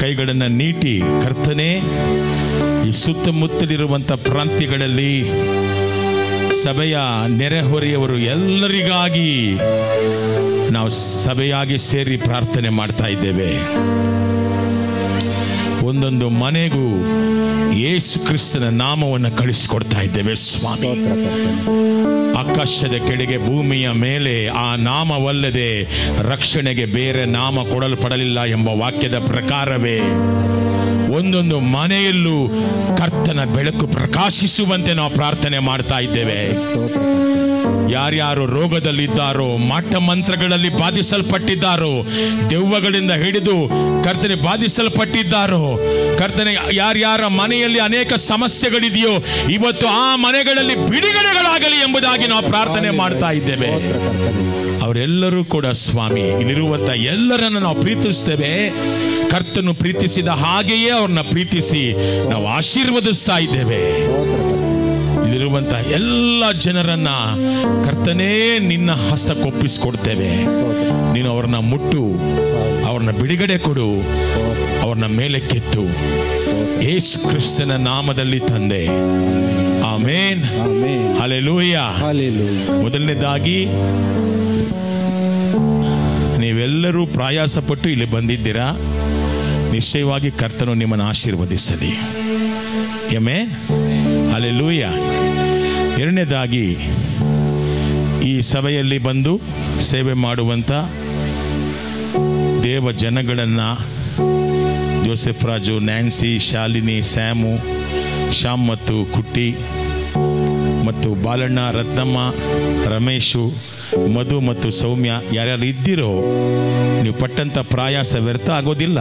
ಕೈಗಳನ್ನು ನೀಟಿ, ಕರ್ತನೇ, ಈ ಸುತ್ತಮುತ್ತಲಿರುವಂಥ ಪ್ರಾಂತ್ಯಗಳಲ್ಲಿ ಸಭೆಯ ನೆರೆಹೊರೆಯವರು ಎಲ್ಲರಿಗಾಗಿ ನಾವು ಸಭೆಯಾಗಿ ಸೇರಿ ಪ್ರಾರ್ಥನೆ ಮಾಡ್ತಾ ಇದ್ದೇವೆ. ಒಂದೊಂದು ಮನೆಗೂ ಯೇಸು ಕ್ರಿಸ್ತನ ನಾಮವನ್ನು ಕಳಿಸಿಕೊಡ್ತಾ ಇದ್ದೇವೆ ಸ್ವಾಮಿ. ಆಕಾಶದ ಕೆಳಗೆ ಭೂಮಿಯ ಮೇಲೆ ಆ ನಾಮವಲ್ಲದೆ ರಕ್ಷಣೆಗೆ ಬೇರೆ ನಾಮ ಕೊಡಲ್ಪಡಲಿಲ್ಲ ಎಂಬ ವಾಕ್ಯದ ಪ್ರಕಾರವೇ ಒಂದೊಂದು ಮನೆಯಲ್ಲೂ ಕರ್ತನ ಬೆಳಕು ಪ್ರಕಾಶಿಸುವಂತೆ ನಾವು ಪ್ರಾರ್ಥನೆ ಮಾಡ್ತಾ ಇದ್ದೇವೆ. ಯಾರ್ಯಾರು ರೋಗದಲ್ಲಿದ್ದಾರೋ, ಮಾಟ ಮಂತ್ರಗಳಲ್ಲಿ ಬಾಧಿಸಲ್ಪಟ್ಟಿದ್ದಾರೋ, ದೆವ್ವಗಳಿಂದ ಹಿಡಿದು ಕರ್ತನೆ ಬಾಧಿಸಲ್ಪಟ್ಟಿದ್ದಾರೋ, ಕರ್ತನೆ ಯಾರ್ಯಾರ ಮನೆಯಲ್ಲಿ ಅನೇಕ ಸಮಸ್ಯೆಗಳಿದೆಯೋ ಇವತ್ತು ಆ ಮನೆಗಳಲ್ಲಿ ಬಿಡುಗಡೆಗಳಾಗಲಿ ಎಂಬುದಾಗಿ ನಾವು ಪ್ರಾರ್ಥನೆ ಮಾಡ್ತಾ ಇದ್ದೇವೆ. ಅವರೆಲ್ಲರೂ ಕೂಡ ಸ್ವಾಮಿ, ಇಲ್ಲಿರುವಂಥ ಎಲ್ಲರನ್ನು ನಾವು ಪ್ರೀತಿಸ್ತೇವೆ. ಕರ್ತನು ಪ್ರೀತಿಸಿದ ಹಾಗೆಯೇ ಅವ್ರನ್ನ ಪ್ರೀತಿಸಿ ನಾವು ಆಶೀರ್ವದಿಸ್ತಾ ಇದ್ದೇವೆ. ಇಲ್ಲಿರುವಂಥ ಎಲ್ಲ ಜನರನ್ನ ಕರ್ತನೇ ನಿನ್ನ ಹಸ್ತಕ್ಕೊಪ್ಪಿಸಿಕೊಡ್ತೇವೆ. ನೀನು ಅವ್ರನ್ನ ಮುಟ್ಟು, ಅವ್ರನ್ನ ಬಿಡುಗಡೆ ಕೊಡು, ಅವ್ರನ್ನ ಮೇಲೆ ಕೆತ್ತು, ಯೇಸು ಕ್ರಿಸ್ತನ ನಾಮದಲ್ಲಿ ತಂದೆ. ಆಮೇನ್. ಹಲ್ಲೆಲೂಯಾ. ಮೊದಲನೇದಾಗಿ ನೀವೆಲ್ಲರೂ ಪ್ರಯಾಸಪಟ್ಟು ಇಲ್ಲಿ ಬಂದಿದ್ದೀರಾ. ನಿಶ್ಚಯವಾಗಿ ಕರ್ತನು ನಿಮ್ಮನ್ನು ಆಶೀರ್ವದಿಸಲಿ. ಆಮೆನ್. ಹಲ್ಲೆಲೂಯಾ. ಎರಡನೇದಾಗಿ ಈ ಸಭೆಯಲ್ಲಿ ಬಂದು ಸೇವೆ ಮಾಡುವಂಥ ದೇವ ಜನಗಳನ್ನು, Joseph Raju, Nancy, Shalini, same, Shyam ಮತ್ತು ಕುಟ್ಟಿ ಮತ್ತು ಬಾಲಣ್ಣ, ರತ್ನಮ್ಮ, ರಮೇಶು, ಮಧು ಮತ್ತು ಸೌಮ್ಯ ಯಾರ್ಯಾರು ಇದ್ದೀರೋ, ನೀವು ಪಟ್ಟಂಥ ಪ್ರಯಾಸ ವ್ಯರ್ಥ ಆಗೋದಿಲ್ಲ.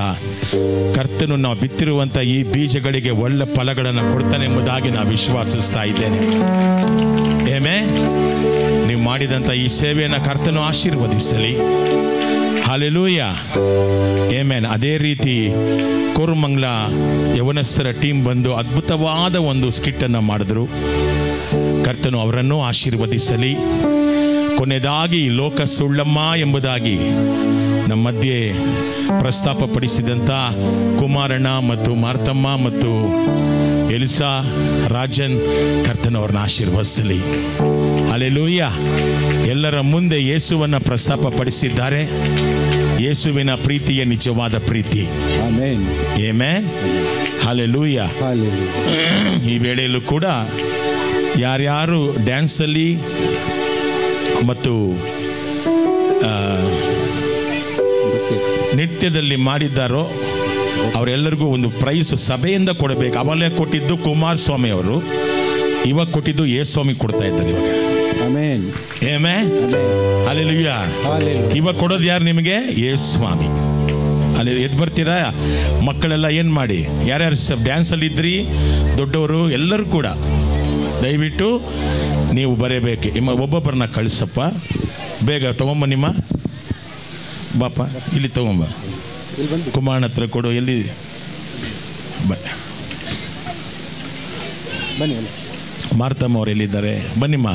ಕರ್ತನು ನಾವು ಬಿತ್ತಿರುವಂಥ ಈ ಬೀಜಗಳಿಗೆ ಒಳ್ಳೆ ಫಲಗಳನ್ನು ಕೊಡ್ತಾನೆ ಎಂಬುದಾಗಿ ನಾನು ವಿಶ್ವಾಸಿಸ್ತಾ ಇದ್ದೇನೆ. ಆಮೆನ್. ನೀವು ಮಾಡಿದಂಥ ಈ ಸೇವೆಯನ್ನು ಕರ್ತನು ಆಶೀರ್ವದಿಸಲಿ. ಹಲ್ಲೆಲೂಯಾ. ಆಮೆನ್. ಅದೇ ರೀತಿ ಕೋರಮಂಗಲ ಯವನಸ್ಥರ ಟೀಮ್ ಬಂದು ಅದ್ಭುತವಾದ ಒಂದು ಸ್ಕಿಟ್ಟನ್ನು ಮಾಡಿದ್ರು. ಕರ್ತನು ಅವರನ್ನು ಆಶೀರ್ವದಿಸಲಿ. ಕೊನೆಯದಾಗಿ ಲೋಕ ಸುಳ್ಳಮ್ಮ ಎಂಬುದಾಗಿ ನಮ್ಮ ಮಧ್ಯೆ ಪ್ರಸ್ತಾಪಪಡಿಸಿದಂಥ ಕುಮಾರಣ್ಣ ಮತ್ತು ಮಾರ್ತಮ್ಮ ಮತ್ತು ಎಲಿಸಾ, ರಾಜನ್, ಕರ್ತನು ಅವ್ರನ್ನ ಆಶೀರ್ವದಿಸಲಿ. ಹಲ್ಲೆಲೂಯಾ. ಎಲ್ಲರ ಮುಂದೆ ಯೇಸುವನ್ನು ಪ್ರಸ್ತಾಪಪಡಿಸಿದ್ದಾರೆ. ಯೇಸುವಿನ ಪ್ರೀತಿಯ ನಿಜವಾದ ಪ್ರೀತಿ. ಆಮೆನ್. ಹಲ್ಲೆಲೂಯಾ. ಈ ವೇಳೆಯಲ್ಲೂ ಕೂಡ ಯಾರ್ಯಾರು ಡ್ಯಾನ್ಸಲ್ಲಿ ಮತ್ತು ನೃತ್ಯದಲ್ಲಿ ಮಾಡಿದ್ದಾರೋ ಅವರೆಲ್ಲರಿಗೂ ಒಂದು ಪ್ರೈಸ್ ಸಭೆಯಿಂದ ಕೊಡಬೇಕು. ಅವಲೇ ಕೊಟ್ಟಿದ್ದು ಕುಮಾರಸ್ವಾಮಿ ಅವರು, ಇವಾಗ ಕೊಟ್ಟಿದ್ದು ಯೇಸ್ವಾಮಿ ಕೊಡ್ತಾ ಇದ್ದಾರೆ ಇವಾಗ. ಆಮೆನ್. ಹಲ್ಲೆಲೂಯಾ. ಇವಾಗ ಕೊಡೋದು ಯಾರು ನಿಮಗೆ? ಯೇಸ್ವಾಮಿ. ಅಲ್ಲಿ ಎದ್ದು ಬರ್ತೀರಾ ಮಕ್ಕಳೆಲ್ಲ? ಏನು ಮಾಡಿ, ಯಾರ್ಯಾರು ಡ್ಯಾನ್ಸಲ್ಲಿ ಇದ್ರಿ ದೊಡ್ಡವರು ಎಲ್ಲರೂ ಕೂಡ ದಯವಿಟ್ಟು ನೀವು ಬರೀಬೇಕು. ಒಬ್ಬೊಬ್ಬರನ್ನ ಕಳಿಸಪ್ಪ, ಬೇಗ ತಗೊಂಬ. ನಿಮ್ಮ ಬಾಪ ಇಲ್ಲಿ ತಗೊಂಬ, ಕುಮಾರನ ಹತ್ರ ಕೊಡು. ಎಲ್ಲಿ ಬನ್ನಿ. ಮಾರ್ತಮ್ಮ ಅವ್ರು ಎಲ್ಲಿದ್ದಾರೆ? ಬನ್ನಿಮ್ಮ.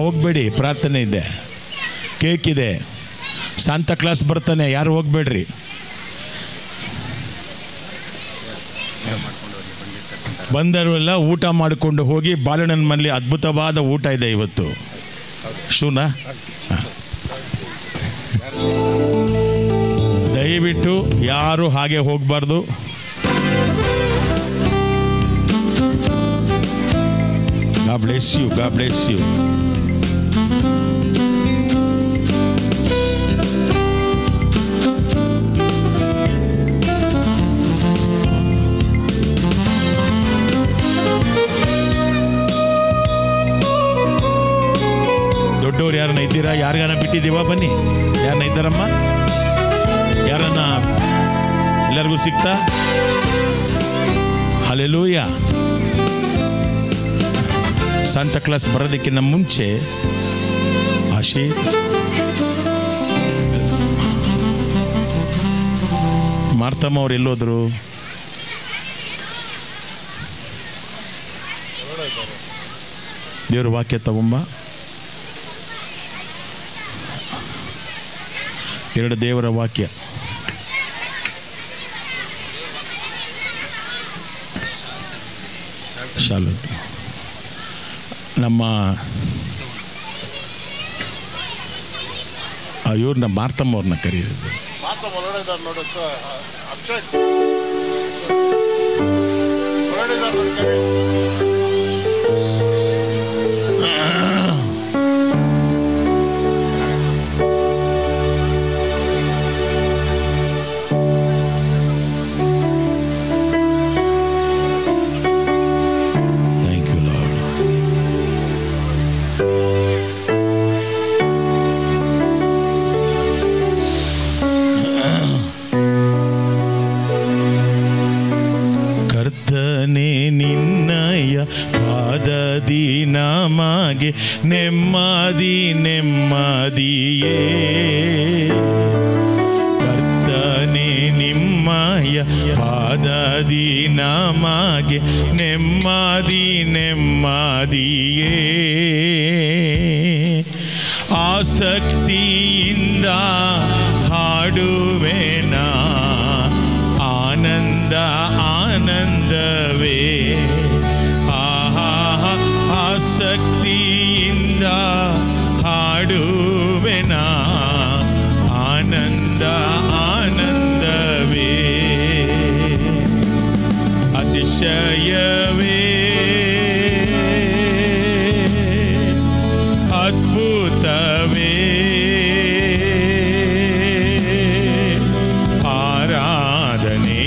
ಹೋಗ್ಬೇಡಿ, ಪ್ರಾರ್ಥನೆ ಇದೆ, ಕೇಕ್ ಇದೆ, ಸಾಂತಾ ಕ್ಲಾಸ್ ಬರ್ತಾನೆ, ಯಾರು ಹೋಗ್ಬೇಡ್ರಿ. ಬಂದವರೆಲ್ಲ ಊಟ ಮಾಡಿಕೊಂಡು ಹೋಗಿ. ಬಾಲಣ್ಣನ ಮನೇಲಿ ಅದ್ಭುತವಾದ ಊಟ ಇದೆ ಇವತ್ತು. ಶೂನಾ? ದಯವಿಟ್ಟು ಯಾರು ಹಾಗೆ ಹೋಗಬಾರ್ದು. God bless you. God bless you. ದೊಡ್ಡವ್ರು ಯಾರನ್ನ ಇದ್ದೀರಾ? ಯಾರಿಗಾನ ಬಿಟ್ಟಿದ್ದೀವಾ? ಬನ್ನಿ. ಯಾರನ್ನ ಇದ್ದಾರಮ್ಮ? ಯಾರನ್ನ? ಎಲ್ಲರಿಗೂ ಸಿಗ್ತಾ? ಹಲ್ಲೆಲೂಯಾ. ಸಾಂತಾ ಕ್ಲಾಸ್ ಬರೋದಕ್ಕಿಂತ ಮುಂಚೆ ಆಶಿ ಮಾರ್ತಮ್ಮ ಅವ್ರು ಎಲ್ಲೋದ್ರು? ದೇವರ ವಾಕ್ಯ ತಗೊಂಬ. 2 ದೇವರ ವಾಕ್ಯ. ಶಾಲು ನಮ್ಮ ಇವ್ರನ್ನ ಮಾರ್ತಮ್ಮ ಅವ್ರನ್ನ ಕರೆಯೋದು. ಪಾದದಿ ನಮಗೆ ನೆಮ್ಮದಿ ನೆಮ್ಮದಿಯೇ. ಕರ್ತನೇ ನಿಮ್ಮಯ ಪಾದದಿ ನಮಗೆ ನೆಮ್ಮದಿ ನೆಮ್ಮದಿಯೇ. ಆಸಕ್ತಿಯಿಂದ ಹಾಡುವೆನ ಆನಂದ ಆನಂದವೇ. ಆಸಕ್ತಿಯಿಂದ ಹಾಡುವೆನ ಆನಂದ ಆನಂದವೇ. ಅತಿಶಯವೇ ಅದ್ಭುತವೇ ಆರಾಧನೆ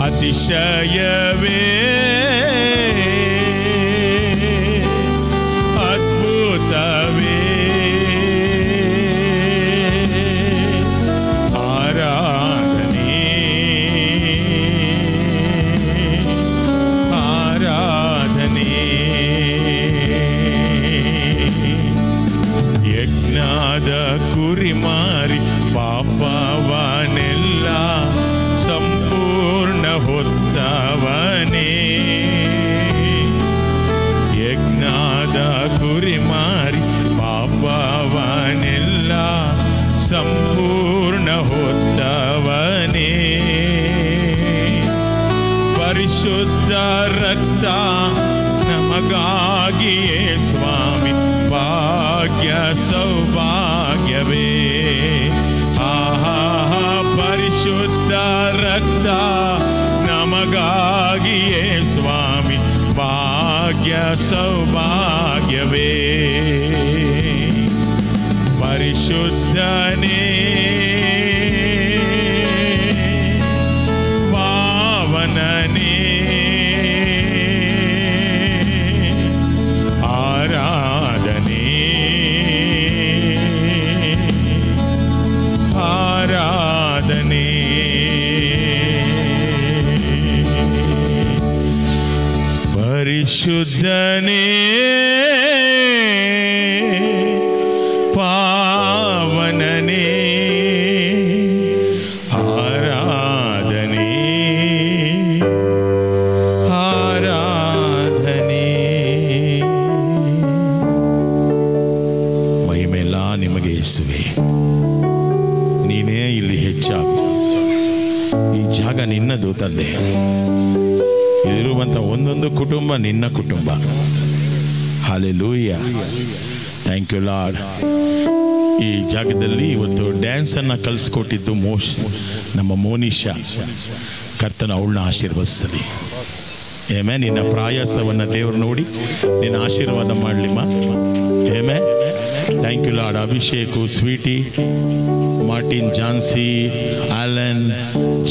ಅತಿಶಯವೇ ಅದ್ಭುತವೇ ಆರಾಧನೆ ಆರಾಧನೆ. ಯಜ್ಞದ ಕುರಿಮಾರಿ ಪಾಪವನೆಲ್ಲ ಸಂಪೂರ್ಣ ಹೊತ್ತವನೇ. ಯಜ್ಞದ ಕುರಿಮಾರಿ ಪಾಪವನೆಲ್ಲ ಸಂಪೂರ್ಣ ಹೊತ್ತವನೇ. ಪರಿಶುದ್ಧ ರಕ್ತ ನಮಗಾಗಿಯೇ ಸ್ವಾಮಿ ಭಾಗ್ಯ ಸೌಭಾಗ್ಯವೇ. ಆಹಾ ಪರಿಶುದ್ಧ ರಕ್ತ ನಮಗಾಗಿಯೇ ಸ್ವಾಮಿ ಭಾಗ್ಯ ಸೌಭಾಗ್ಯವೇ. ಪರಿಶುದ್ಧನೇ ಪಾವನನೇ ಆರಾಧನೆ ಆರಾಧನೆ. ಪರಿಶುದ್ಧನೇ ಪಾವನನೇ ಆರಾಧನೆ ಆರಾಧನೆ. ಮಹಿಮೆಲ್ಲ ನಿಮಗೆ ಯೇಸುವೆ. ನೀನೇ ಇಲ್ಲಿ ಹೆಚ್ಚಾಗು. ಈ ಜಾಗ ನಿನ್ನದು ತಂದೆ. ಇರುವಂಥ ಒಂದೊಂದು ಕುಟುಂಬ ನಿನ್ನ ಕುಟುಂಬ. ಹಲ್ಲೆಲೂಯಾ. Thank you Lord. ಈ ಜಾಗದಲ್ಲಿ ಇವತ್ತು ಡ್ಯಾನ್ಸನ್ನು ಕಲಿಸ್ಕೊಟ್ಟಿದ್ದು ನಮ್ಮ ಮೋನಿಶಾ. ಕರ್ತನ ಅವಳನ್ನ ಆಶೀರ್ವದಿಸಲಿ. ಏಮೇ ನಿನ್ನ ಪ್ರಯಾಸವನ್ನು ದೇವರು ನೋಡಿ ನಿನ್ನ ಆಶೀರ್ವಾದ ಮಾಡಲಿಮ್ಮ. ಏಮೇ. Thank you Lord. Abhishek, Sweety, Martin, Jancy, Alan,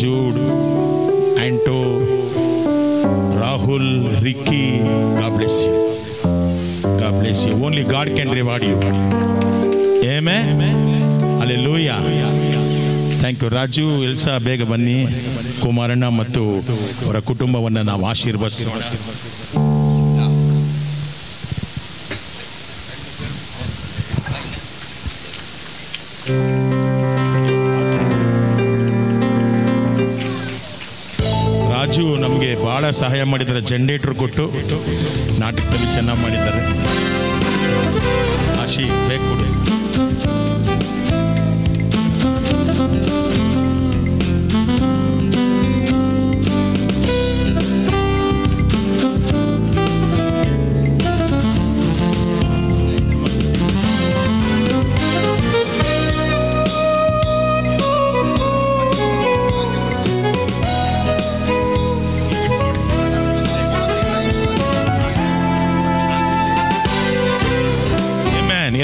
Jude, Anto, Rahul, Ricky, God bless you. God bless you. Only God can reward you. Amen. Hallelujah. Thank you. Raju, Elsa ಬೇಗ ಬನ್ನಿ. ಕುಮಾರಣ್ಣ ಮತ್ತು ಅವರ ಕುಟುಂಬವನ್ನು ನಾವು ಆಶೀರ್ವದಿಸೋಣ. ರಾಜು ನಮಗೆ ಭಾಳ ಸಹಾಯ ಮಾಡಿದ್ದಾರೆ, ಜನರೇಟರ್ ಕೊಟ್ಟು ನಾಟಕದಲ್ಲಿ ಚೆನ್ನಾಗಿ ಮಾಡಿದ್ದಾರೆ. ಆಶಿ ಬೇಕು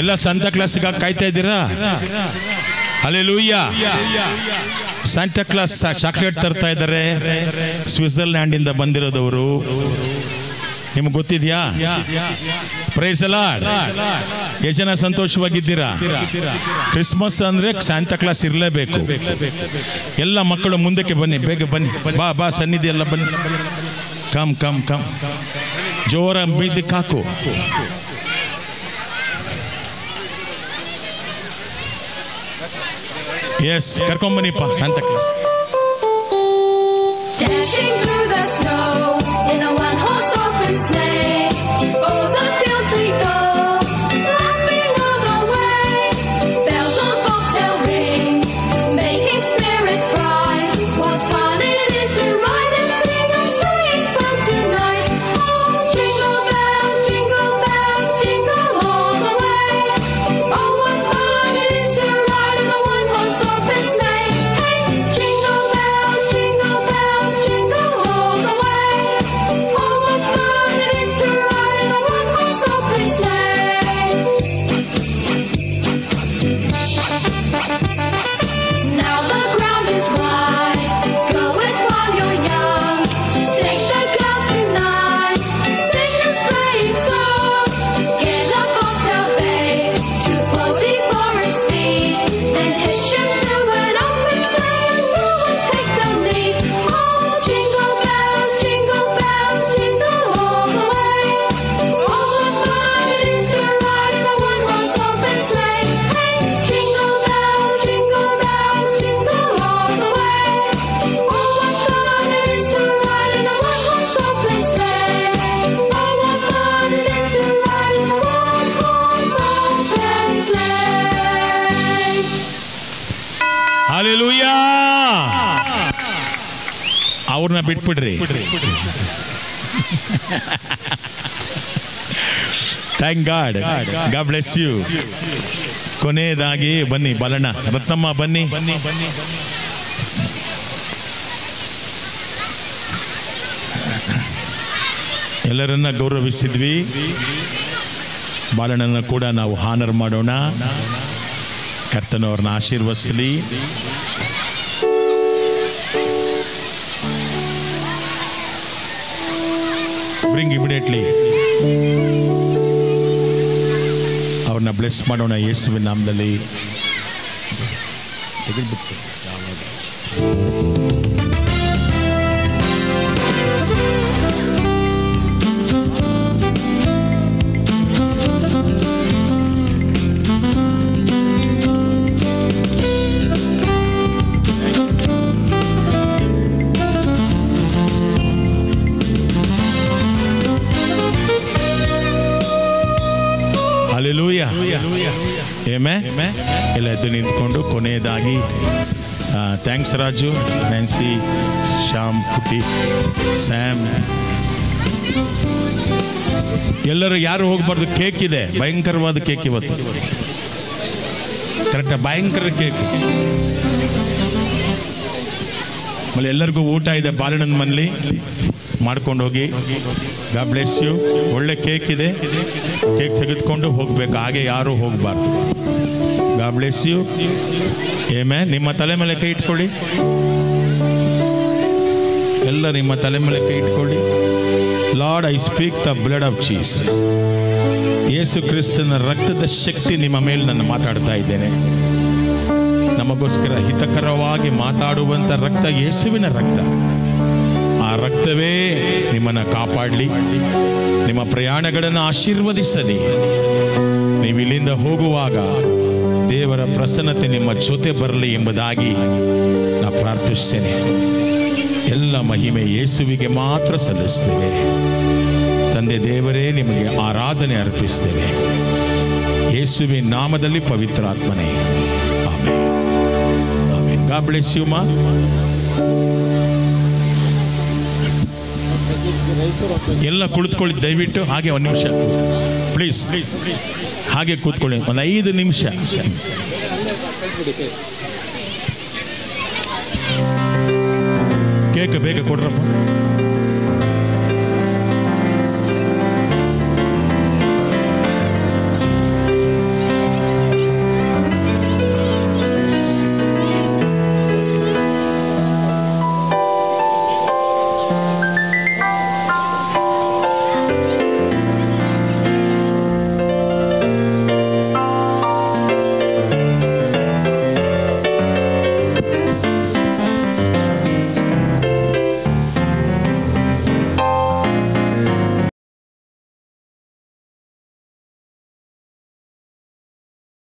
ಎಲ್ಲ ಸಂತಾ ಕ್ಲಾಸ್ಗೆ ಕಾಯ್ತಾ ಇದ್ದೀರಾ? ಹಲ್ಲೆಲೂಯಾ. ಸಾಂಟಾ ಕ್ಲಾಸ್ ಚಾಕ್ಲೇಟ್ ತರ್ತಾ ಇದ್ದಾರೆ, ಸ್ವಿಟ್ಜರ್ಲ್ಯಾಂಡ್ ಇಂದ ಬಂದಿರೋದವರು. ನಿಮ್ಗೆ ಗೊತ್ತಿದ್ಯಾ? Price the lord. ಎಷ್ಟು ಜನ ಸಂತೋಷವಾಗಿದ್ದೀರಾ? ಕ್ರಿಸ್ಮಸ್ ಅಂದ್ರೆ ಸಾಂತಾ ಕ್ಲಾಸ್ ಇರಲೇಬೇಕು. ಎಲ್ಲ ಮಕ್ಕಳು ಮುಂದಕ್ಕೆ ಬನ್ನಿ, ಬೇಗ ಬನ್ನಿ, ಬಾ ಬಾ ಸನ್ನಿಧಿ ಎಲ್ಲ ಬನ್ನಿ. ಕಮ್ ಕಮ್ ಕಮ್, ಜೋರ ಮ್ಯೂಸಿಕ್ ಹಾಕು. Yes, ಕರ್ಕೊಂಬನಿಪ್ಪ Santa Claus. Dashing through the snow in a one-horse open sleigh, o'er the fields we go, laughing all the way. Bells on bobtail ring, making spirits bright. What fun it is to ride and sing a sleighing song tonight! Oh, jingle bells, jingle all the way. Oh, what fun it is to ride in a one-horse open sleigh. Hey, jingle bells, jingle all the way. Oh, what fun it is to ride in a one-horse open sleigh. Now the ground is wide, go it while you're young. Take the girls tonight, sing a sleighing song. Get a bobtail babe, too floaty for its speed. Then hitch him to an open sleigh and who will take the lead? Oh, jingle bells, jingle all the way. Oh, what fun it is to ride in a one-horse open sleigh. Hey, jingle bells, jingle all the way. Oh, what fun it is to ride in a one-horse open sleigh. Oh, what fun it is to ride in a one-horse open sleigh. Hallelujah. ಅವ್ರನ್ನ ಬಿಟ್ಬಿಡ್ರಿ. Thank God. God bless you. ಕೊನೆಯದಾಗಿ ಬನ್ನಿ ಬಾಲಣ್ಣ, ರತ್ನಮ್ಮ ಬನ್ನಿ. ಎಲ್ಲರನ್ನ ಗೌರವಿಸಿದ್ವಿ. ಬಾಲಣ್ಣನ ಕೂಡ ನಾವು honour ಮಾಡೋಣ. ಕರ್ತನವ್ರನ್ನ ಆಶೀರ್ವದಿಸಲಿ. ಬ್ರಿಂಗ್ ಇಮಿಡಿಯೇಟ್ಲಿ ಅವ್ರನ್ನ ಬ್ಲೆಸ್ ಮಾಡೋಣ ಯೇಸುವಿನ ನಾಮದಲ್ಲಿ. ಹಲ್ಲೆಲೂಯಾ. ಆಮೆನ್. ಎಲ್ಲ ಎದ್ದು ನಿಂತ್ಕೊಂಡು ಕೊನೆಯದಾಗಿ thanks Raju, Nancy, Shyam, Puti, Sam, ಎಲ್ಲರೂ ಯಾರು ಹೋಗ್ಬಾರ್ದು. ಕೇಕ್ ಇದೆ, ಭಯಂಕರವಾದ ಕೇಕ್ ಇವತ್ತು. ಕರೆಕ್ಟಾ? ಭಯಂಕರ ಕೇಕ್. ಆಮೇಲೆ ಎಲ್ಲರಿಗೂ ಊಟ ಇದೆ ಬಾಲಣ್ಣನ ಮನೇಲಿ, ಮಾಡ್ಕೊಂಡು ಹೋಗಿ. God bless you. ಒಳ್ಳೆ ಕೇಕ್ ಇದೆ, ಕೇಕ್ ತೆಗೆದುಕೊಂಡು ಹೋಗ್ಬೇಕು, ಹಾಗೆ ಯಾರು ಹೋಗಬಾರ್ದು. God bless you. ಆಮೆನ್. ನಿಮ್ಮ ತಲೆ ಮೇಲೆ ಕೈ ಇಟ್ಕೊಳ್ಳಿ, ಎಲ್ಲ ನಿಮ್ಮ ತಲೆ ಮೇಲೆ ಕೈ ಇಟ್ಕೊಳ್ಳಿ. Lord, I speak the blood of Jesus. Yesu ಕ್ರಿಸ್ತನ ರಕ್ತದ ಶಕ್ತಿ ನಿಮ್ಮ ಮೇಲೆ ನಾನು ಮಾತಾಡ್ತಾ ಇದ್ದೇನೆ. ನಮಗೋಸ್ಕರ ಹಿತಕರವಾಗಿ ಮಾತಾಡುವಂಥ ರಕ್ತ ಯೇಸುವಿನ ರಕ್ತ. ಆ ರಕ್ತವೇ ನಿಮ್ಮನ್ನು ಕಾಪಾಡಲಿ, ನಿಮ್ಮ ಪ್ರಯಾಣಗಳನ್ನು ಆಶೀರ್ವದಿಸಲಿ. ನೀವು ಇಲ್ಲಿಂದ ಹೋಗುವಾಗ ದೇವರ ಪ್ರಸನ್ನತೆ ನಿಮ್ಮ ಜೊತೆ ಬರಲಿ ಎಂಬುದಾಗಿ ನಾನು ಪ್ರಾರ್ಥಿಸ್ತೇನೆ. ಎಲ್ಲ ಮಹಿಮೆ ಯೇಸುವಿಗೆ ಮಾತ್ರ ಸಲ್ಲಿಸ್ತೇವೆ. ತಂದೆ ದೇವರೇ, ನಿಮಗೆ ಆರಾಧನೆ ಅರ್ಪಿಸ್ತೇವೆ. ಯೇಸುವಿನ ನಾಮದಲ್ಲಿ ಪವಿತ್ರಾತ್ಮನೇ, amen. Amen. God bless you ಮಾ. ಎಲ್ಲ ಕುಳಿತುಕೊಳ್ಳಿ ದಯವಿಟ್ಟು. ಹಾಗೆ ಒಂದು ನಿಮಿಷ ಪ್ಲೀಸ್, ಹಾಗೆ ಕೂತ್ಕೊಳ್ಳಿ ಒಂದು 5 ನಿಮಿಷ. ಕೇಕ್ ಬೇಗ ಕೊಡ್ರಪ್ಪ.